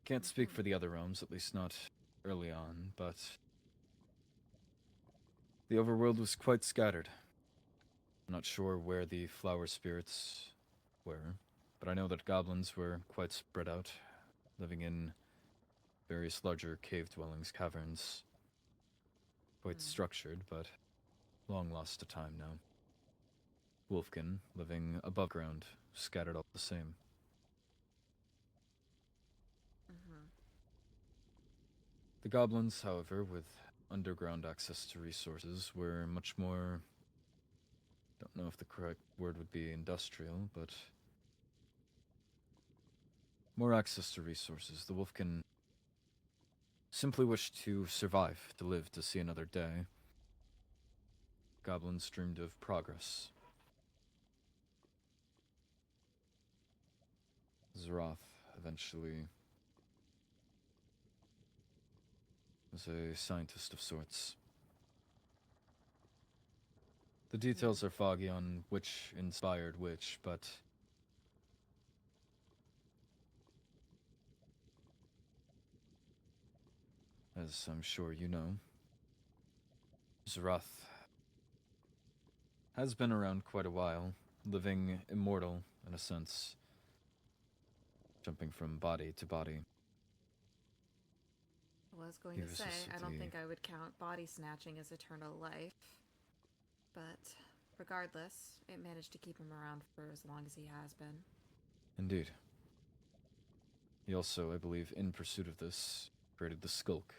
Can't speak for the other realms, at least not early on, but the overworld was quite scattered. I'm not sure where the flower spirits were, but I know that goblins were quite spread out, living in various larger cave dwellings, caverns. Quite structured, but long lost to time now. Wolfkin living above ground, scattered all the same. The goblins, however, with underground access to resources, were much more... Don't know if the correct word would be industrial, but... more access to resources. The Wolfkin simply wished to survive, to live, to see another day. Goblins dreamed of progress. Zeroth eventually was a scientist of sorts. The details are foggy on which inspired which, but as I'm sure you know, Zeroth has been around quite a while, living immortal in a sense, jumping from body to body. was going He to was say, just I don't the- think I would count body snatching as eternal life. But regardless, it managed to keep him around for as long as he has been. Indeed. He also, I believe, in pursuit of this, created the skulk.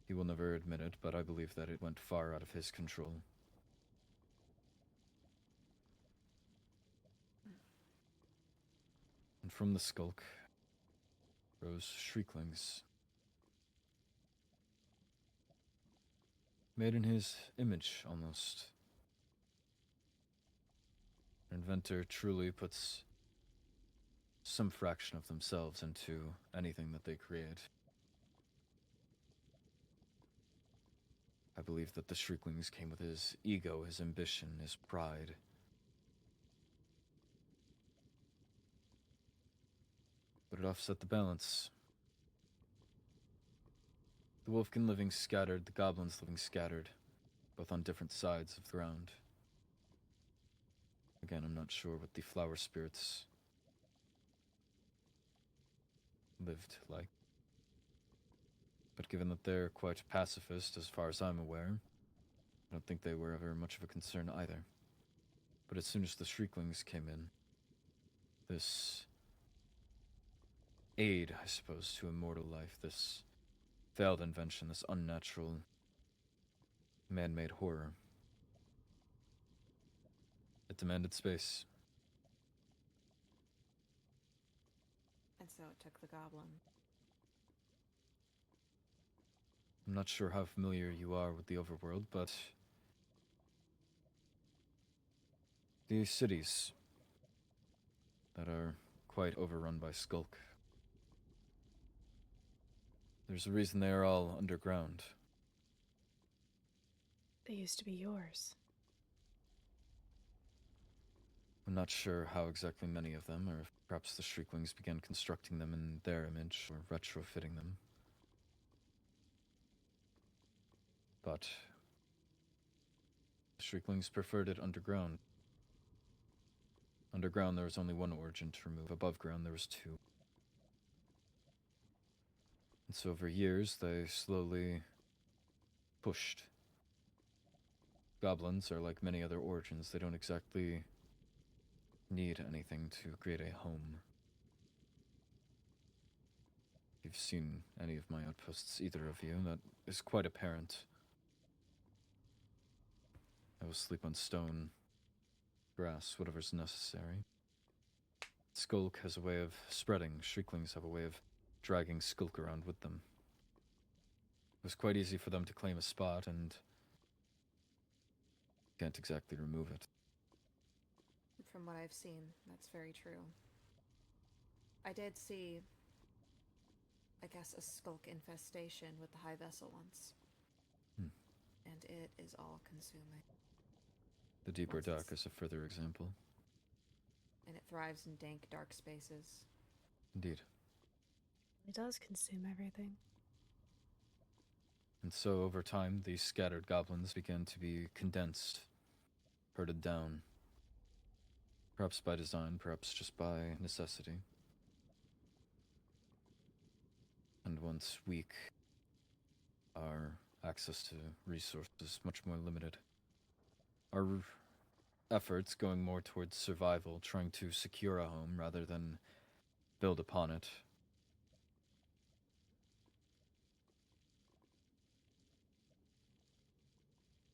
He will never admit it, but I believe that it went far out of his control. And from the skulk rose shrieklings. Made in his image, almost. An inventor truly puts some fraction of themselves into anything that they create. I believe that the shrieklings came with his ego, his ambition, his pride. But it offset the balance. The wolfkin living scattered, the goblins living scattered, both on different sides of the ground. Again, I'm not sure what the flower spirits lived like. But given that they're quite pacifist, as far as I'm aware, I don't think they were ever much of a concern either. But as soon as the shrieklings came in, this aid, I suppose, to immortal life, this failed invention, this unnatural, man-made horror, it demanded space. And so it took the goblin. I'm not sure how familiar you are with the overworld, but the cities that are quite overrun by skulk, there's a reason they are all underground. They used to be yours. I'm not sure how exactly many of them, or if perhaps the Shrieklings began constructing them in their image, or retrofitting them. But the Shrieklings preferred it underground. Underground there was only one origin to remove, above ground there was two. And so over years they slowly pushed. Goblins are like many other origins, they don't exactly need anything to create a home. If you've seen any of my outposts, either of you, that is quite apparent. I will sleep on stone, grass, whatever's necessary. Skulk has a way of spreading. Shrieklings have a way of dragging Skulk around with them. It was quite easy for them to claim a spot, and can't exactly remove it. From what I've seen, that's very true. I did see, I guess, a skulk infestation with the high vessel once. And it is all consuming. The deeper Once dark it's- is a further example. And it thrives in dank, dark spaces. Indeed. It does consume everything. And so over time, these scattered goblins began to be condensed, herded down. Perhaps by design, perhaps just by necessity. And once weak, our access to resources much more limited. Our efforts going more towards survival, trying to secure a home rather than build upon it.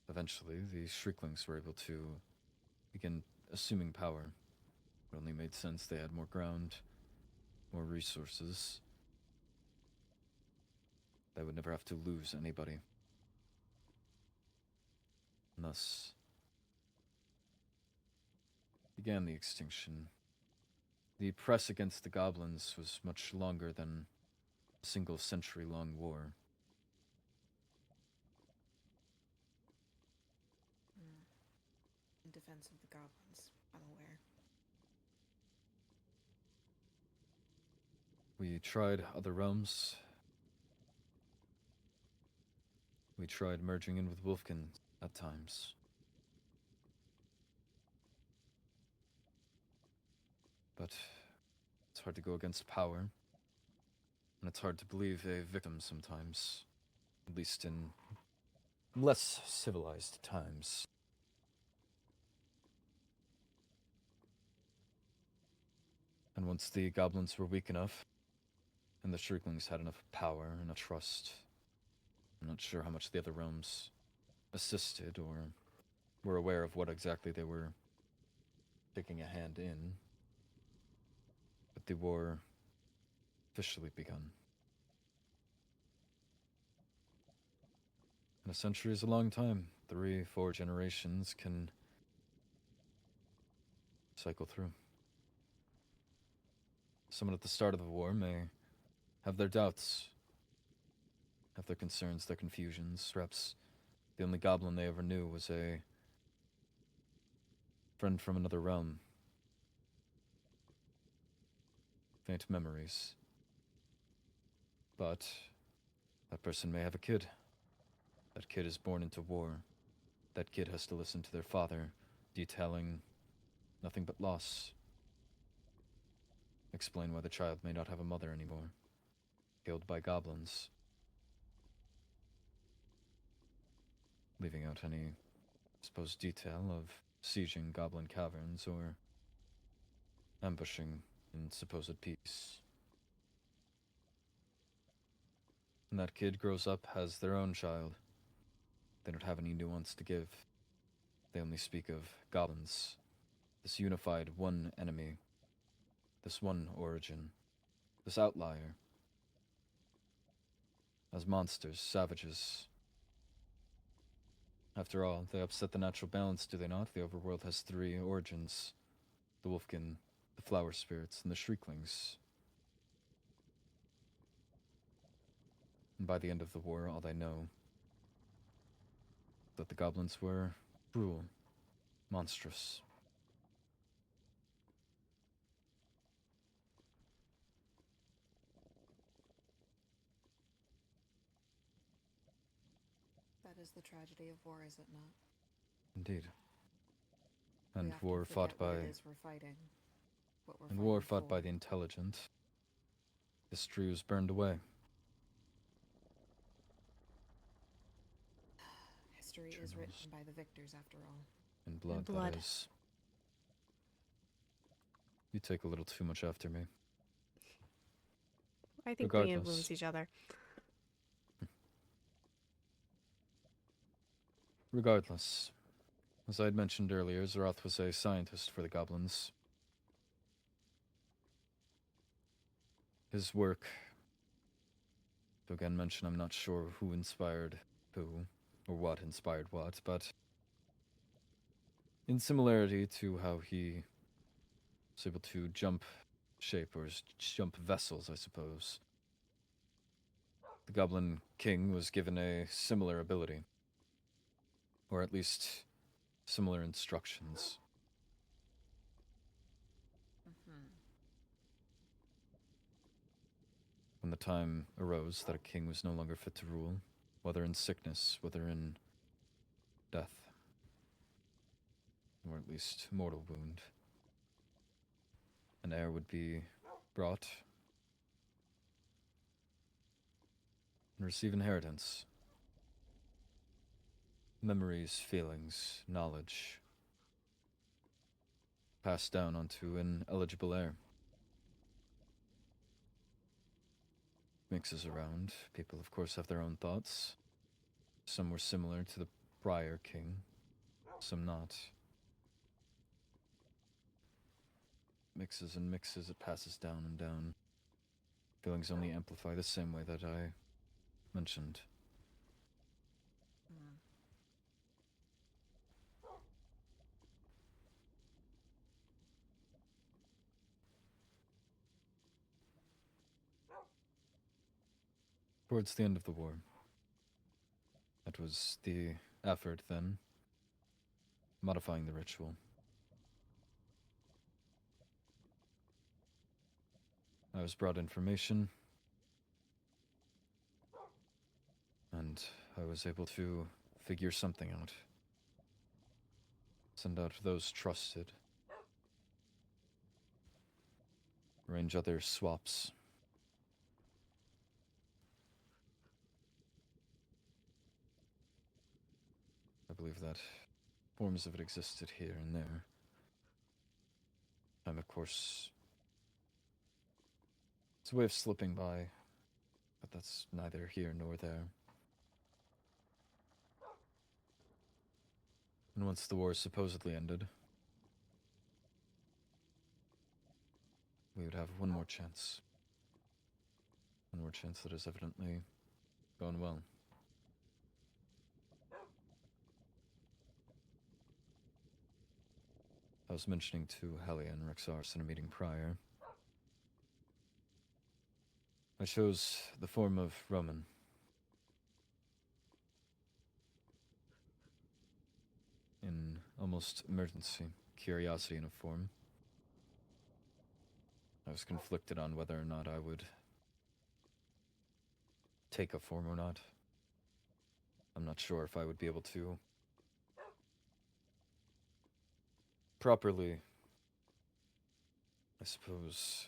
Eventually, the Shrieklings were able to begin assuming power. It only made sense they had more ground, more resources. They would never have to lose anybody. And thus began the extinction. The press against the goblins was much longer than a single century-long war. In defense of the goblins, I'm aware. We tried other realms. We tried merging in with Wolfkin at times. But It's hard to go against power. And it's hard to believe a victim sometimes. At least in less civilized times. And once the goblins were weak enough, and the Shrieklings had enough power and enough trust, I'm not sure how much the other realms assisted or were aware of what exactly they were taking a hand in, but the war officially begun. And a century is a long time. 3, 4 generations can cycle through. Someone at the start of the war may have their doubts, have their concerns, their confusions. Perhaps the only goblin they ever knew was a friend from another realm. Faint memories. But that person may have a kid. That kid is born into war. That kid has to listen to their father, detailing nothing but loss. Explain why the child may not have a mother anymore. Killed by goblins. Leaving out any supposed detail of sieging goblin caverns or ambushing in supposed peace. And that kid grows up, has their own child. They don't have any nuance to give. They only speak of goblins. This unified one enemy. This one origin. This outlier. As monsters, savages. After all, they upset the natural balance, do they not? The overworld has 3 origins. The Wolfkin, the Flower Spirits, and the Shrieklings. And by the end of the war, all they know that the goblins were cruel, monstrous. That is the tragedy of war, is it not? Indeed. We And often war fought forget what by... it is we're fighting. What we're And war fighting fought by for. the intelligent. History was burned away. History is written by the victors, after all. In blood, blood. that is. You take a little too much after me. I think we Regardless. influence each other. Regardless, as I had mentioned earlier, Zeroth was a scientist for the goblins. His work, to again mention, I'm not sure who inspired who, or what inspired what, but in similarity to how he was able to jump shape, or jump vessels, I suppose, the Goblin King was given a similar ability. Or at least similar instructions. When the time arose that a king was no longer fit to rule, whether in sickness, whether in death, or at least mortal wound, an heir would be brought and receive inheritance. Memories, feelings, knowledge, passed down onto an eligible heir. Mixes around. People, of course, have their own thoughts. Some were similar to the prior king, some not. Mixes and mixes, it passes down and down. Feelings only amplify the same way that I mentioned. Towards the end of the war. That was the effort then, modifying the ritual. I was brought information, and I was able to figure something out. Send out those trusted. arrange other swaps. I believe that forms of it existed here and there. Time, of course, it's a way of slipping by, but that's neither here nor there. And once the war supposedly ended, we would have one more chance. One more chance that has evidently gone well. I was mentioning to Helia and Rexars in a meeting prior. I chose the form of Roman. In almost emergency, curiosity in a form. I was conflicted on whether or not I would take a form or not. I'm not sure if I would be able to properly, I suppose,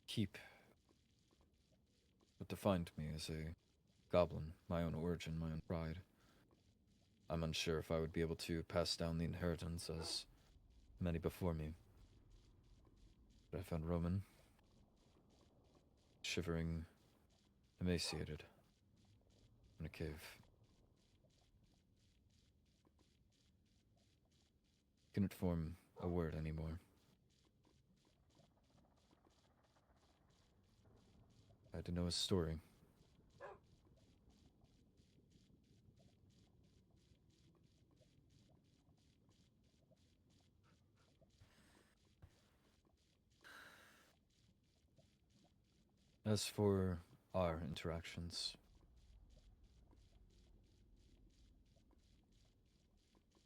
keep what defined me as a goblin, my own origin, my own pride. I'm unsure if I would be able to pass down the inheritance as many before me. But I found Roman, shivering, emaciated, in a cave. Couldn't form a word anymore. I had to know his story. As for our interactions,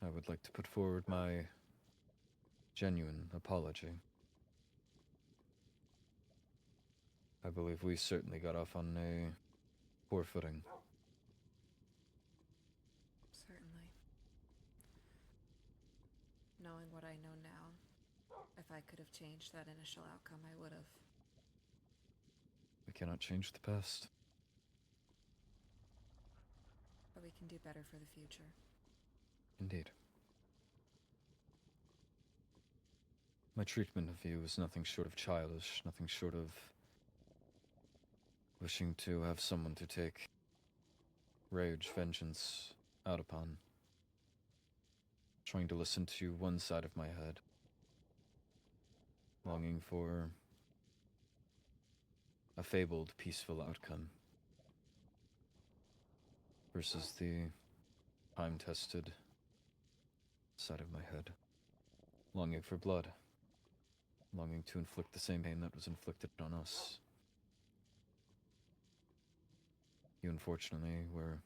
I would like to put forward my genuine apology. I believe we certainly got off on a poor footing. Certainly. Knowing what I know now, if I could have changed that initial outcome, I would have. We cannot change the past. But we can do better for the future. Indeed. My treatment of you was nothing short of childish, nothing short of wishing to have someone to take rage, vengeance out upon. Trying to listen to one side of my head. Longing for a fabled, peaceful outcome. Versus the time-tested side of my head. Longing for blood. Longing to inflict the same pain that was inflicted on us. You, unfortunately, were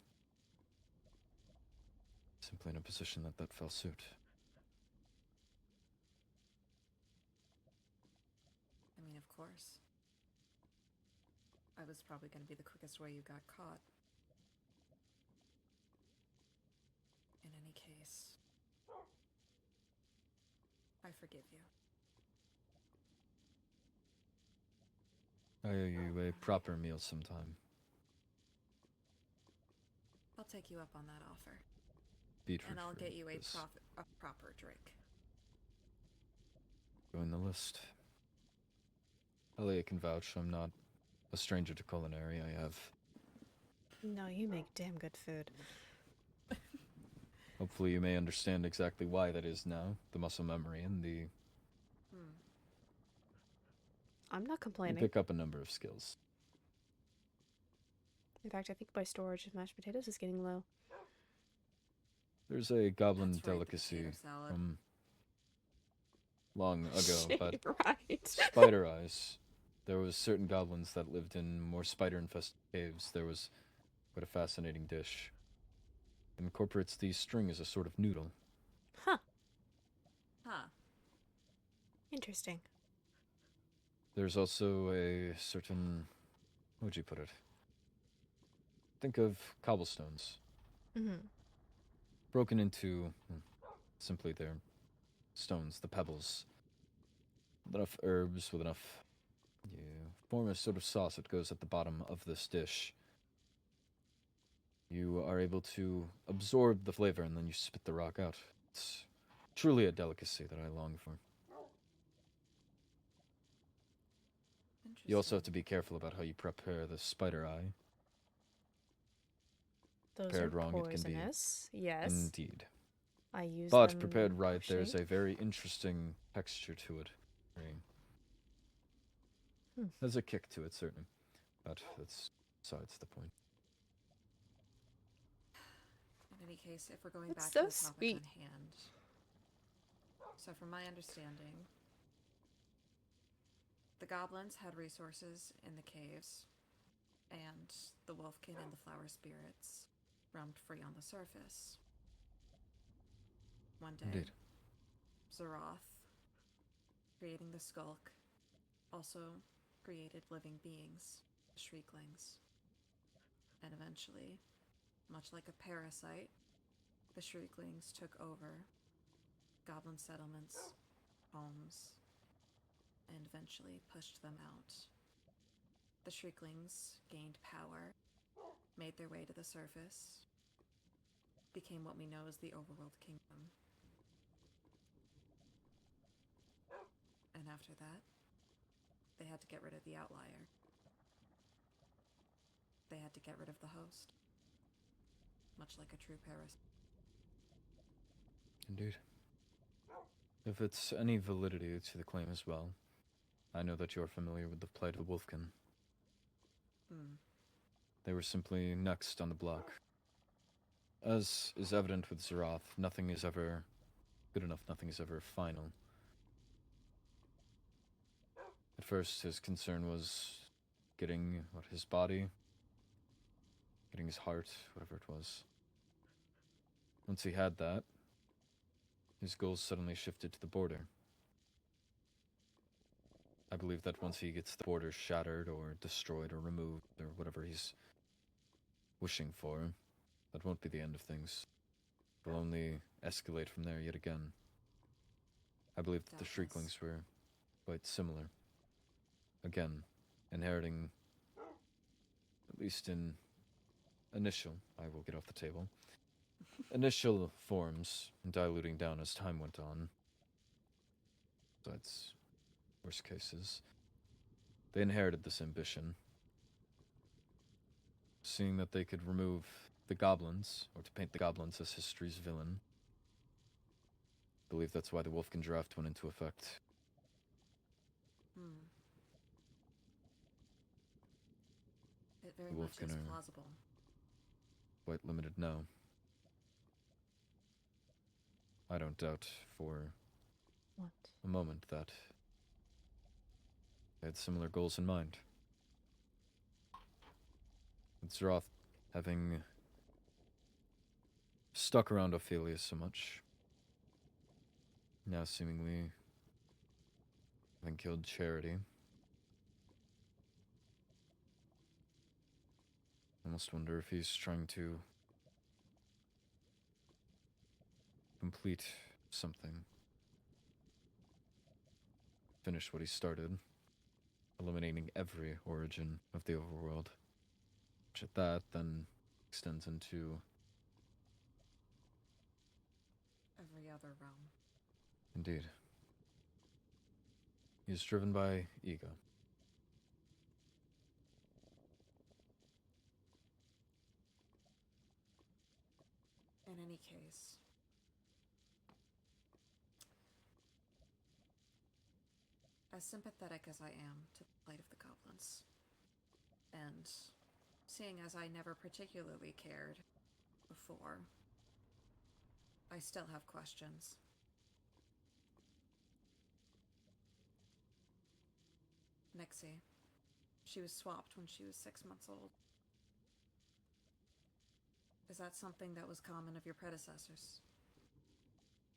simply in a position that fell suit. I mean, of course. I was probably going to be the quickest way you got caught. In any case, I forgive you. I owe you a proper meal sometime. I'll take you up on that offer. Beetroot and I'll fruit get you a is proper drink. Join the list. Helia can vouch I'm not a stranger to culinary. I have... No, you make damn good food. Hopefully you may understand exactly why that is now. The muscle memory and the... I'm not You complaining. pick up a number of skills. In fact, I think my storage of mashed potatoes is getting low. There's a goblin That's right, the delicacy potato salad. from long ago, Shit, but right. spider eyes. There was certain goblins that lived in more spider-infested caves. There was quite a fascinating dish. It incorporates the string as a sort of noodle. Huh. Huh. Interesting. There's also a certain... How would you put it? Think of cobblestones. Mm-hmm. Broken into simply their stones, the pebbles. enough herbs, with enough... You form a sort of sauce that goes at the bottom of this dish. You are able to absorb the flavor and then you spit the rock out. It's truly a delicacy that I long for. You also have to be careful about how you prepare the spider eye. Those Prepared are wrong, it can be. poisonous. Yes. Indeed. I use But them prepared for right, there's shape. a very interesting texture to it. There's a kick to it, certainly. But that's besides the point. In any case, if we're going That's back so to the topic sweet. on hand. So from my understanding, the goblins had resources in the caves, and the wolfkin and the flower spirits roamed free on the surface. One day, Indeed. Zeroth, creating the skulk, also created living beings, the shrieklings. And eventually, much like a parasite, the shrieklings took over goblin settlements, homes, and eventually pushed them out. The shrieklings gained power, made their way to the surface, became what we know as the Overworld Kingdom. And after that, they had to get rid of the outlier. They had to get rid of the host. Much like a true parasite. Indeed. If it's any validity to the claim as well, I know that you're familiar with the plight of the wolfkin. They were simply next on the block. As is evident with Zeroth, nothing is ever good enough, nothing is ever final. At first, his concern was getting, his body, getting his heart, whatever it was. Once he had that, his goals suddenly shifted to the border. I believe that once he gets the border shattered or destroyed or removed or whatever he's wishing for, that won't be the end of things. It will only escalate from there yet again. I believe that the Shrieklings were quite similar. Again, inheriting, at least in initial, I will get off the table, initial forms, diluting down as time went on. That's worst cases. They inherited this ambition, seeing that they could remove the goblins, or to paint the goblins as history's villain. I believe that's why the Wolfkin draft went into effect. It very much is plausible. Quite limited now. I don't doubt for a moment that they had similar goals in mind. With Zeroth having stuck around Ophelia so much, now seemingly having killed Charity, I almost wonder if he's trying to complete something. Finish what he started, eliminating every origin of the overworld. Which at that then extends into every other realm. Indeed. He is driven by ego. In any case, as sympathetic as I am to the plight of the goblins, and seeing as I never particularly cared before, I still have questions. Nixie. She was swapped when she was 6 months old. Is that something that was common of your predecessors?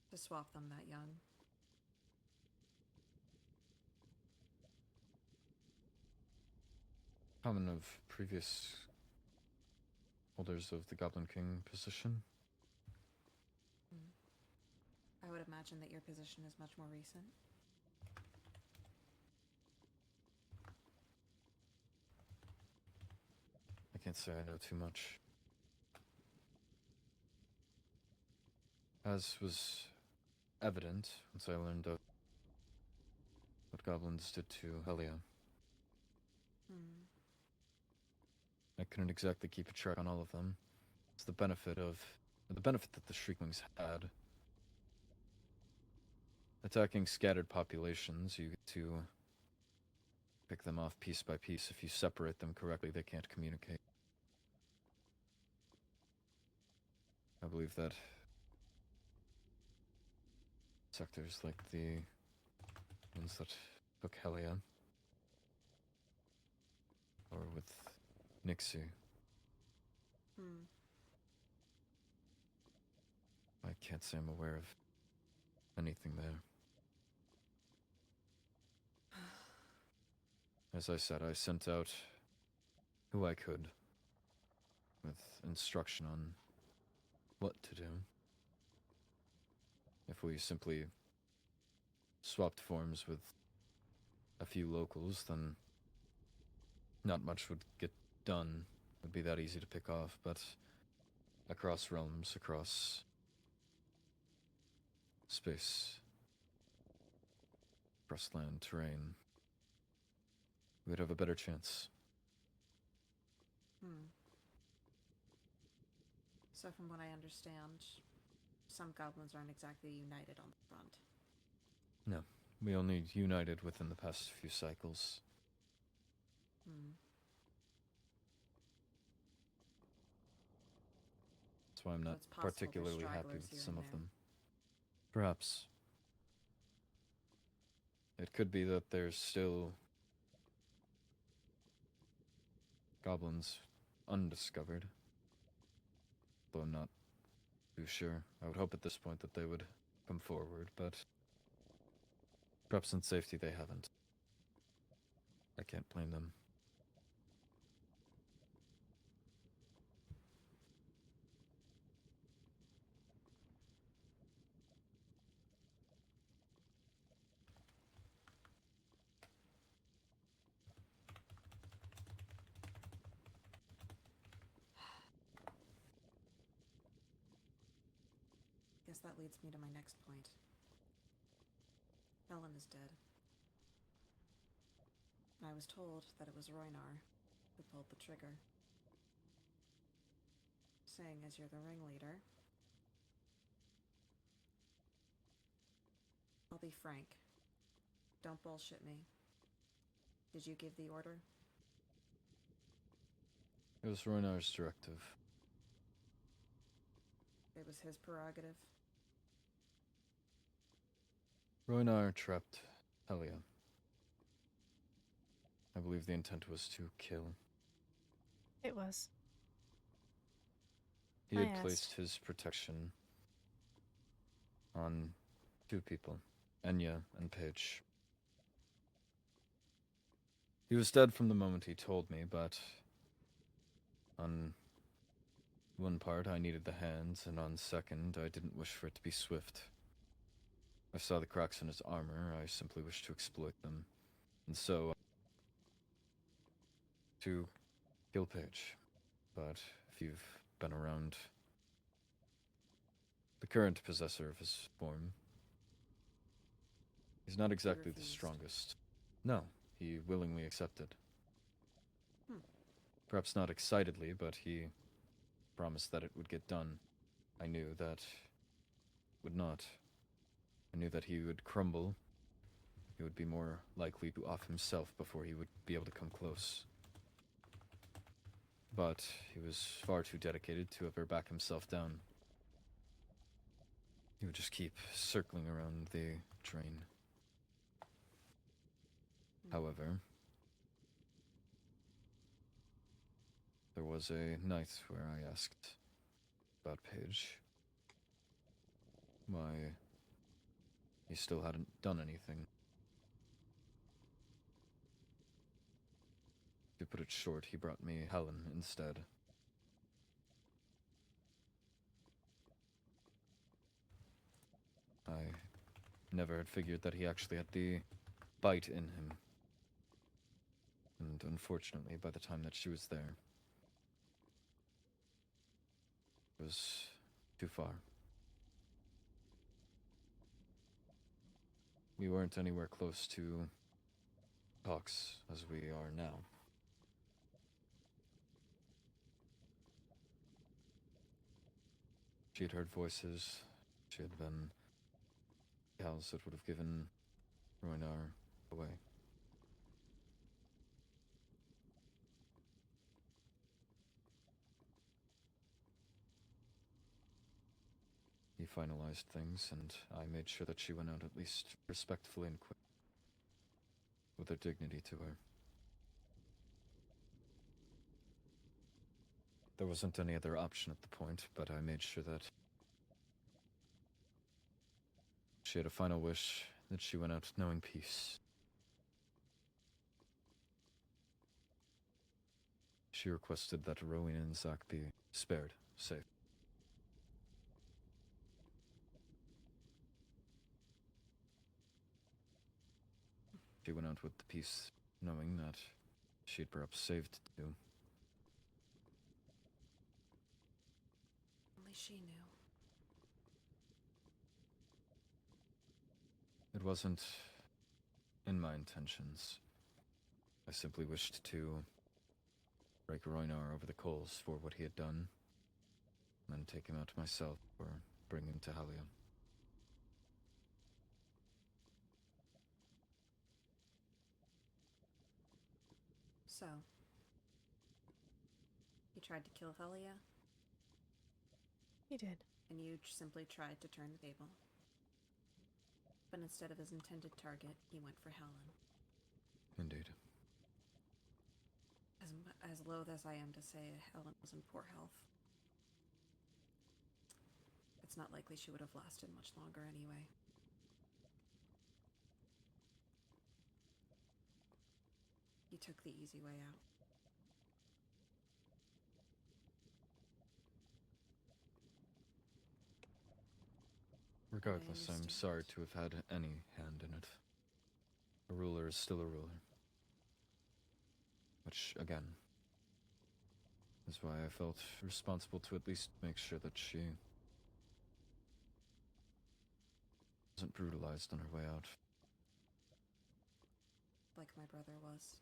To swap them that young? Common of previous holders of the Goblin King position? I would imagine that your position is much more recent. can't say I know too much. As was evident once I learned of what goblins did to Helia, Hmm. I couldn't exactly keep a track on all of them. It's the benefit that the Shrieklings had. Attacking scattered populations, you get to pick them off piece by piece. If you separate them correctly, they can't communicate. I believe that sectors like the ones that took Helia, or with Nixie, Hmm. I can't say I'm aware of anything there. As I said, I sent out who I could with instruction on what to do. If we simply swapped forms with a few locals, then not much would get done. It would be that easy to pick off, but across realms, across space, across land, terrain, we'd have a better chance. Hmm. So, from what I understand, some goblins aren't exactly united on the front. No, we only united within the past few cycles. Hmm. That's why I'm So not it's possible there's particularly happy stragglers with here some and of there. them. Perhaps. It could be that there's still goblins undiscovered, though I'm not too sure. I would hope at this point that they would come forward, but perhaps in safety they haven't. I can't blame them. Guess that leads me to my next point. Helen is dead. I was told that it was Roynar who pulled the trigger. Saying as you're the ringleader, I'll be frank. Don't bullshit me. Did you give the order? It was Roynar's directive. It was his prerogative? Roynar trapped Helia. I believe the intent was to kill. It was. He I had asked. placed his protection on two people, Enya and Paige. He was dead from the moment he told me, but on one part I needed the hands, and on second I didn't wish for it to be swift. I saw the cracks in his armor, I simply wished to exploit them, and so to kill Paige. But if you've been around the current possessor of his form, he's not exactly the refused. strongest. No, he willingly accepted. Hmm. Perhaps not excitedly, but he promised that it would get done. I knew that it would not. I knew that he would crumble. He would be more likely to off himself before he would be able to come close. But he was far too dedicated to ever back himself down. He would just keep circling around the drain. However, there was a night where I asked about Paige. Why he still hadn't done anything. To put it short, he brought me Helen instead. I never had figured that he actually had the bite in him. And unfortunately, by the time that she was there, It was too far. We weren't anywhere close to talks as we are now. She had heard voices. She had been cows that would have given Roinar away. He finalized things, and I made sure that she went out at least respectfully and quick, with her dignity to her. There wasn't any other option at the point, but I made sure that she had a final wish, that she went out knowing peace. She requested that Rowena and Zack be spared, safe. She went out with the peace, knowing that she'd perhaps saved too. Only she knew. It wasn't in my intentions. I simply wished to break Roinar over the coals for what he had done, and then take him out myself or bring him to Helia. So, he tried to kill Helia, He did. and you simply tried to turn the table. But instead of his intended target, he went for Helen. Indeed. As loath as I am to say Helen was in poor health, it's not likely she would have lasted much longer anyway. He took the easy way out. Regardless, I'm understand. sorry to have had any hand in it. A ruler is still a ruler. Which, again, is why I felt responsible to at least make sure that she wasn't brutalized on her way out. Like my brother was.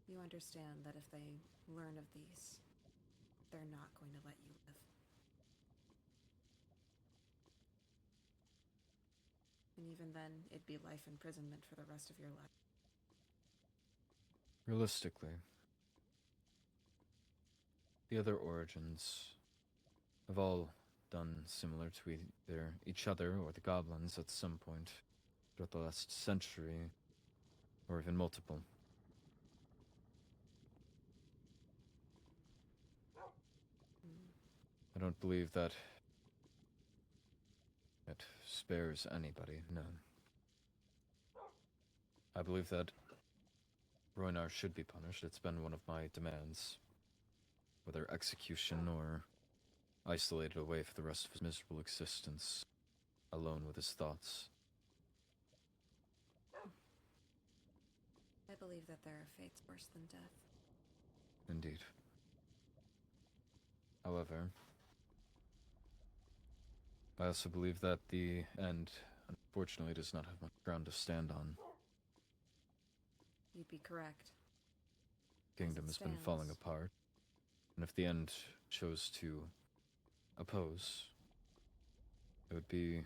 You understand that if they learn of these, they're not going to let you live. And even then, it'd be life imprisonment for the rest of your life. Realistically, the other origins have all done similar to either each other or the goblins at some point throughout the last century, or even multiple. I don't believe that it spares anybody, no. I believe that Roinar should be punished. It's been one of my demands. Whether execution or isolated away for the rest of his miserable existence, alone with his thoughts. I believe that there are fates worse than death. Indeed. However, I also believe that the end, unfortunately, does not have much ground to stand on. You'd be correct. Kingdom has been falling stands. apart, and if the end chose to oppose, it would be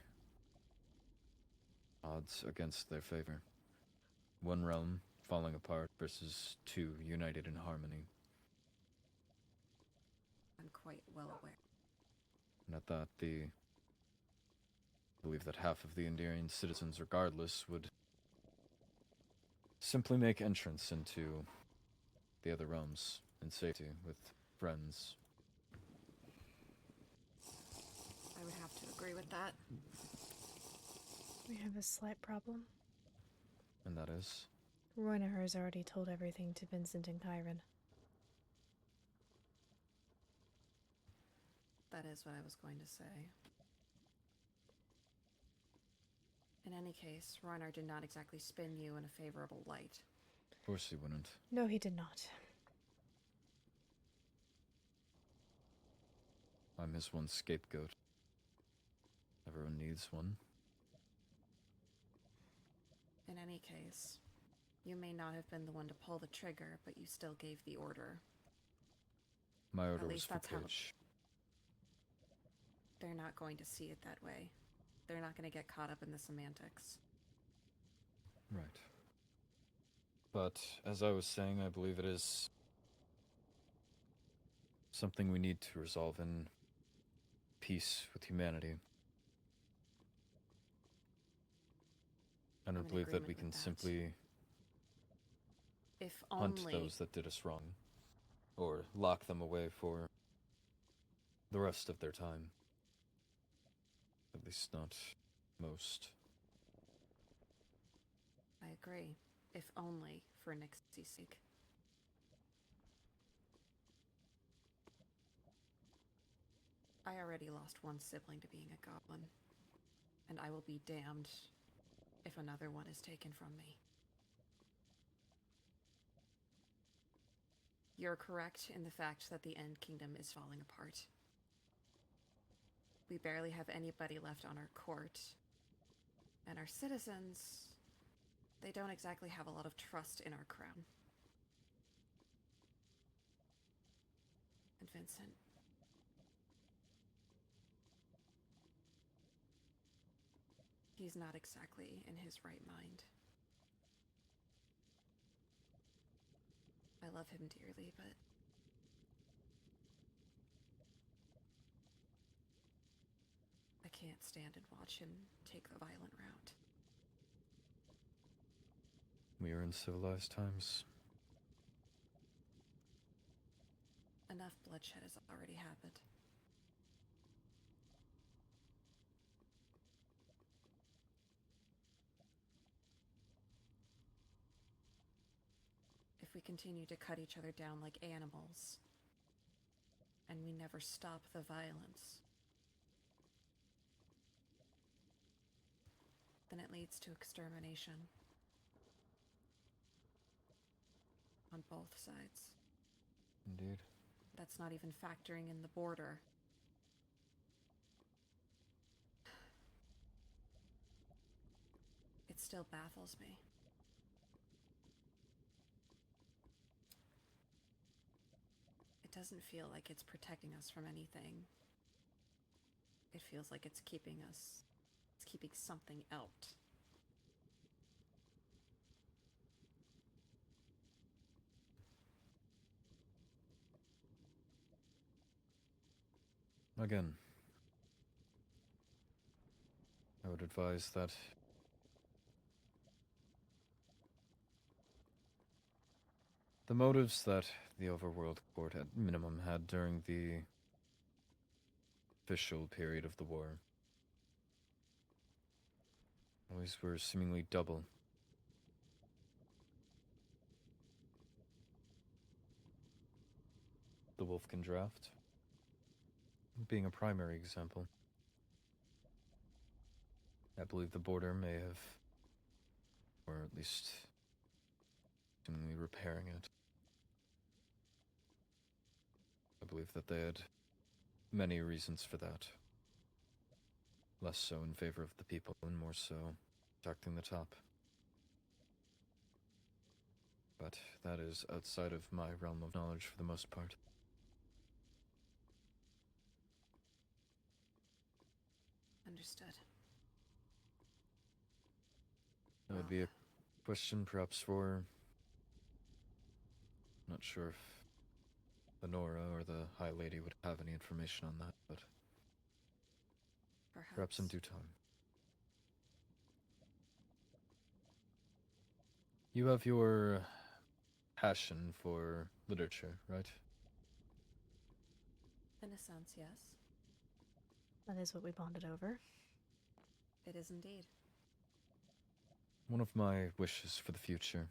odds against their favor. One realm falling apart versus two united in harmony. I'm quite well aware. And at that, I believe that half of the Endirian citizens, regardless, would simply make entrance into the other realms in safety with friends. I would have to agree with that. We have a slight problem. And that is? Roinar has already told everything to Vincent and Kyron. That is what I was going to say. In any case, Ragnar did not exactly spin you in a favorable light. Of course he wouldn't. No, he did not. I'm his one scapegoat. Everyone needs one. In any case, you may not have been the one to pull the trigger, but you still gave the order. My order At was least for that's how Paige. they're not going to see it that way. They're not going to get caught up in the semantics. Right. But, as I was saying, I believe it is something we need to resolve in peace with humanity. I I'm don't in believe that agreement we with can that. simply If hunt only those that did us wrong, or lock them away for the rest of their time. At least not most. I agree. If only for Nixie's sake. I already lost one sibling to being a goblin, and I will be damned if another one is taken from me. You're correct in the fact that the End Kingdom is falling apart. We barely have anybody left on our court, and our citizens, they don't exactly have a lot of trust in our crown. And Vincent, he's not exactly in his right mind. I love him dearly, but I can't stand and watch him take the violent route. We are in civilized times. Enough bloodshed has already happened. If we continue to cut each other down like animals, and we never stop the violence, then it leads to extermination. On both sides. Indeed. That's not even factoring in the border. It still baffles me. It doesn't feel like it's protecting us from anything. It feels like it's keeping something out. Again, I would advise that the motives that the Overworld Court at minimum had during the official period of the war always were seemingly double. The Wolfkin draft being a primary example. I believe the border may have, or at least seemingly repairing it. I believe that they had many reasons for that. Less so in favor of the people and more so protecting the top. But that is outside of my realm of knowledge for the most part. Understood. That would be a question perhaps for... not sure if Lenora or the High Lady would have any information on that, but perhaps in due time. You have your passion for literature, right? In a sense, yes. That is what we bonded over. It is indeed. One of my wishes for the future,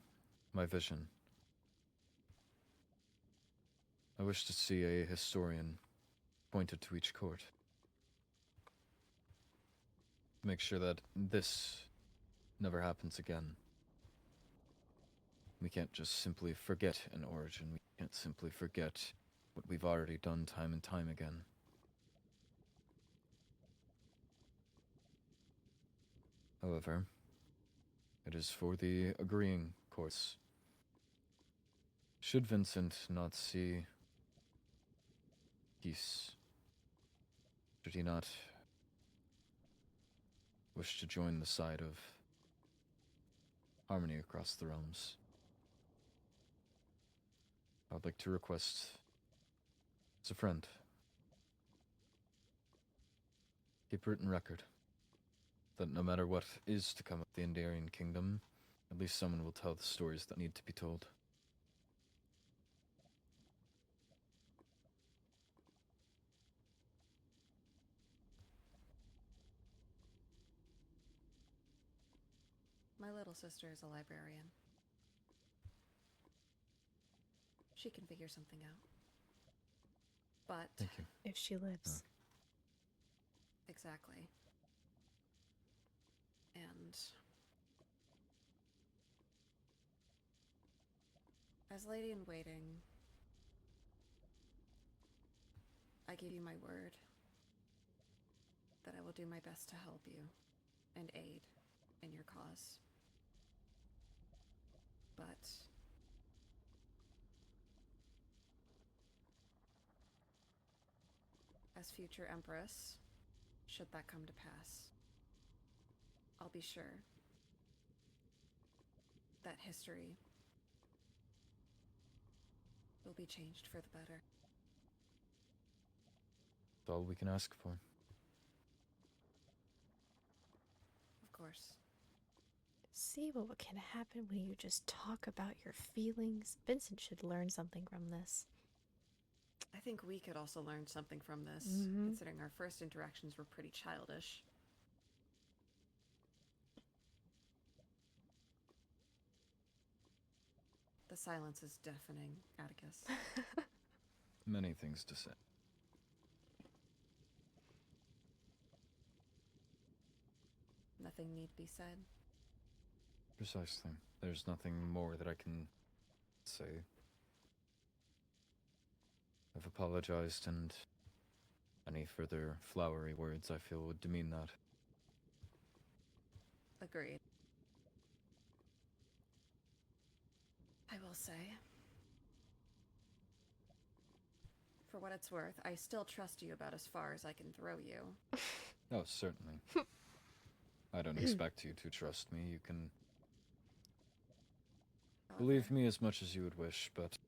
my vision. I wish to see a historian appointed to each court. Make sure that this never happens again. We can't just simply forget an origin. We can't simply forget what we've already done time and time again. However, it is for the agreeing course. Should Vincent not see peace, should he not wish to join the side of harmony across the realms, I'd like to request, as a friend, keep written record that no matter what is to come of the Endarian kingdom, at least someone will tell the stories that need to be told. My little sister is a librarian. She can figure something out. But Thank you. If she lives. exactly. And as lady in waiting, I give you my word that I will do my best to help you and aid in your cause. But as future Empress, should that come to pass, I'll be sure that history will be changed for the better. That's all we can ask for. Of course. See what can happen when you just talk about your feelings. Vincent should learn something from this. I think we could also learn something from this, considering our first interactions were pretty childish. The silence is deafening, Atticus. Many things to say. Nothing need be said. Precisely. There's nothing more that I can say. I've apologized, and any further flowery words I feel would demean that. Agreed. I will say, for what it's worth, I still trust you about as far as I can throw you. Oh, certainly. I don't expect you to trust me. You can believe me as much as you would wish, but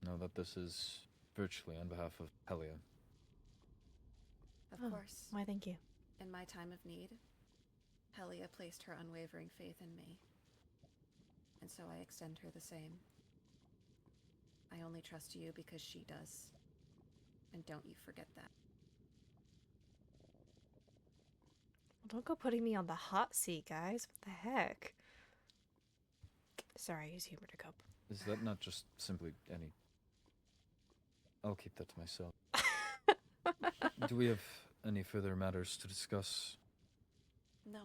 know that this is virtually on behalf of Helia. Of course. Why, thank you. In my time of need, Helia placed her unwavering faith in me. And so I extend her the same. I only trust you because she does. And don't you forget that. Don't go putting me on the hot seat, guys. What the heck? Sorry, I use humor to cope. Is that not just simply any... I'll keep that to myself. Do we have any further matters to discuss? No.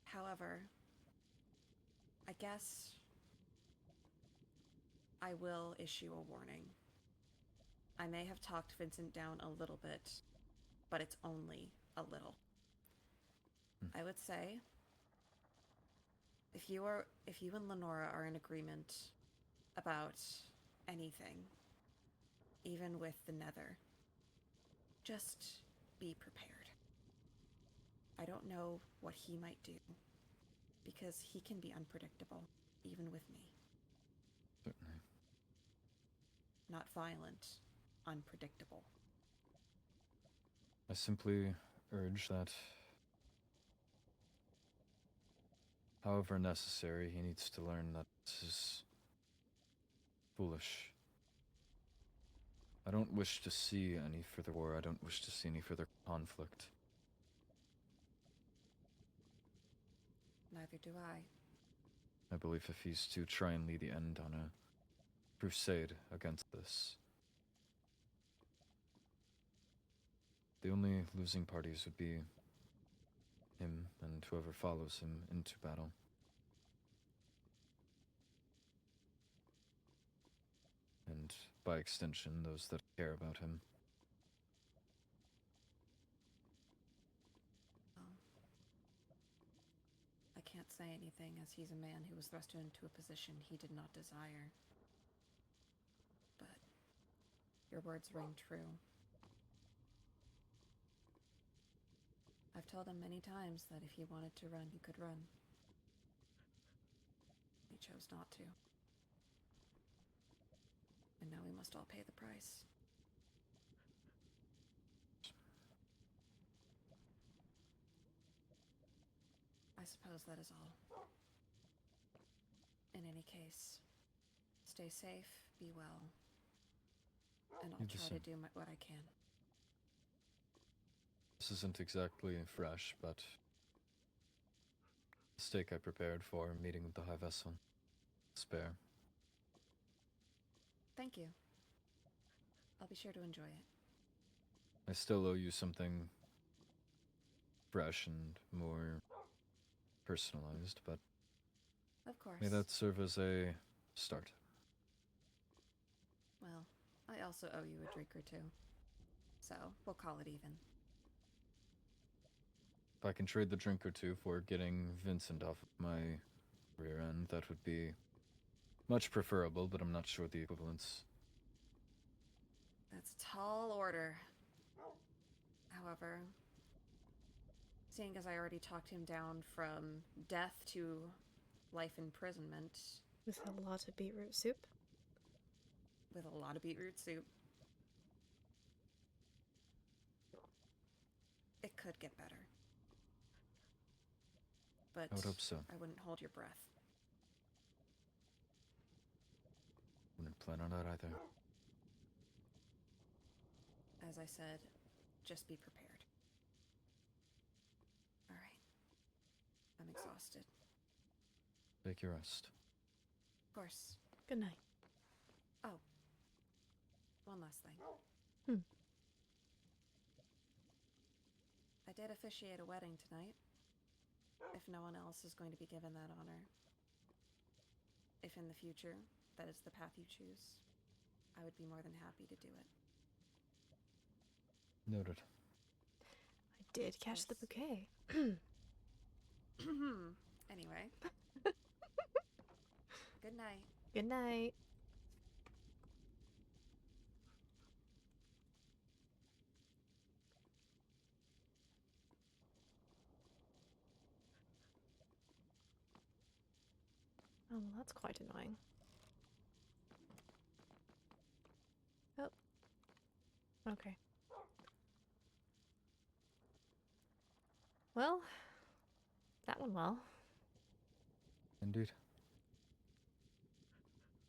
However, I guess I will issue a warning. I may have talked Vincent down a little bit, but it's only a little. I would say, if you and Lenora are in agreement about anything, even with the Nether, just be prepared. I don't know what he might do, because he can be unpredictable, even with me. Certainly. Not violent, unpredictable. I simply urge that, however necessary, he needs to learn that this is foolish. I don't wish to see any further war. I don't wish to see any further conflict. Neither do I. I believe if he's to try and lead the end on a crusade against this, the only losing parties would be him and whoever follows him into battle. And by extension, those that care about him. I can't say anything, as he's a man who was thrust into a position he did not desire. But your words ring true. I've told him many times that if he wanted to run, he could run. He chose not to. And now we must all pay the price. I suppose that is all. In any case, stay safe, be well, and I'll try to do what I can. This isn't exactly fresh, but the steak I prepared for meeting with the high vessel. Spare. Thank you. I'll be sure to enjoy it. I still owe you something fresh and more personalized, but Of course. may that serve as a start. Well, I also owe you a drink or two. So, we'll call it even. If I can trade the drink or two for getting Vincent off of my rear end, that would be much preferable, but I'm not sure the equivalence. That's a tall order. However, seeing as I already talked him down from death to life imprisonment. With a lot of beetroot soup? With a lot of beetroot soup. It could get better. But I would hope so. I wouldn't hold your breath. Wouldn't plan on that either. As I said, just be prepared. All right. I'm exhausted. Take your rest. Of course. Good night. Oh. One last thing. I did officiate a wedding tonight. If no one else is going to be given that honor. If in the future that is the path you choose, I would be more than happy to do it. Noted. I did catch the bouquet. Anyway. Good night. Good night. Oh, well, that's quite annoying. Oh. Okay. Well, that went well. Indeed.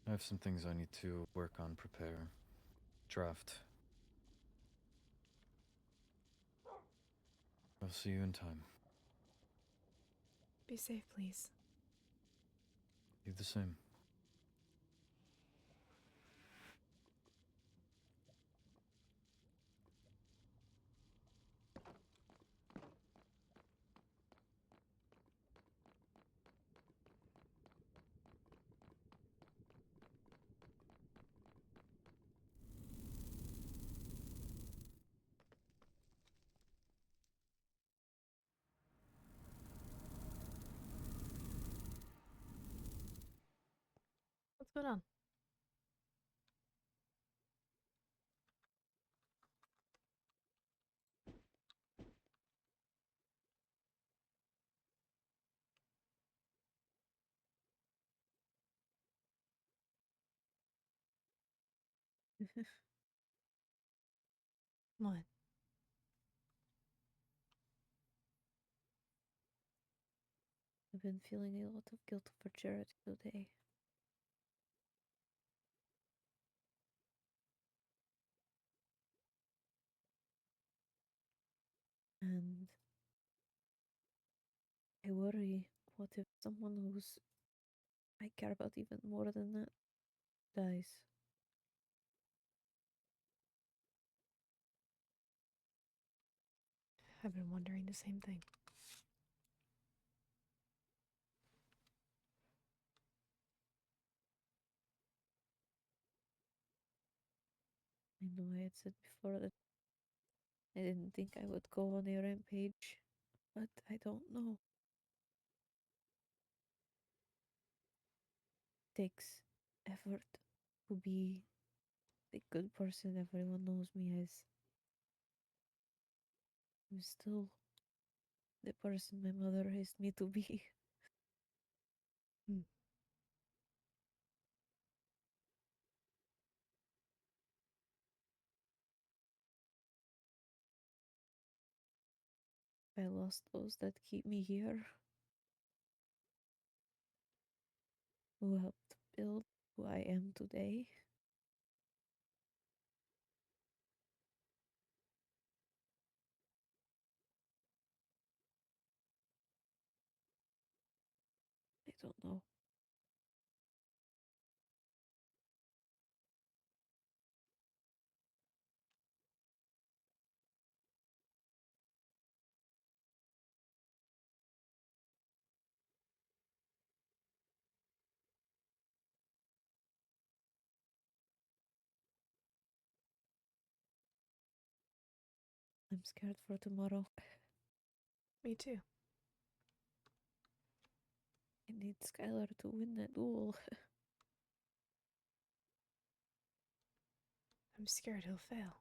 I have some things I need to work on, prepare, draft. I'll see you in time. Be safe, please. You the same. What's going on? What? I've been feeling a lot of guilt for Jared today. And I worry, what if someone who's I care about even more than that dies? I've been wondering the same thing. I know I had said before that I didn't think I would go on a rampage, but I don't know. Takes effort to be the good person everyone knows me as. I'm still the person my mother raised me to be. I lost those that keep me here, who helped build who I am today. I don't know. I'm scared for tomorrow. Me too. I need Skylar to win that duel. I'm scared he'll fail.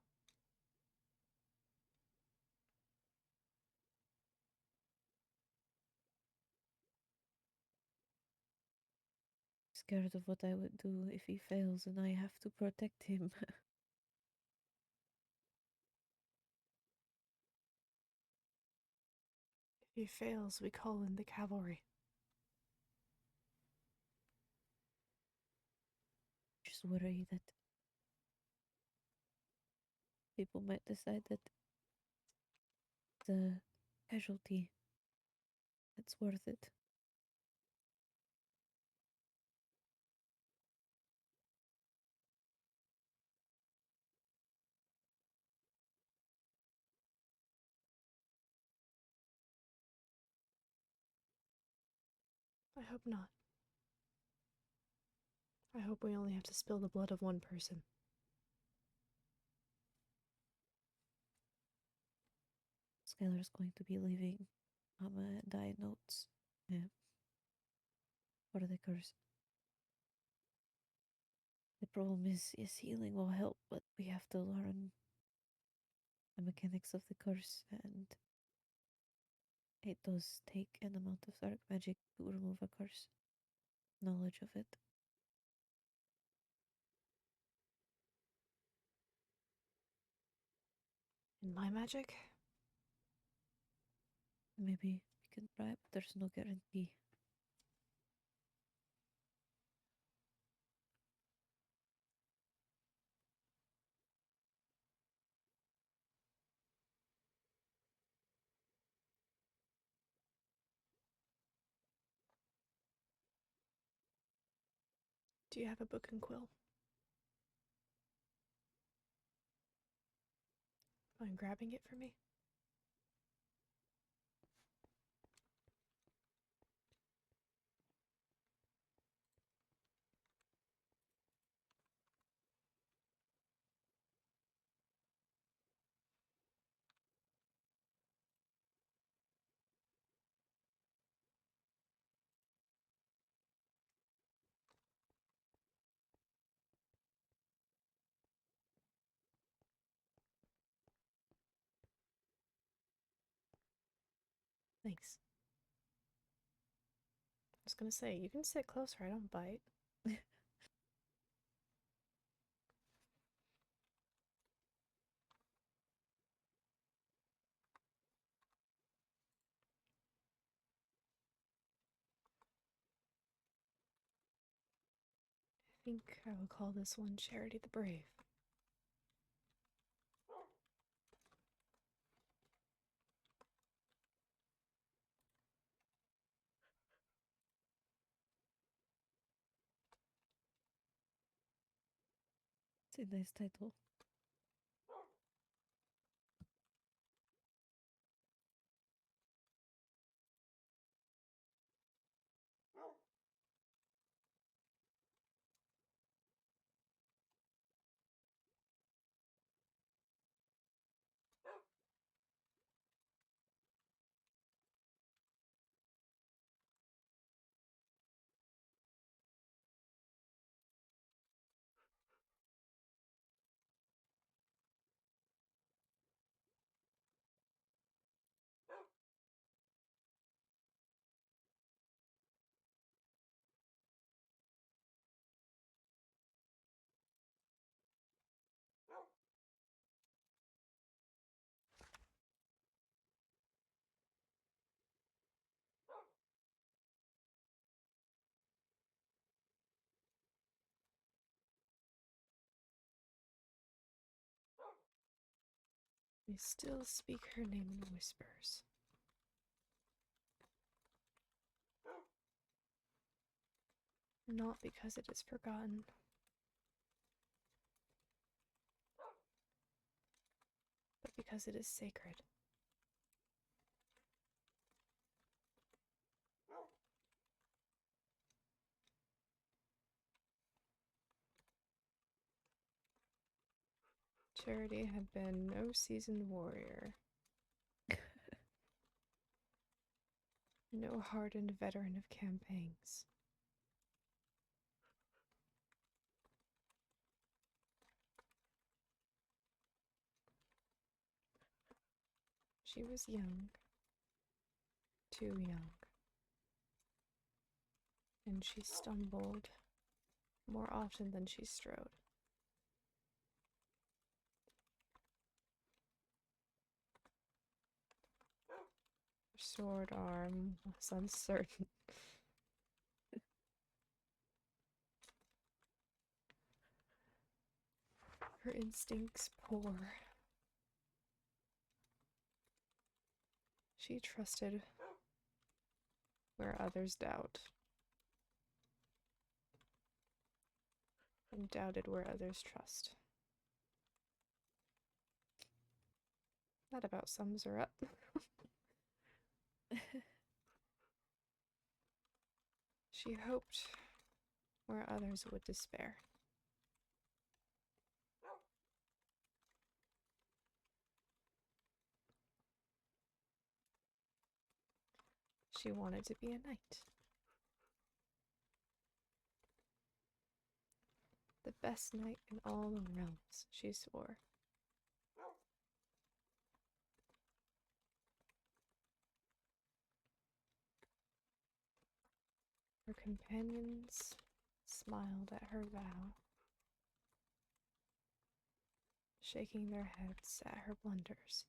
Scared of what I would do if he fails and I have to protect him. If he fails, we call in the cavalry. Just worry that people might decide that the casualty that's worth it. I hope not. I hope we only have to spill the blood of one person. Skylar's going to be leaving die notes for the curse. The problem is, yes, healing will help, but we have to learn the mechanics of the curse, and it does take an amount of dark magic to remove a curse. Knowledge of it. In my magic? Maybe we can try, but there's no guarantee. Do you have a book and quill? Mind grabbing it for me? Thanks. I was gonna say, you can sit closer, I don't bite. I think I will call this one Charity the Brave. It's a nice title. You still speak her name in whispers. Not because it is forgotten. But because it is sacred. Charity had been no seasoned warrior. No hardened veteran of campaigns. She was young. Too young. And she stumbled more often than she strode. Her sword arm was uncertain. Her instincts poor. She trusted where others doubt, and doubted where others trust. That about sums her up. She hoped where others would despair. She wanted to be a knight. The best knight in all the realms, she swore. Her companions smiled at her vow, shaking their heads at her blunders.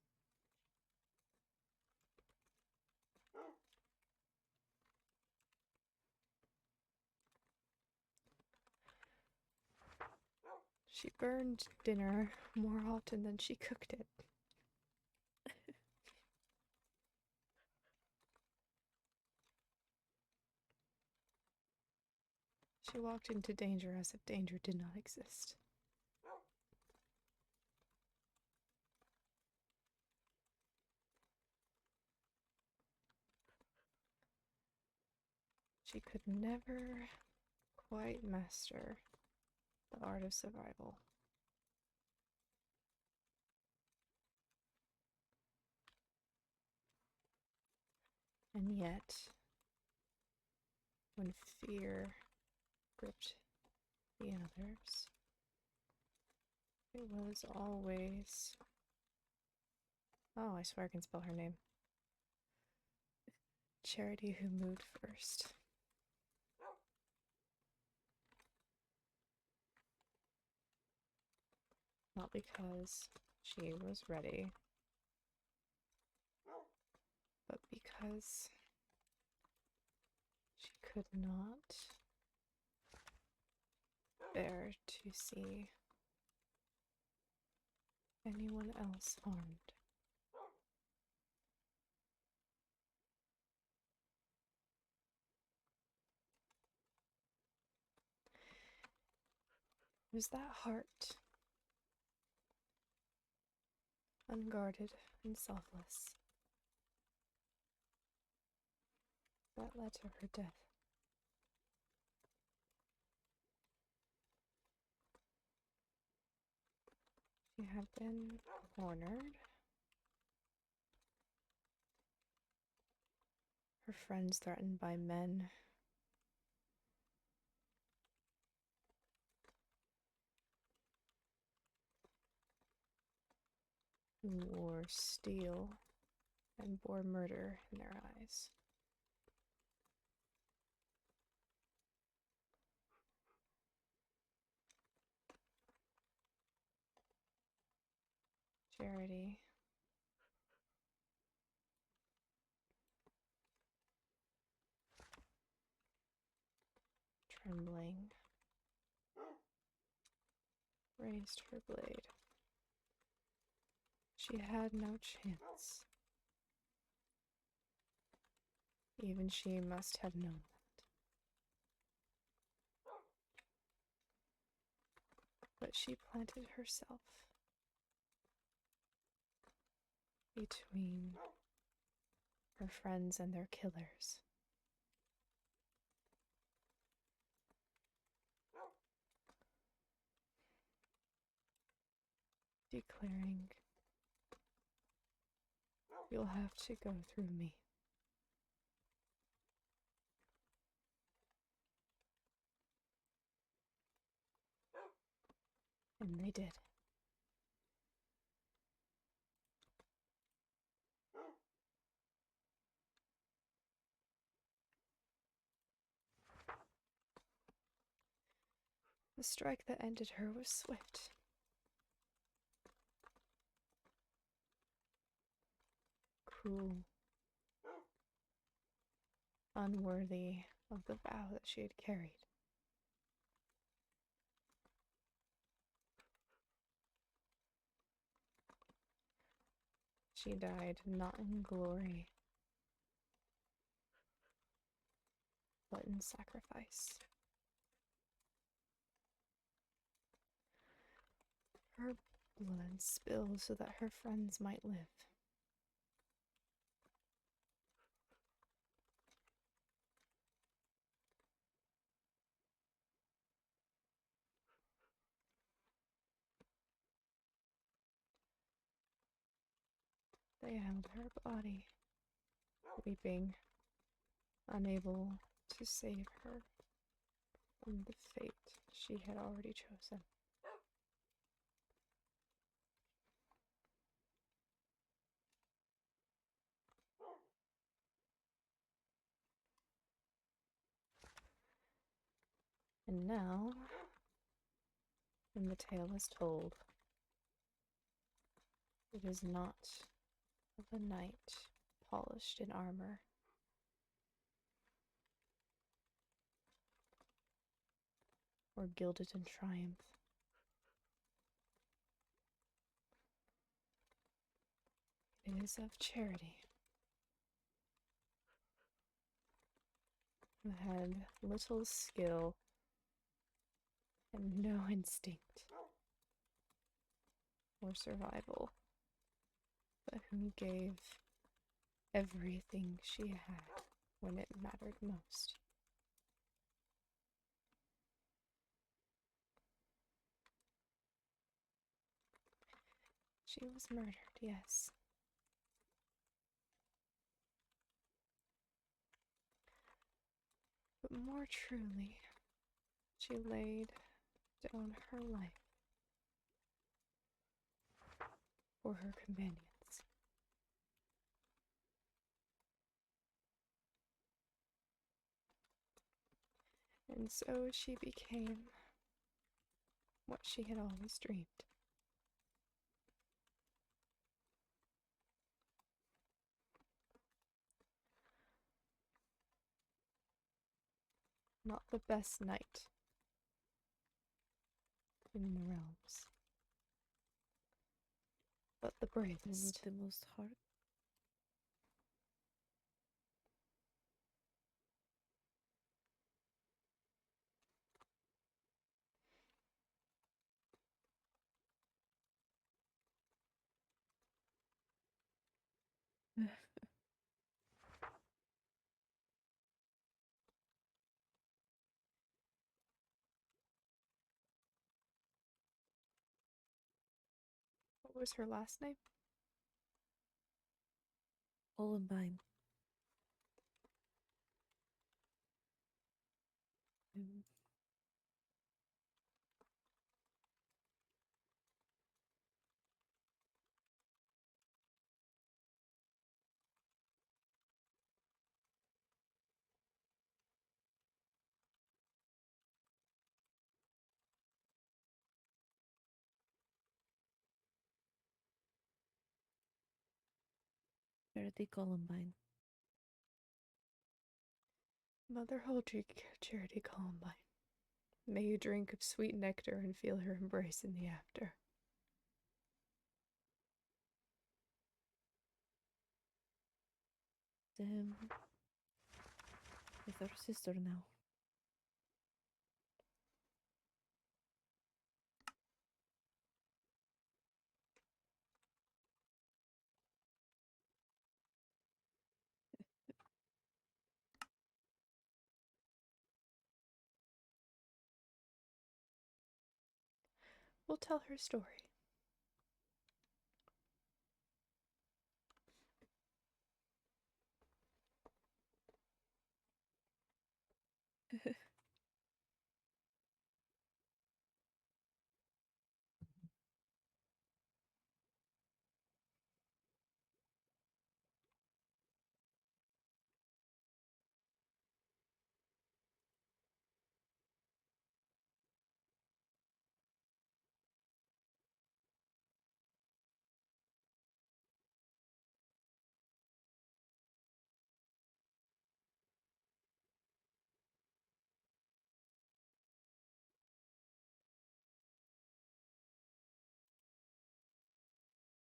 She burned dinner more often than she cooked it. She walked into danger as if danger did not exist. She could never quite master the art of survival. And yet, when fear gripped the others, it was always... Oh, I swear I can spell her name. Charity who moved first. Not because she was ready, but because she could not bear to see anyone else harmed. It was that heart, unguarded and selfless, that led to her death. She had been cornered. Her friends threatened by men. Who wore steel and bore murder in their eyes. Charity trembling raised her blade. She had no chance. Even she must have known that. But she planted herself between her friends and their killers. Declaring, "You'll have to go through me." And they did. The strike that ended her was swift. Cruel. Unworthy of the vow that she had carried. She died not in glory, but in sacrifice. Her blood spilled so that her friends might live. They held her body, weeping, unable to save her from the fate she had already chosen. And now, when the tale is told, it is not of a knight polished in armor, or gilded in triumph. It is of Charity, who had little skill and no instinct for survival, but who gave everything she had when it mattered most. She was murdered, yes. But more truly, she laid down her life for her companions. And so she became what she had always dreamed. Not the best knight in the realms, but the bravest. The most hard. What was her last name? Columbine. Mm. Charity Columbine. Mother Holdrick, Charity Columbine. May you drink of sweet nectar and feel her embrace in the after. with her sister now. We'll tell her story.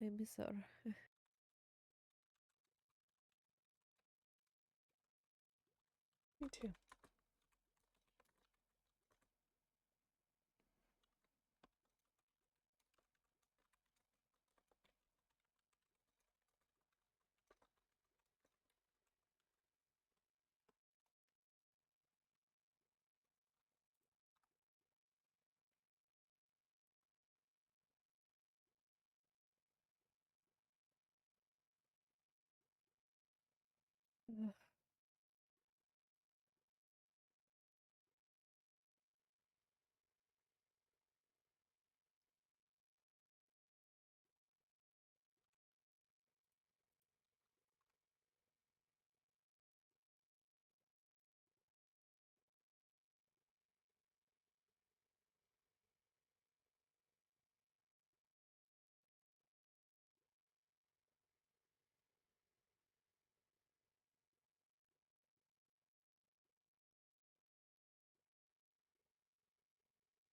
I miss her. Me too. Ugh.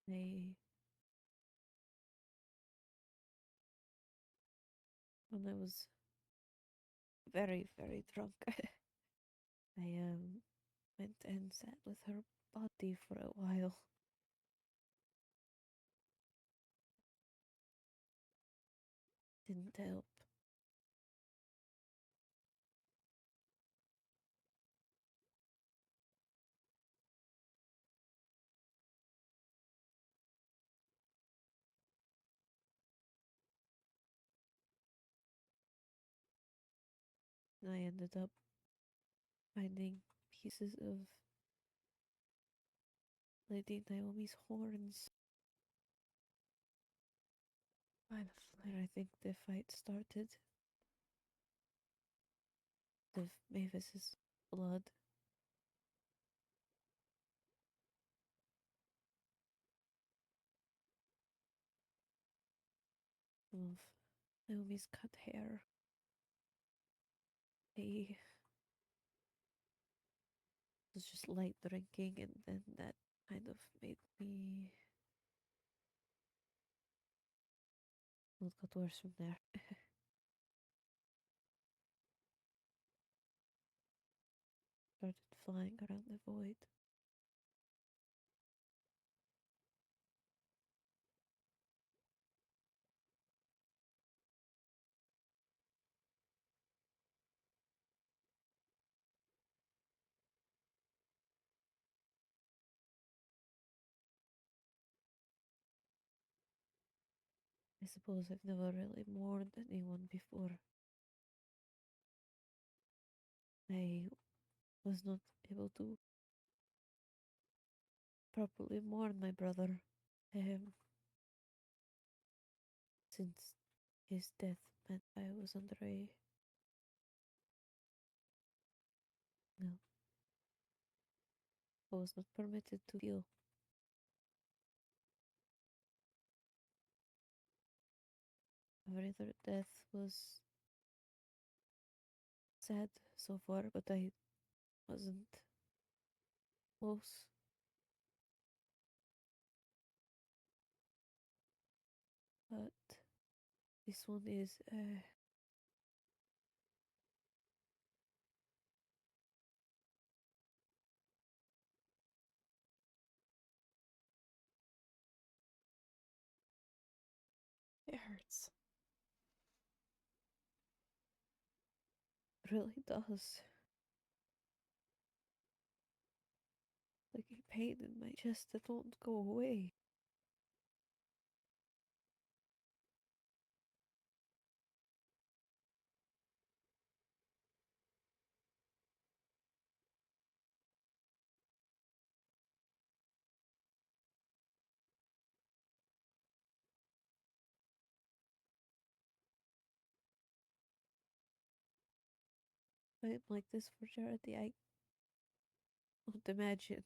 I When I was very, very drunk, I went and sat with her body for a while. Didn't help. I ended up finding pieces of Lady Naomi's horns, By the where I think the fight started. Of Mavis's blood. Of Naomi's cut hair. I was just light drinking, and then that kind of made me. Well, it got worse from there. Started flying around the void. I suppose I've never really mourned anyone before. I was not able to properly mourn my brother, since his death meant I was under a. No, I was not permitted to feel. Every other death was sad so far, but I wasn't close. But this one is It hurts. It really does. Like a pain in my chest that won't go away. If I'm like this for charity, I won't imagine.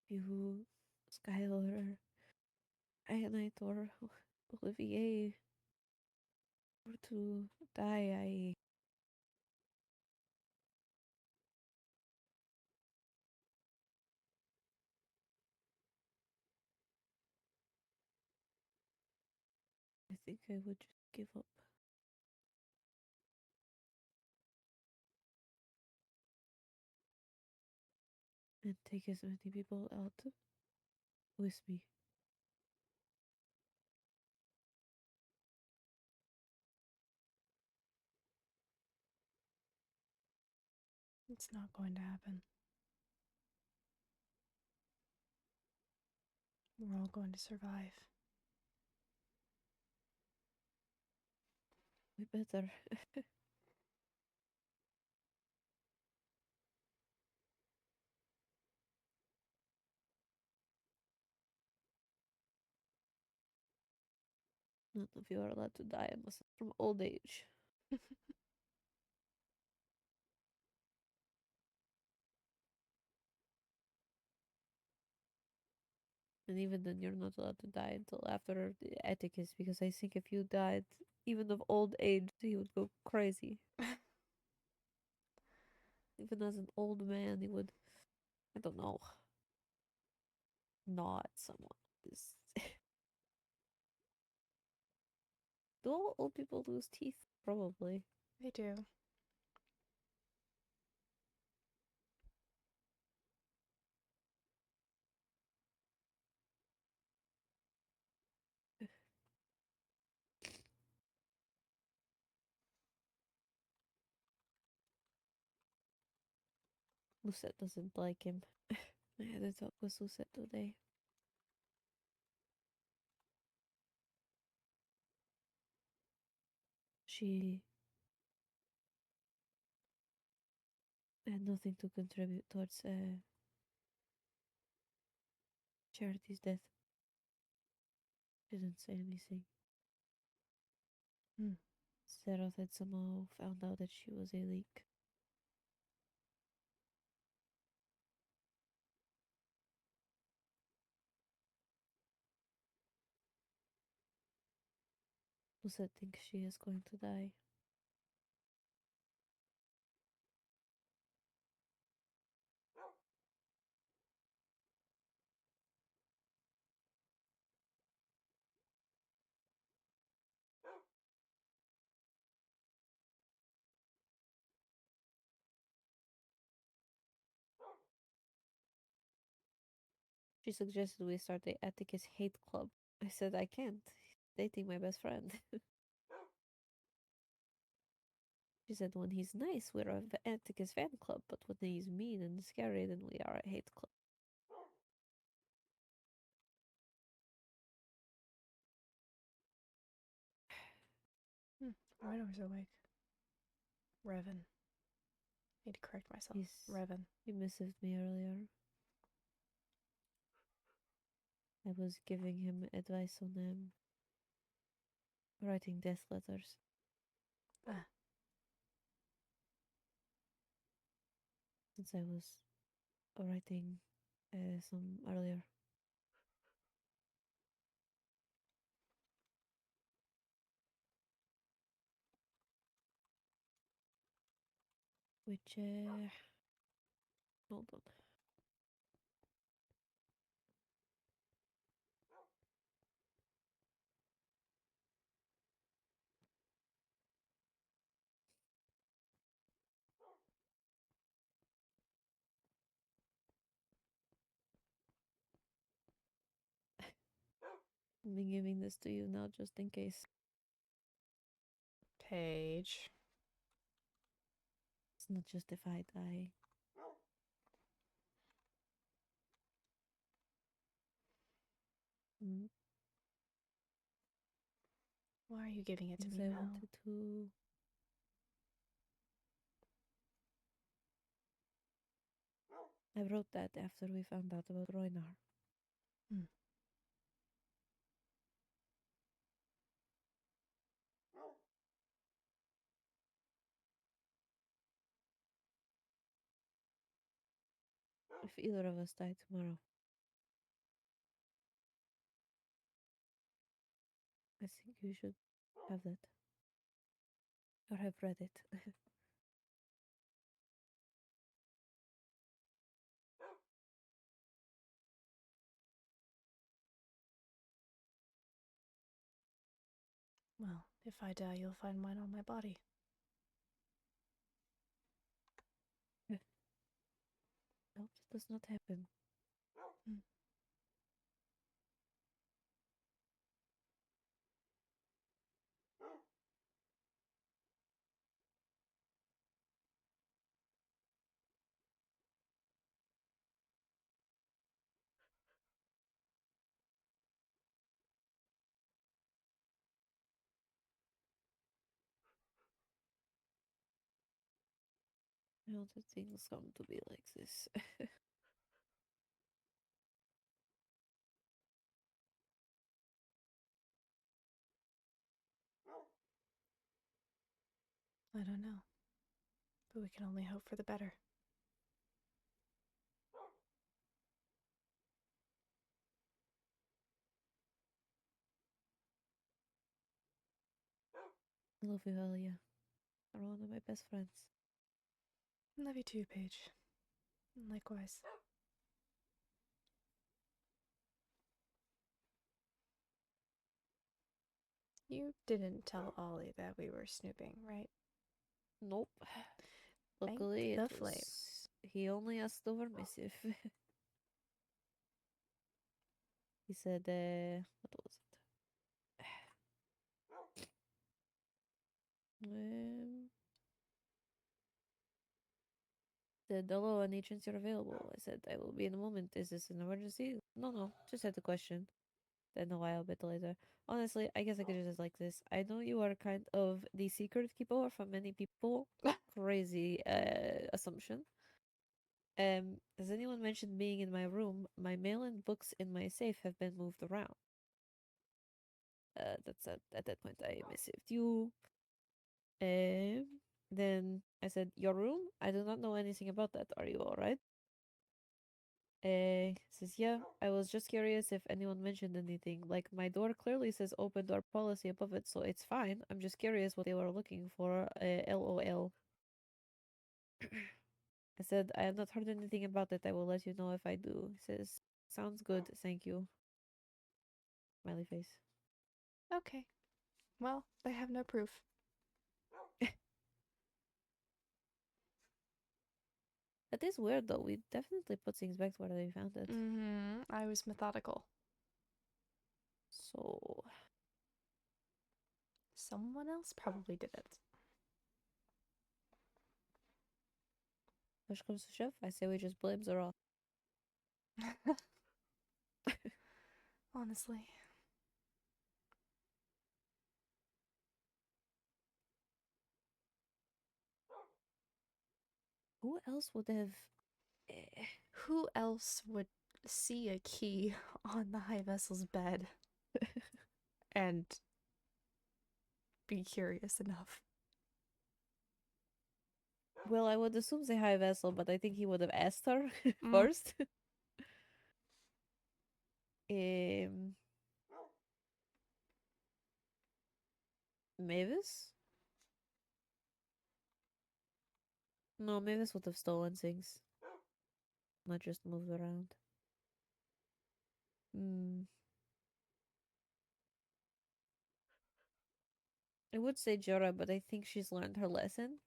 You, Skylar, Ionite, or Olivier were to die, I think I would just give up. And take as many people out with me. It's not going to happen. We're all going to survive. We better. None of you are allowed to die unless it's from old age. And even then, you're not allowed to die until after the Atticus, because I think if you died, even of old age, he would go crazy. Even as an old man, he would, I don't know, gnaw at someone. Do all old people lose teeth? Probably. They do. Lucette doesn't like him. I had a talk with Lucette today. She had nothing to contribute towards Charity's death. She didn't say anything. Sarah had somehow found out that she was a leak. Lucette thinks she is going to die. She suggested we start the Atticus Hate Club. I said I can't. He's dating my best friend. She said when he's nice, we're a Atticus fan club, but when he's mean and scary, then we are a hate club. Ryder's awake. Revan. Need to correct myself. Revan. He messaged me earlier. I was giving him advice on writing death letters. Since I was writing some earlier. Which, hold on. I've been giving this to you now just in case. Page. It's not just if I die. Mm, Why are you giving it to because me I now? wanted to. I wrote that after we found out about Roynar. Hmm. If either of us die tomorrow, I think you should have that. Or have read it. Well, if I die, you'll find mine on my body. I hope that does not happen. Hmm. I don't think things come to be like this. I don't know. But we can only hope for the better. I love you, Helia. You're one of my best friends. Love you too, Paige. Likewise. You didn't tell Ollie that we were snooping, right? Nope. Thank Luckily, the it flame. was. He only asked over missive. He said, what was it? Said, hello, any chance you're available? I said, I will be in a moment. Is this an emergency? No, just had a question. Then a while bit later. Honestly, I guess I could just like this. I know you are kind of the secret keeper for many people. Crazy assumption. Has anyone mentioned being in my room? My mail and books in my safe have been moved around. That's at that point I messaged you. Then I said, your room? I do not know anything about that. Are you alright? Says, yeah, I was just curious if anyone mentioned anything. Like, my door clearly says open door policy above it, so it's fine. I'm just curious what they were looking for. LOL. I said, I have not heard anything about it. I will let you know if I do. He says, sounds good. Thank you. Smiley face. Okay. Well, they have no proof. That is weird, though. We definitely put things back to where they found it. Mm-hmm. I was methodical. So, someone else probably did it. push comes to shove, I say we just blame Zara. Honestly. Who else would have... Who else would see a key on the high vessel's bed and be curious enough? Well, I would assume the high vessel, but I think he would have asked her first. Mavis? No, Mavis would have stolen things. Not just moved around. I would say Jorah, but I think she's learned her lesson.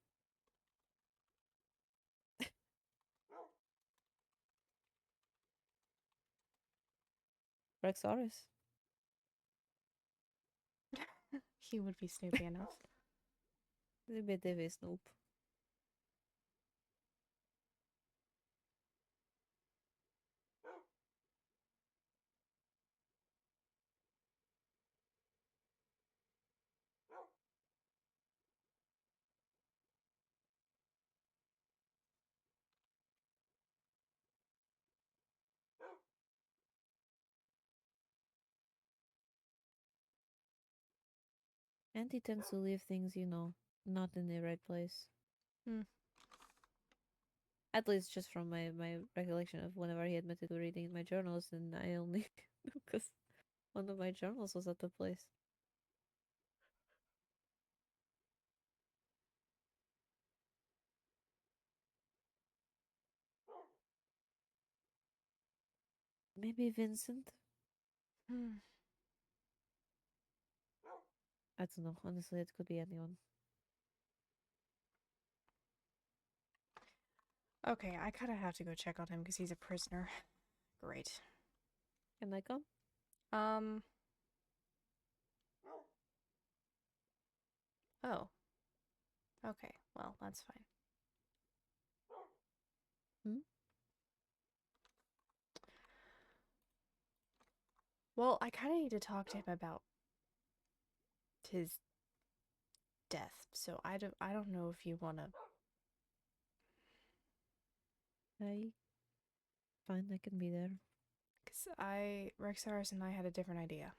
Rexaurus. He would be snoopy enough. A bit of a snoop. And he tends to leave things, you know, not in the right place. Hmm. At least just from my recollection of whenever he admitted to reading in my journals, and I only because one of my journals was at the place. Maybe Vincent? Hmm. I don't know. Honestly, it could be anyone. Okay, I kind of have to go check on him because he's a prisoner. Great. Can I come? Oh. Okay, well, that's fine. Hmm? Well, I kind of need to talk to him about his death, so I don't know if you want to... Fine, I can be there. Because Rexaris and I had a different idea.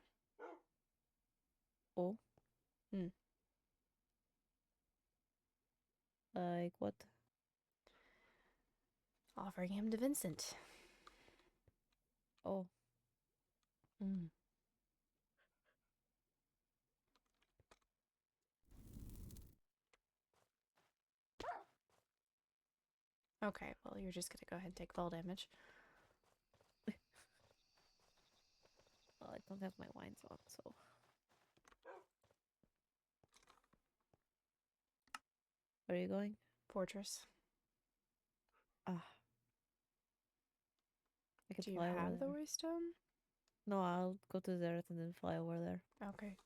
Oh? Hmm. Like what? Offering him to Vincent. Oh. Hmm. Okay, well, you're just gonna go ahead and take fall damage. Well, I don't have my wines on, so. Where are you going? Fortress. Ah. I can Do you fly over have the there. waystone? No, I'll go to Zereth and then fly over there. Okay.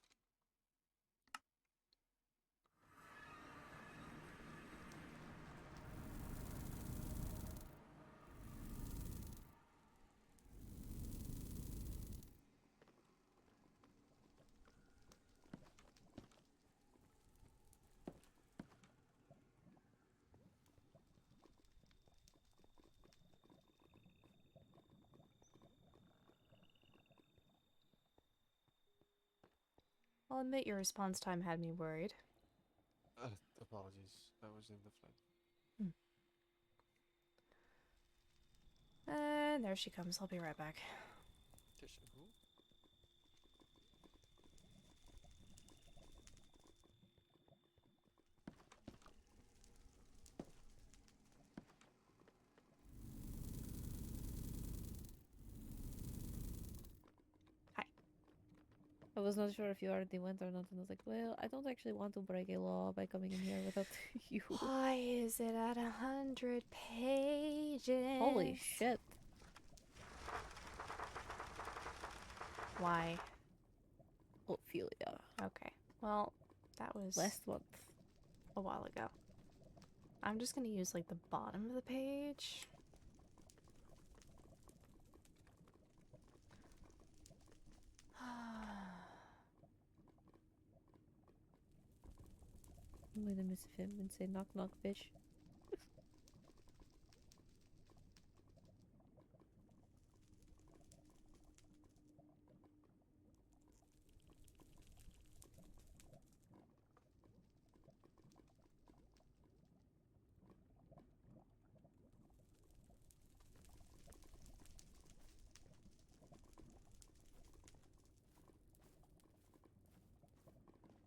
I'll admit your response time had me worried. Apologies. I was in the flight. And there she comes. I'll be right back. Tisha, who? I was not sure if you already went or not, and I was like, well, I don't actually want to break a law by coming in here without you. Why is it at 100 pages? Holy shit. Why? Ophelia. Okay. Well, that was Last month. a while ago. I'm just gonna use like the bottom of the page. I'm gonna miss him and say knock knock bitch.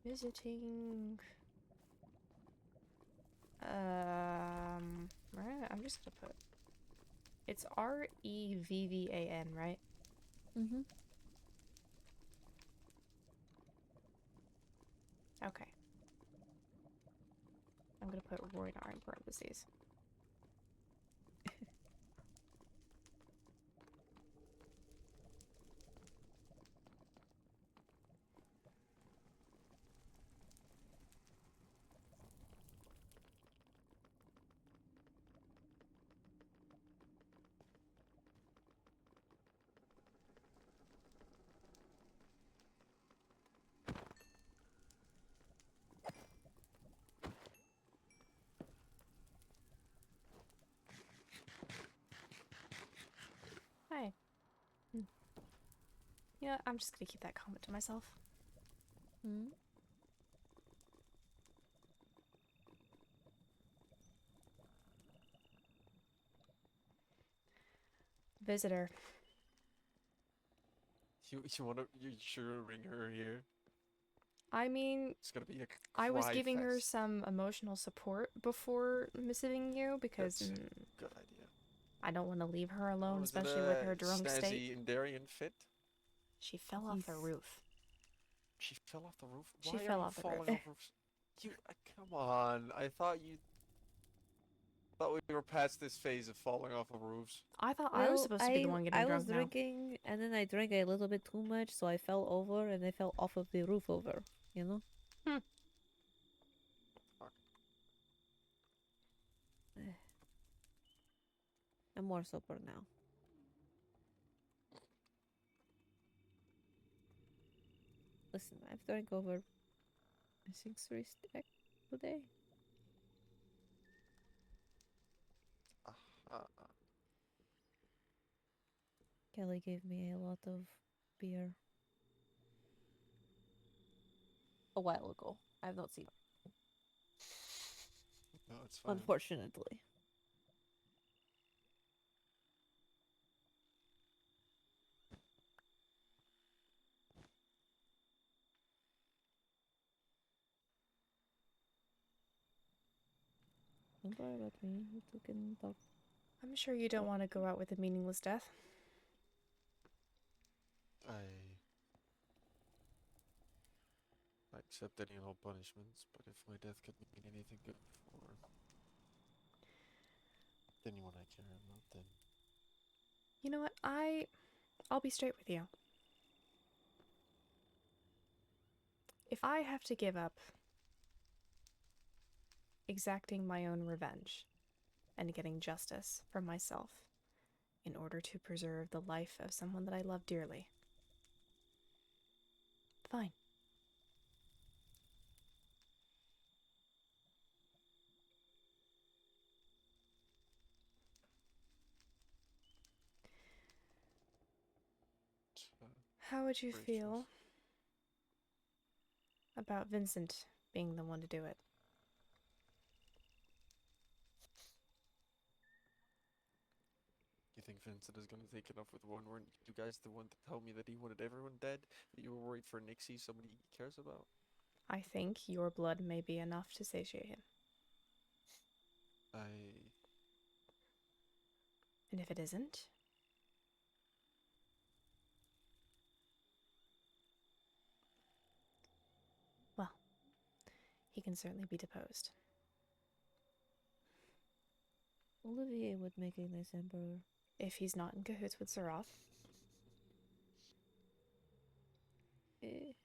Visiting. Right. I'm just gonna put. It's Revvan, right? Mm-hmm. Okay. I'm gonna put Roynar in parentheses. Yeah, I'm just gonna keep that comment to myself. Hmm? Visitor. You sure bring her here? I mean, It's gonna be a I was cry giving her fest. some emotional support before missing you because That's a good idea. I don't want to leave her alone, Was it especially with a her drunk state. snazzy Indarian fit? She fell off the roof. She fell off the roof? She Why fell are you off the falling roof. off roofs? You, come on. I thought we were past this phase of falling off of roofs. I thought I was supposed to be the one getting I drunk was now. drinking, and then I drank a little bit too much, so I fell over, and I fell off of the roof over, you know? Fuck. I'm more sober now. Listen, I've drank over, I think, 3 stacks today. Kelly gave me a lot of beer a while ago. I have not seen her. No, it's fine. Unfortunately. Don't worry about me. You two can talk. I'm sure you don't want to go out with a meaningless death. I accept any and all punishments, but if my death could mean anything good for anyone I care about, then You know what? I'll be straight with you. If I have to give up exacting my own revenge and getting justice for myself in order to preserve the life of someone that I love dearly, fine. How would you feel about Vincent being the one to do it? you think Vincent is gonna take it off with one? Weren't you guys the one to tell me that he wanted everyone dead? That you were worried for Nixie, somebody he cares about? I think your blood may be enough to satiate him. And if it isn't? Well, he can certainly be deposed. Olivier would make a nice emperor. If he's not in cahoots with Zeroth. We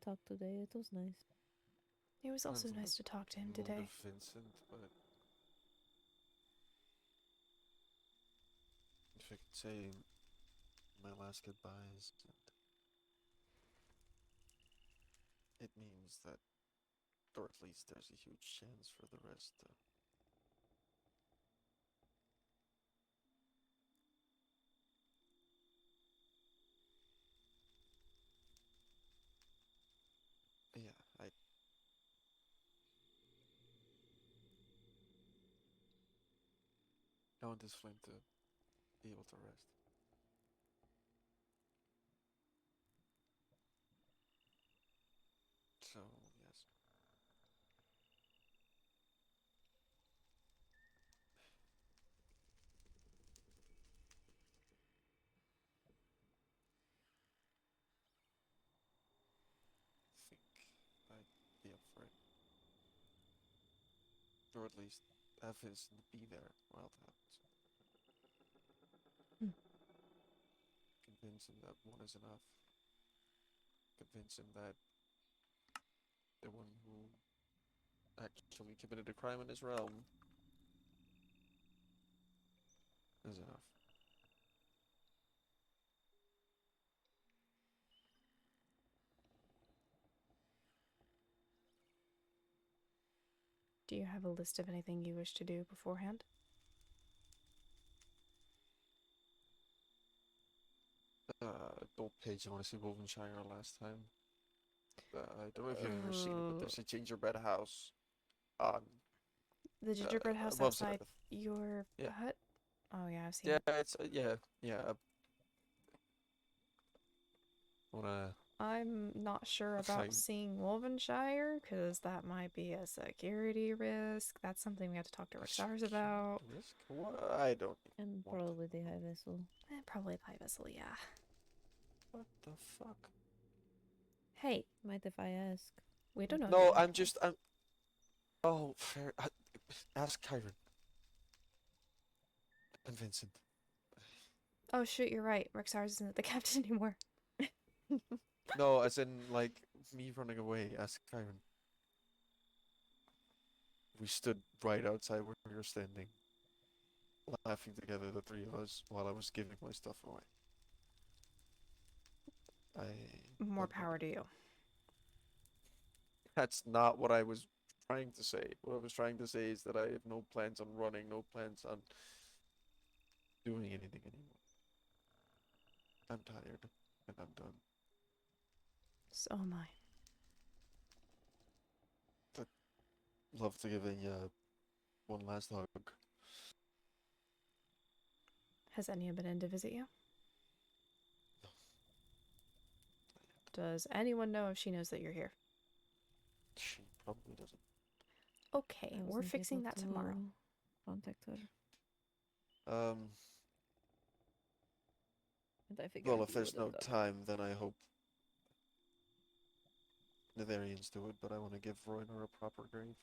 talked today. It was nice. It was also Depends on nice the to talk to him mood today. of Vincent, but if I could say my last goodbyes, it means that, or at least there's a huge chance for the rest to yeah, I want this flame to be able to rest. So, yes. I think I'd be up for it. Or at least have Vincent be there while it happens. Convince him that one is enough. Convince him that the one who actually committed a crime in his realm is enough. Do you have a list of anything you wish to do beforehand? Don't page I want to see Wolvenshire last time. I don't know if you've ever seen it, but there's a gingerbread house on The gingerbread house above outside Zareth. your Yeah. hut? Oh yeah, I've seen Yeah, it. it's yeah. Wanna I'm not sure about find seeing Wolvenshire, because that might be a security risk. That's something we have to talk to Rexars about. risk? What? I don't And want probably the high vessel. Probably the high vessel, yeah. What the fuck? Hey, Might if I ask. we don't know. No, I'm Oh, fair. Ask Kyron and Vincent. Oh shoot, you're right. Rexars isn't the captain anymore. No, as in like me running away. Ask Kyron. We stood right outside where we were standing, laughing together, the three of us, while I was giving my stuff away. More power to you. That's not what I was trying to say. What I was trying to say is that I have no plans on running, no plans on doing anything anymore. I'm tired, and I'm done. So am I. I'd love to give a one last hug. Has anyone been in to visit you? No. Does anyone know if she knows that you're here? She probably doesn't. Okay, I we're wasn't fixing able that tomorrow. to Contact her. And I figured Well, if you there's would no have done. time, then I hope Nitharians do it, but I want to give Royner a proper grave.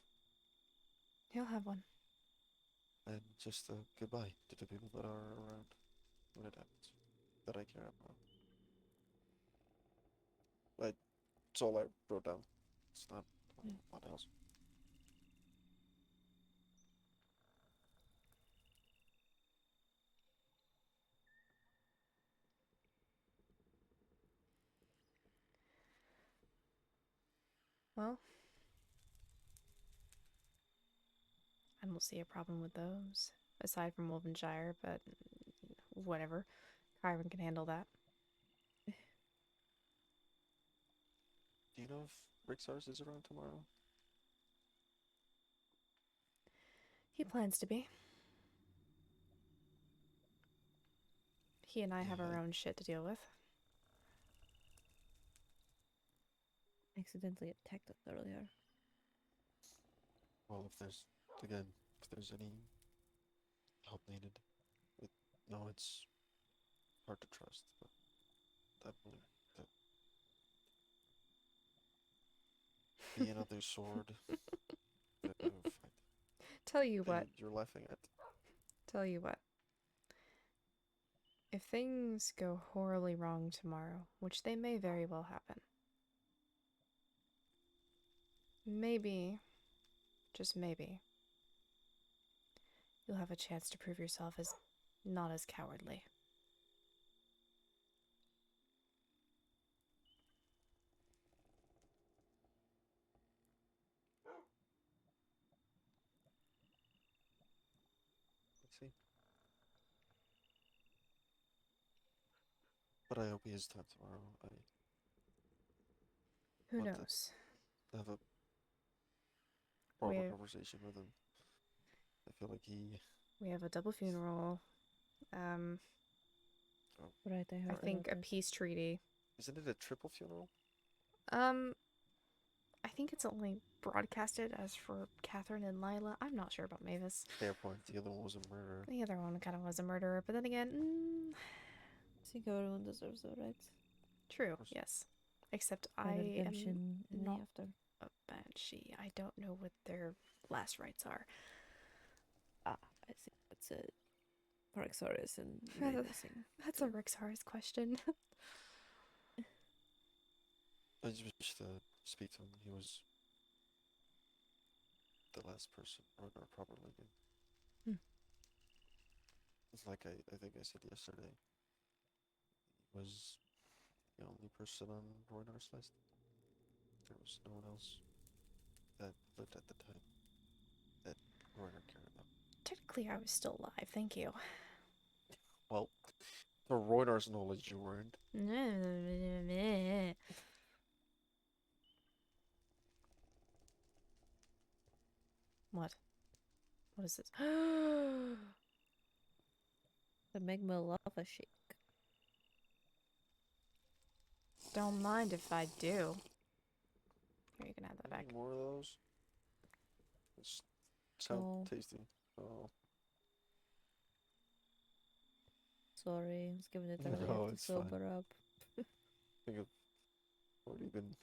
He'll have one. And just a goodbye to the people that are around when it happens, that I care about. That's all I wrote down. It's not what else. Well, I don't see a problem with those, aside from Wolvenshire, but whatever. Kyron can handle that. Do you know if Rixars is around tomorrow? He plans to be. He and I have our own shit to deal with. Accidentally attacked us earlier. Well, if there's any help needed, it's hard to trust, but I believe that be another sword. that I would fight. Tell you what. You're laughing at. Tell you what. If things go horribly wrong tomorrow, which they may very well happen, maybe, just maybe, you'll have a chance to prove yourself as not as cowardly. Let's see. But I hope he has time tomorrow. Who want to knows? have a proper conversation with him. I feel like we have a double funeral. Right, I heard. I think a peace treaty. Isn't it a triple funeral? I think it's only broadcasted as for Catherine and Lila. I'm not sure about Mavis. Fair point. The other one was a murderer. The other one kind of was a murderer, but then again, I think everyone deserves the right. True. Yes. Except And I am redemption in the not after. a banshee. I don't know what their last rites are. I think that's it. Paraxaris and missing. That's a Rexar's question. I just wish to speak to him. He was the last person Ragnar properly knew. It's like I think I said yesterday. He was the only person on Roynar's list. There was no one else that lived at the time that Roynar cared about. Technically, I was still alive. Thank you. Well, The Roynar's knowledge you weren't. What? What is this? The magma lava shake. Don't mind if I do. Here, you can have that back. Any more of those? It's sound Oh. tasty. Oh. Sorry, I was giving it earlier No, to it's fine. sober up. I think I've already been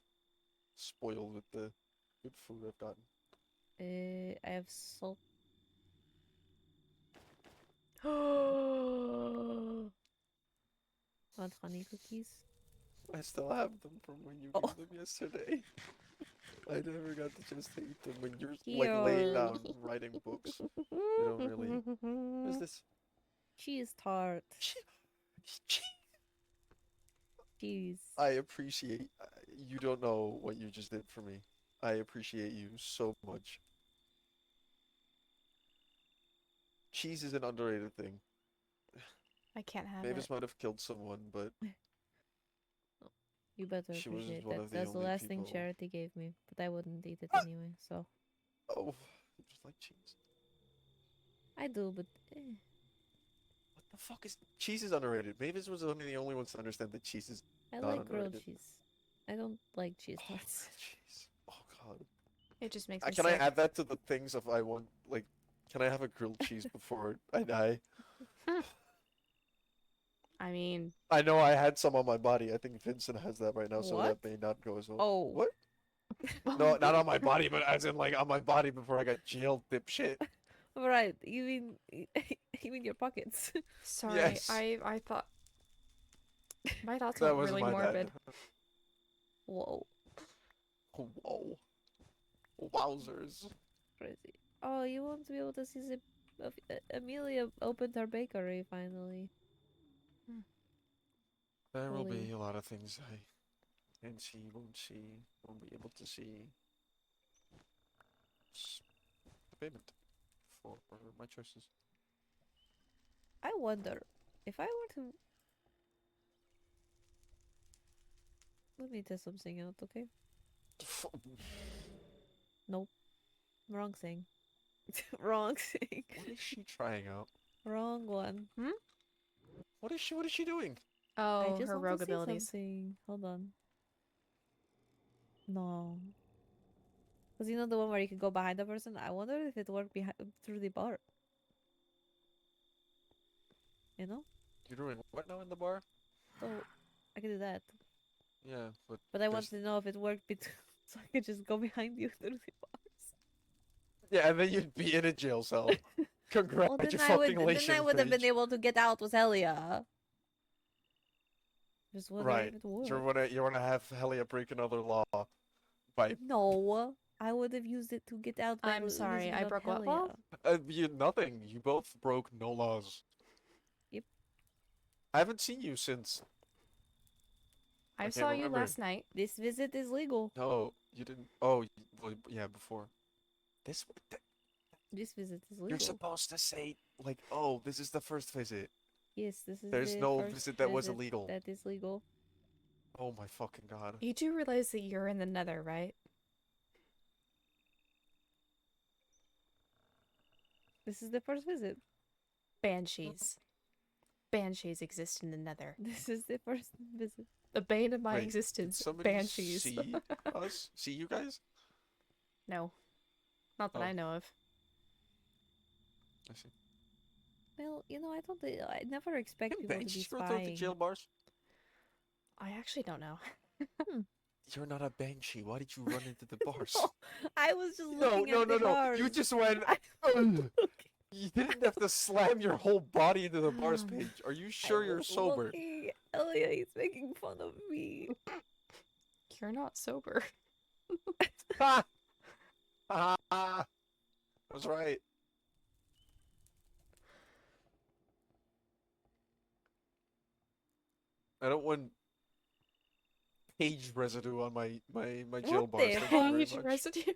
spoiled with the good food I've gotten. I have salt. Want honey cookies? I still have them from when you gave them yesterday. I never got the chance to eat them when you're like laying down writing books. They don't really. What's this? Cheese tart. Cheese. I appreciate. You don't know what you just did for me. I appreciate you so much. Cheese is an underrated thing. I can't have Mavis it. might have killed someone, but You better she was appreciate one that. of the That's the only last thing people- Charity gave me, but I wouldn't eat it anyway, so. oh, you just like cheese. I do, but What the fuck is cheese is underrated? Mavis was one of the only ones to understand that cheese is I not like grilled underrated. cheese. I don't like cheese Oh, tarts. cheese. Oh god. It just makes me Can I sick. add that to the things if I want like? Can I have a grilled cheese before I die? I mean, I know I had some on my body. I think Vincent has that right now, so What? that may not go as well. Oh. What? No, not on my body, but as in like on my body before I got jailed, dipshit. Right, you mean you mean your pockets? sorry, Yes. I thought my thoughts That went was really my morbid. bad. Whoa, Whoa. Wowzers. crazy. Oh, you won't be able to see Amelia opened her bakery finally. There will Holy. be a lot of things I can't see, won't be able to see. It's the payment for my choices. I wonder if I were to. Let me test something out, okay? Nope. Wrong thing. Wrong thing. What is she trying out? Wrong one. What is she doing? I Oh, just her want rogue to see abilities. something. Hold on. No. Because you know the one where you can go behind the person? I wonder if it worked behind through the bar. You know? You're doing what now in the bar? So I can do that. Yeah, but But I want to know if it worked so I could just go behind you through the bars. yeah, and then you'd be in a jail cell. Well, Congratulations. then I would have been able to get out with Helia. Just wonder Right. if it worked. You wanna have Helia break another law by No, I would have used it to get out. I'm sorry, I broke what law? nothing. You both broke no laws. Yep. I haven't seen you since. I can't saw you remember. last night. This visit is legal. No, you didn't. Oh, well, yeah, before. This. This visit is legal. You're supposed to say like, oh, this is the first visit. Yes, this is There's the no first visit that was visit illegal. That is legal. Oh my fucking god. You do realize that you're in the Nether, right? This is the first visit. Banshees. Banshees exist in the Nether. This is the first visit. The bane of my Wait, did existence. somebody Banshees. see us? See you guys? No. Not that Oh. I know of. I see. Well, you know, I never expect Can people to be banshees go through the spying. jail bars? I actually don't know. You're not a banshee. Why did you run into the bars? I was just No, looking no, at no, the no. bars. You just went. You didn't have to slam your whole body into the bars page. Are you sure I you're was sober? looking. Elia, he's making fun of me. You're not sober. Ha! Ha! I was right. I don't want page residue on my jail What bars. the Thank you very Page much. residue.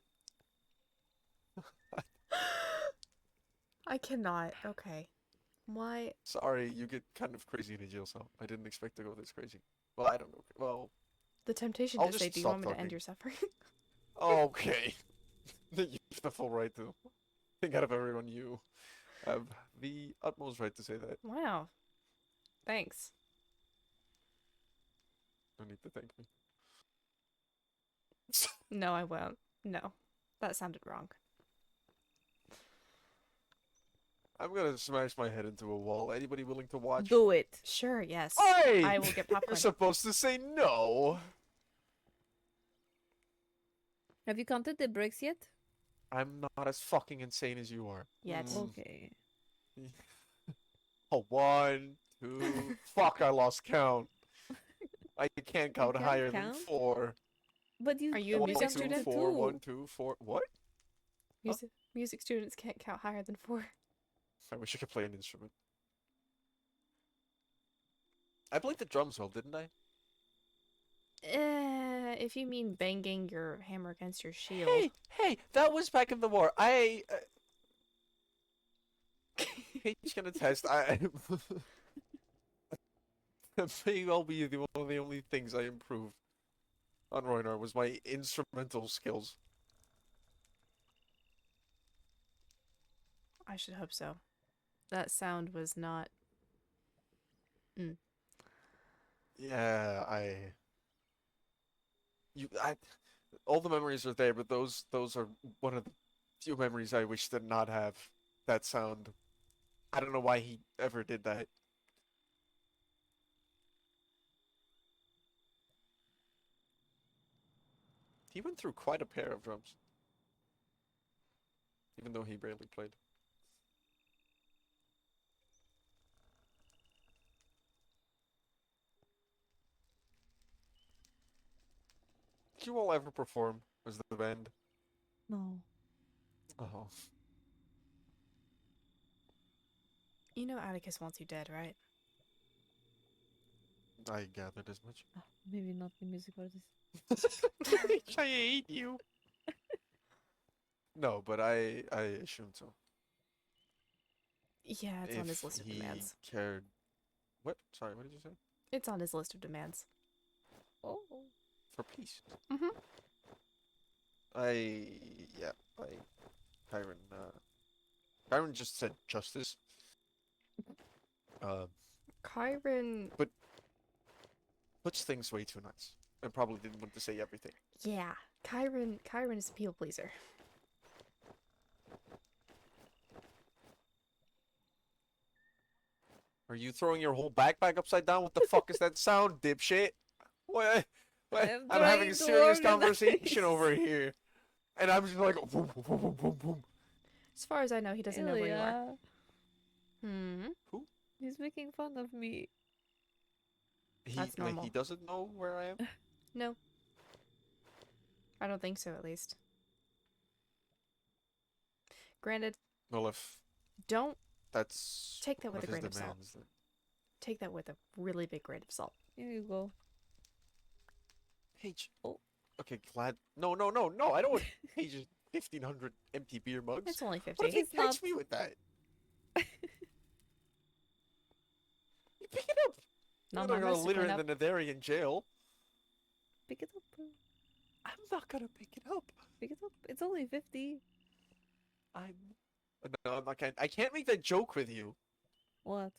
I cannot. Okay. Why? Sorry, you get kind of crazy in a jail cell. I didn't expect to go this crazy. Well, I don't know. Well, The temptation I'll to just say, do you stop want me to end talking. your suffering? okay. You have the full right to think out of everyone. You have the utmost right to say that. Wow. Thanks. No need to thank me. No, I won't. No. That sounded wrong. I'm gonna smash my head into a wall. Anybody willing to watch? Do it. Sure, yes. Hey! I will get You're popcorn. supposed to say no. Have you counted the bricks yet? I'm not as fucking insane as you are. Yet. Okay. Oh, 1, 2. Fuck! I lost count. I can't count can't higher than count? 4. But you. Are you a 1, music 2, student? 4. 1, 2, 4. What? Music students can't count higher than 4. I wish I could play an instrument. I played the drums well, didn't I? If you mean banging your hammer against your shield. Hey, that was back in the war. I Paige can attest. That may well be one of the only things I improved on Roinar was my instrumental skills. I should hope so. That sound was not... Yeah, all the memories are there, but those are one of the few memories I wish did not have that sound. I don't know why he ever did that. He went through quite a pair of drums, even though he barely played. Did you all ever perform as the band? No. Oh. You know Atticus wants you dead, right? I gathered as much. Maybe not the music artist. I hate you. No, but I assume so. Yeah, it's on his If list of he demands. cared. What? Sorry, what did you say? It's on his list of demands. Oh. For peace. Mm-hmm. Kyron just said justice. Kyron... But puts things way too nice. And probably didn't want to say everything. Yeah. Kyron is a people pleaser. Are you throwing your whole backpack upside down? What the fuck is that sound, dipshit? What? I'm having a serious conversation over here. And I'm just like, boom, boom, boom, boom, boom. As far as I know, he doesn't know where you are. Helia. Who? He's making fun of me. That's normal. He doesn't know where I am? No. I don't think so, at least. Granted, Well, if don't that's take that one with a his grain of salt. demands, then- Take that with a really big grain of salt. Here you go. Paige. Oh. Okay, glad. No. I don't want Paige's 1,500 empty beer mugs. It's only 50. What if he It's not- catch me with that? You pick it up. Not You're my not gonna mess to litter clean in up. the Nadarian jail. Pick it up, bro. I'm not gonna pick it up. Pick it up. It's only 50. No, I'm not. I can't make that joke with you. What?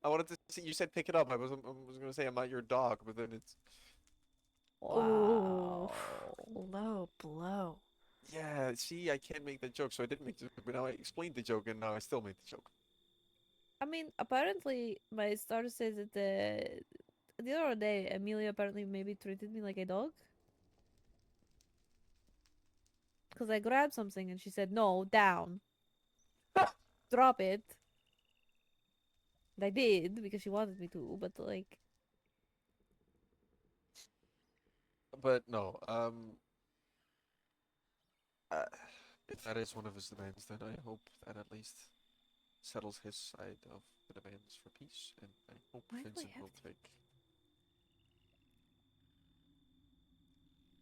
I wanted to see. You said pick it up. I was gonna say I'm not your dog, but then it's. Ooh, low blow. Yeah. See, I can't make that joke, so I didn't make the joke. But now I explained the joke, and now I still made the joke. I mean, apparently, my starter says that the other day, Amelia apparently maybe treated me like a dog. Because I grabbed something and she said, no, down. Drop it. And I did because she wanted me to, but like. But no. If that is one of his demands, then I hope that at least settles his side of the demands for peace, and I hope Why do I Vincent have will to-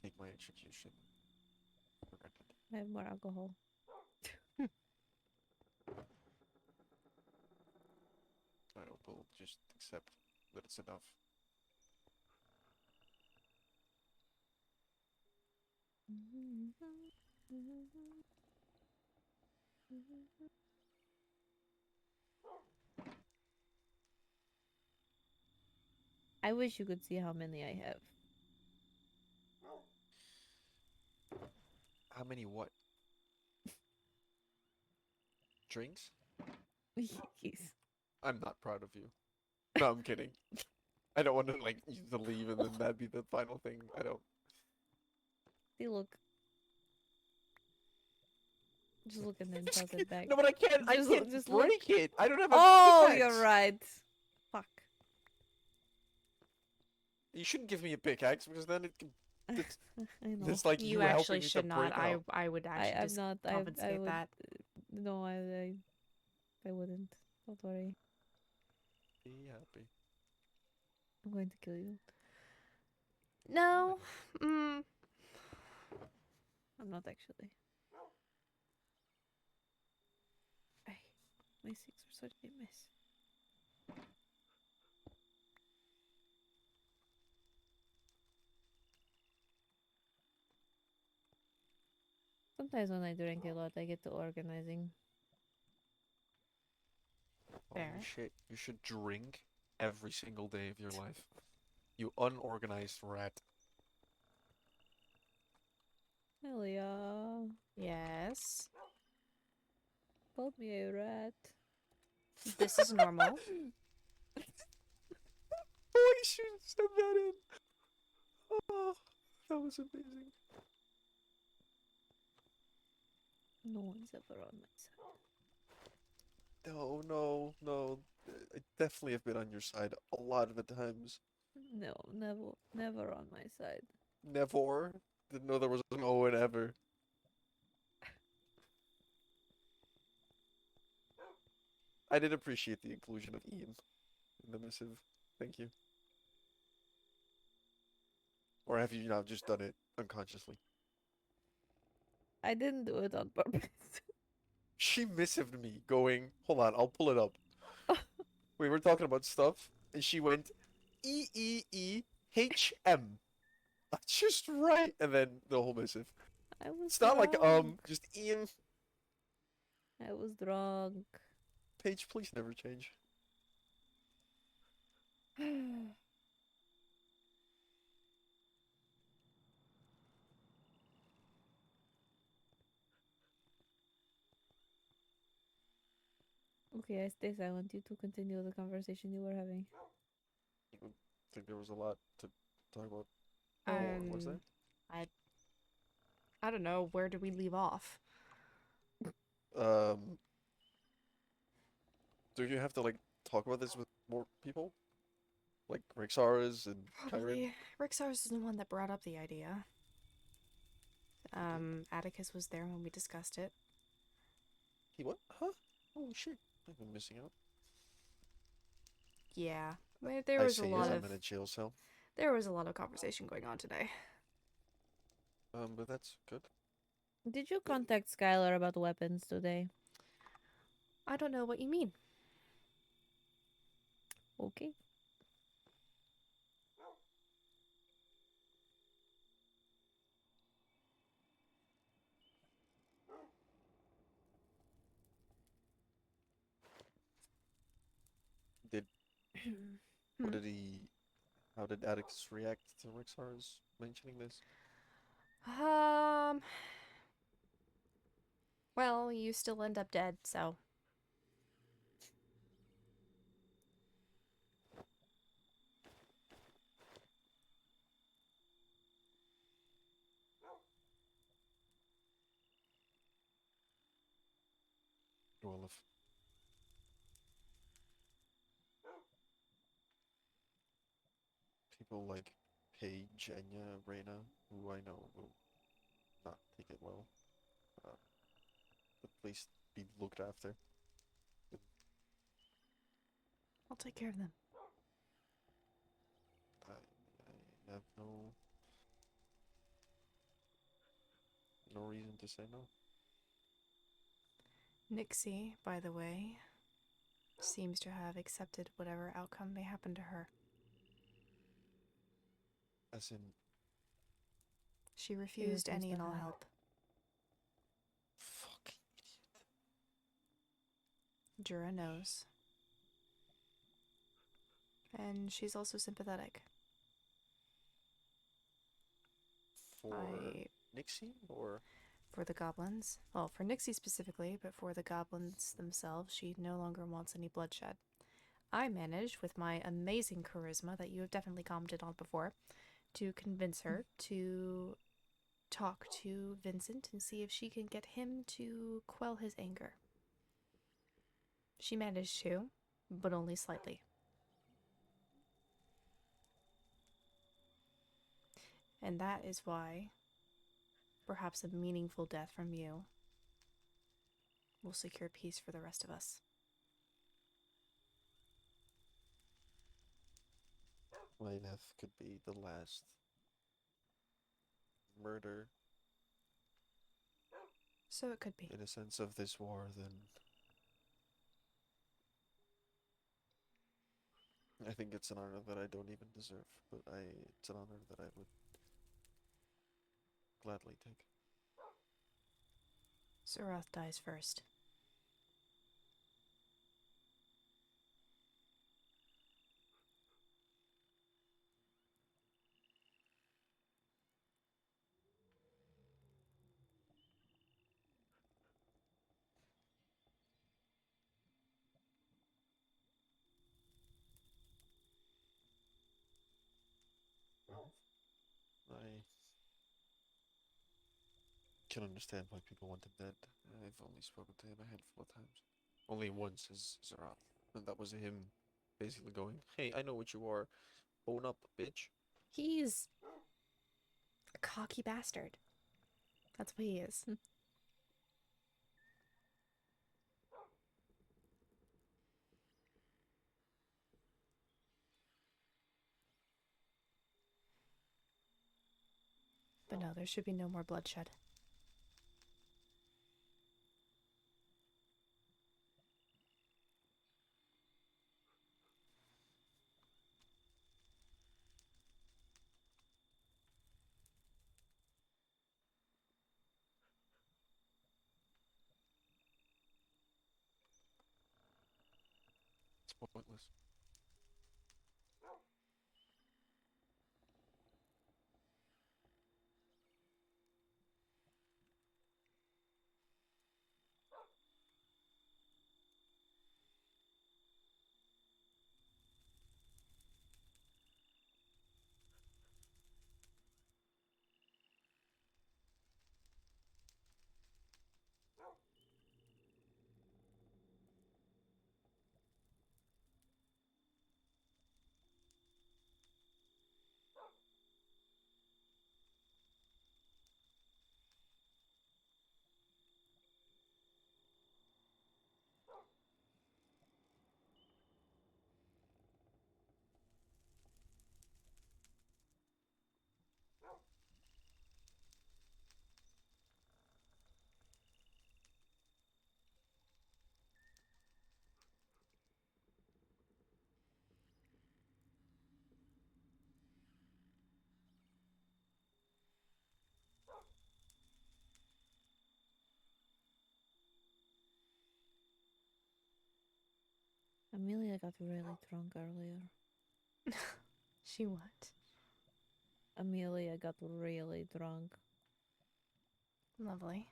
take my execution for granted. I have more alcohol. just accept that it's enough. I wish you could see how many I have. How many what? Drinks? Yes. I'm not proud of you. No, I'm kidding. I don't want to like you to leave and then that'd be the final thing. I don't. See, look. Just look and then toss it back. No, but I can't. I Just can't just break it. I don't have a. Oh, pickaxe. you're right. Fuck. You shouldn't give me a pickaxe because then it can. It's, I know. it's like You helping actually me should to not. break out. I would actually I'm just not. confiscate would, that. No, I wouldn't. Don't worry. Be happy. I'm going to kill you. No. Mm. I'm not actually. Ay, my six are such a mess. Sometimes when I drink a lot, I get to organizing. Holy shit! You should drink every single day of your life. You unorganized rat. Helia. Yes. Called me a rat. This is normal. Oh, you should have said that in. Oh, that was amazing. No one's ever on my side. No, no, no. I definitely have been on your side a lot of the times. No, never on my side. Never. Didn't know there was an O in ever. I did appreciate the inclusion of Ian in the missive. Thank you. Or have you now just done it unconsciously? I didn't do it on purpose. She missived me going, hold on, I'll pull it up. We were talking about stuff, and she went, EEEHM. That's just right. And then the whole missive. It's not like, just Ian. I was drunk. Page, please never change. Okay, I stay silent. You two continue the conversation you were having. I think there was a lot to talk about. Was there? I don't know. Where do we leave off? Do you have to like talk about this with more people? Like Rixaras and Kyron? Probably. Rixars is the one that brought up the idea. Atticus was there when we discussed it. He what? Huh? Holy shit. I've been missing out. Yeah. There was a lot I'm of in a jail cell. there was a lot of conversation going on today. But that's good. Did you contact Skylar about weapons today? I don't know what you mean. Okay. What did he? How did Atticus react to Rixar's mentioning this? Well, you still end up dead, so. Well, if people like Paige, Enya, Reyna, who I know will not take it well, at least be looked after. I'll take care of them. I have no reason to say no. Nixie, by the way, seems to have accepted whatever outcome may happen to her. As in, She refused any refused and to all help. help. fucking idiot. Jura knows. And she's also sympathetic. For I- Nixie or For the goblins. Well, for Nixie specifically, but for the goblins themselves, she no longer wants any bloodshed. I managed, with my amazing charisma that you have definitely commented on before, to convince her to talk to Vincent and see if she can get him to quell his anger. She managed to, but only slightly. And that is why perhaps a meaningful death from you will secure peace for the rest of us. my death could be the last murder, So it could be. in a sense, of this war, then I think it's an honor that I don't even deserve, but it's an honor that I would gladly take. Surath dies first. I can understand why people want him dead. I've only spoken to him a handful of times. Only once as Zerath. And that was him basically going, "Hey, I know what you are. Own up, bitch." He's a cocky bastard. That's what he is. But no, there should be no more bloodshed. It's pointless. Amelia got really drunk earlier. She what? Amelia got really drunk. Lovely.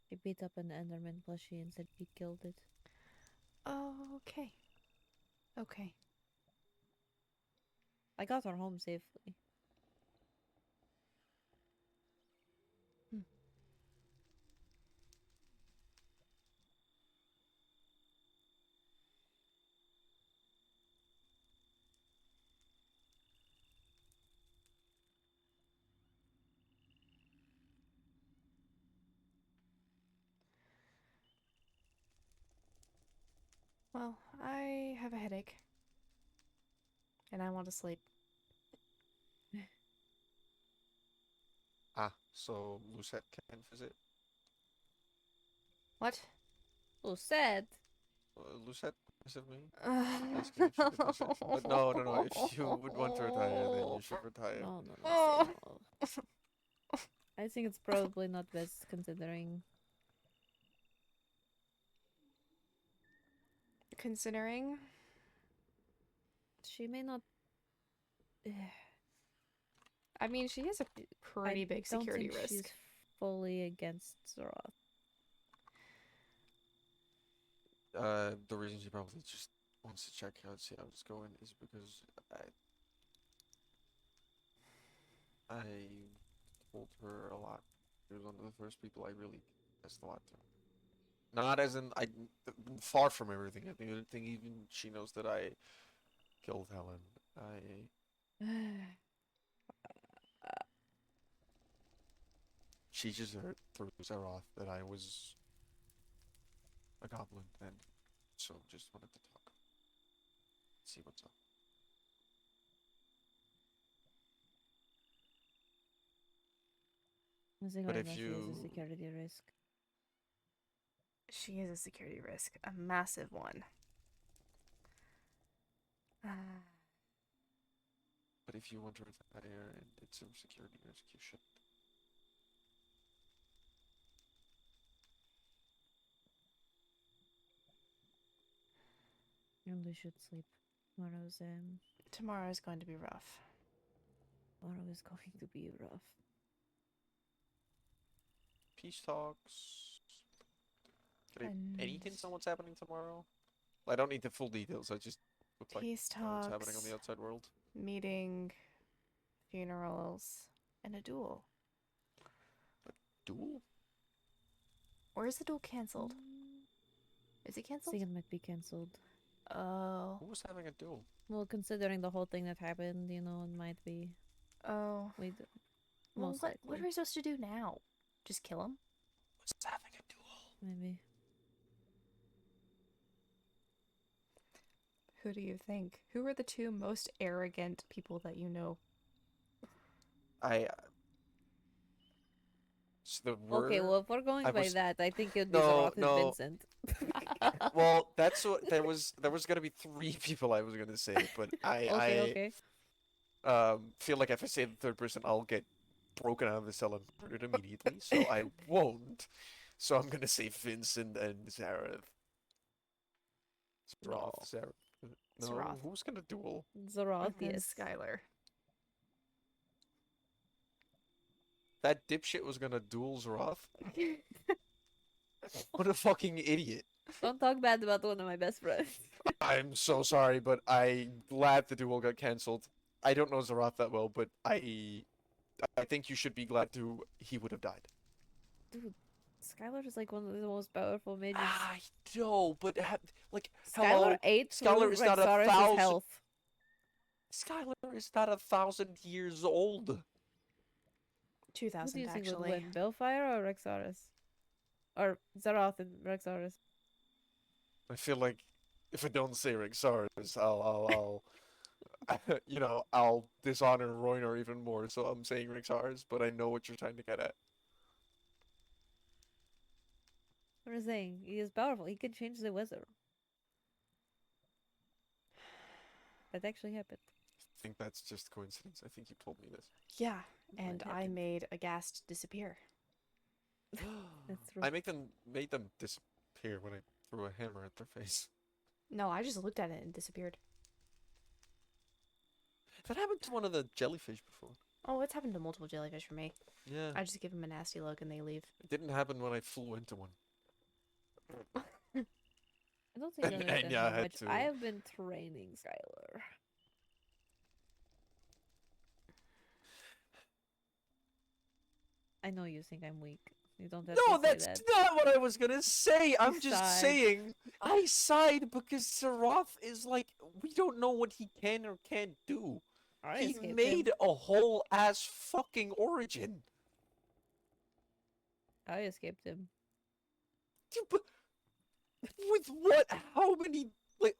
She beat up an Enderman plushie and said she killed it. Okay. Okay. I got her home safely. Well, I have a headache. And I want to sleep. Ah, so Lucette can visit? What? Lucette? Lucette, is it me? Asking if she could do so. But no. If you would want to retire, then you should retire. No, no, no. I think it's probably not best considering. Considering She may not. I mean, she is a pretty big security don't think risk. She's fully against Zoroth. The reason she probably just wants to check out, see how it's going, is because I told her a lot. She was one of the first people I really confessed a lot to. Not as in far from everything. I think even she knows that I killed Helen. She just heard through Zeroth that I was a goblin, and so just wanted to talk. See what's up. But if she you is a security risk. She is a security risk, a massive one. But if you want to retire and it's a security risk, you should. And we should sleep. Tomorrow is going to be rough. Tomorrow is going to be rough. Peace talks. Any hints on what's happening tomorrow? I don't need the full details. I just would like Peace to know what's talks, happening on the outside world. meeting, funerals, and a duel. Duel? Or is the duel cancelled? Is it I cancelled? think it might be cancelled. Oh. Who was having a duel? Well, considering the whole thing that happened, it might be. Oh. Well, What are we supposed to do now? Just kill him? Who's having a duel? Maybe. Who do you think? Who are the two most arrogant people that you know? Okay, well, if we're going by that, I think it'd be No, Zoroth and Vincent. Well, that's what there was gonna be 3 people I was gonna say, but Okay. feel like if I say the third person, I'll get broken out of the cell and murdered immediately, so I won't. So I'm gonna say Vincent and Zareth. Zoroth, Zareth. No, Zoroth. who's gonna duel? Zoroth, And yes. Skylar. That dipshit was gonna duel Zoroth? What a fucking idiot. Don't talk bad about one of my best friends. I'm so sorry, but I'm glad the duel got cancelled. I don't know Zoroth that well, but I think you should be glad he would have died. Dude, Skylar is like one of the most powerful mages. I know, but Skylar ate Skylar is not Rexaris' health. Skylar is not 1,000 years old. 2,000 Who do you think would actually. win, Bellfire or Rexaris? Or Zoroth and Rexaris? I feel like if I don't say Rexaris, I'll I'll dishonor Roynor even more, so I'm saying Rexaris, but I know what you're trying to get at. What I'm saying, he is powerful. He can change the weather. That actually happened. I think that's just coincidence. I think you told me this. Yeah, and I made a ghast disappear. That's true. I made them disappear when I threw a hammer at their face. No, I just looked at it and disappeared. That happened to one of the jellyfish before. Oh, it's happened to multiple jellyfish for me. Yeah. I just give them a nasty look and they leave. It didn't happen when I flew into one. I don't think And- you understand and yeah, I how had much to- I have been training Skylar. I know you think I'm weak. You don't have No, to say that's that. not what I was gonna say. I'm just sighed. saying I sighed because Zoroth is like, we don't know what he can or can't do. I He escaped made him. a whole ass fucking origin. I escaped him. With what? How many? Like,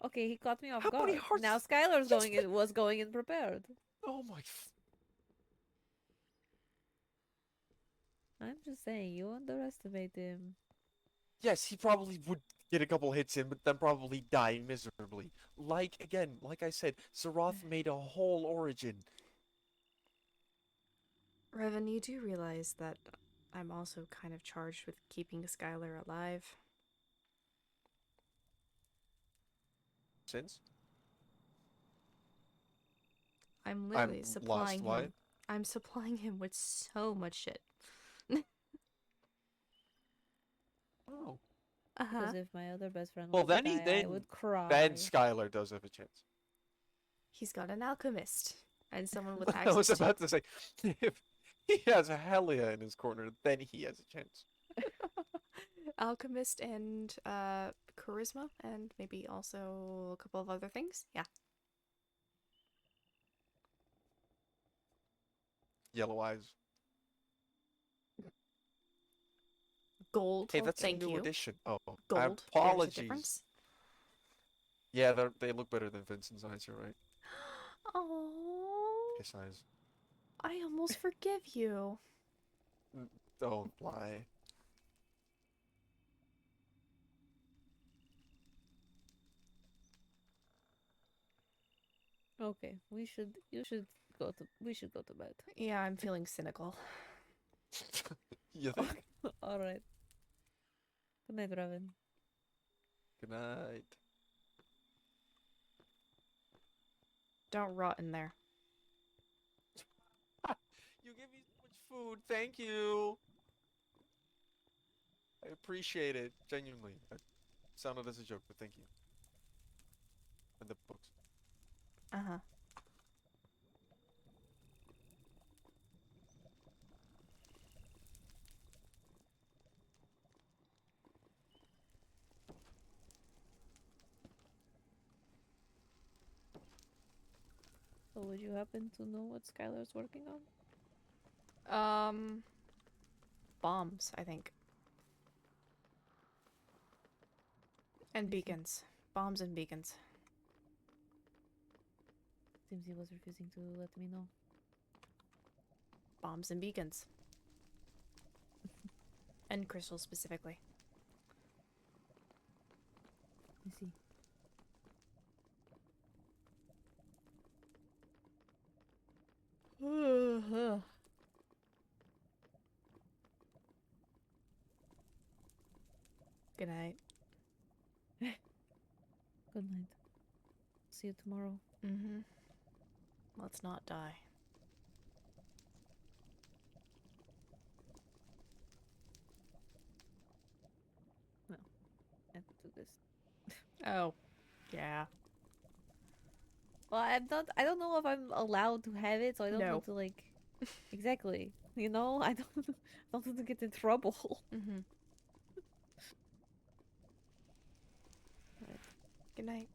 Okay, he caught me off How many guard. hearts- Now Skylar's was going in prepared. oh my. I'm just saying, you underestimate him. Yes, he probably would get a couple hits in, but then probably die miserably. Like I said, Saroth made a whole origin. Revan, you do realize that I'm also kind of charged with keeping Skylar alive. Since I'm literally I'm supplying lost, him. I'm supplying him with so much shit. Oh. Because if my other best friend Well, was to then die, I would cry. Then Skylar does have a chance. He's got an alchemist and someone with I access was to. about to say, if he has a Helia in his corner, then he has a chance. Alchemist and charisma, and maybe also a couple of other things. Yeah. Yellow eyes. Gold. Hey, that's Thank a new you. addition. Oh, Gold. apologies. There's a difference. Yeah, they look better than Vincent's eyes. You're right. Oh. His eyes. I almost forgive you. Don't lie. Okay, we should go to bed. Yeah, I'm feeling cynical. You think? All right. Good night, Raven. Good night. Don't rot in there. You give me so much food. Thank you. I appreciate it. Genuinely. It sounded as a joke, but thank you. And the books. Uh-huh. So would you happen to know what Skylar's working on? Bombs, I think. And beacons. Bombs and beacons. Seems he was refusing to let me know. Bombs and beacons. And crystals specifically. You see. Good night. Good night. See you tomorrow. Mm-hmm. Let's not die. No. I have to do this. Oh. Yeah. Well, I don't know if I'm allowed to have it, so I don't No. want to like exactly. You know, I don't want to get in trouble. Mm-hmm. Right. Good night.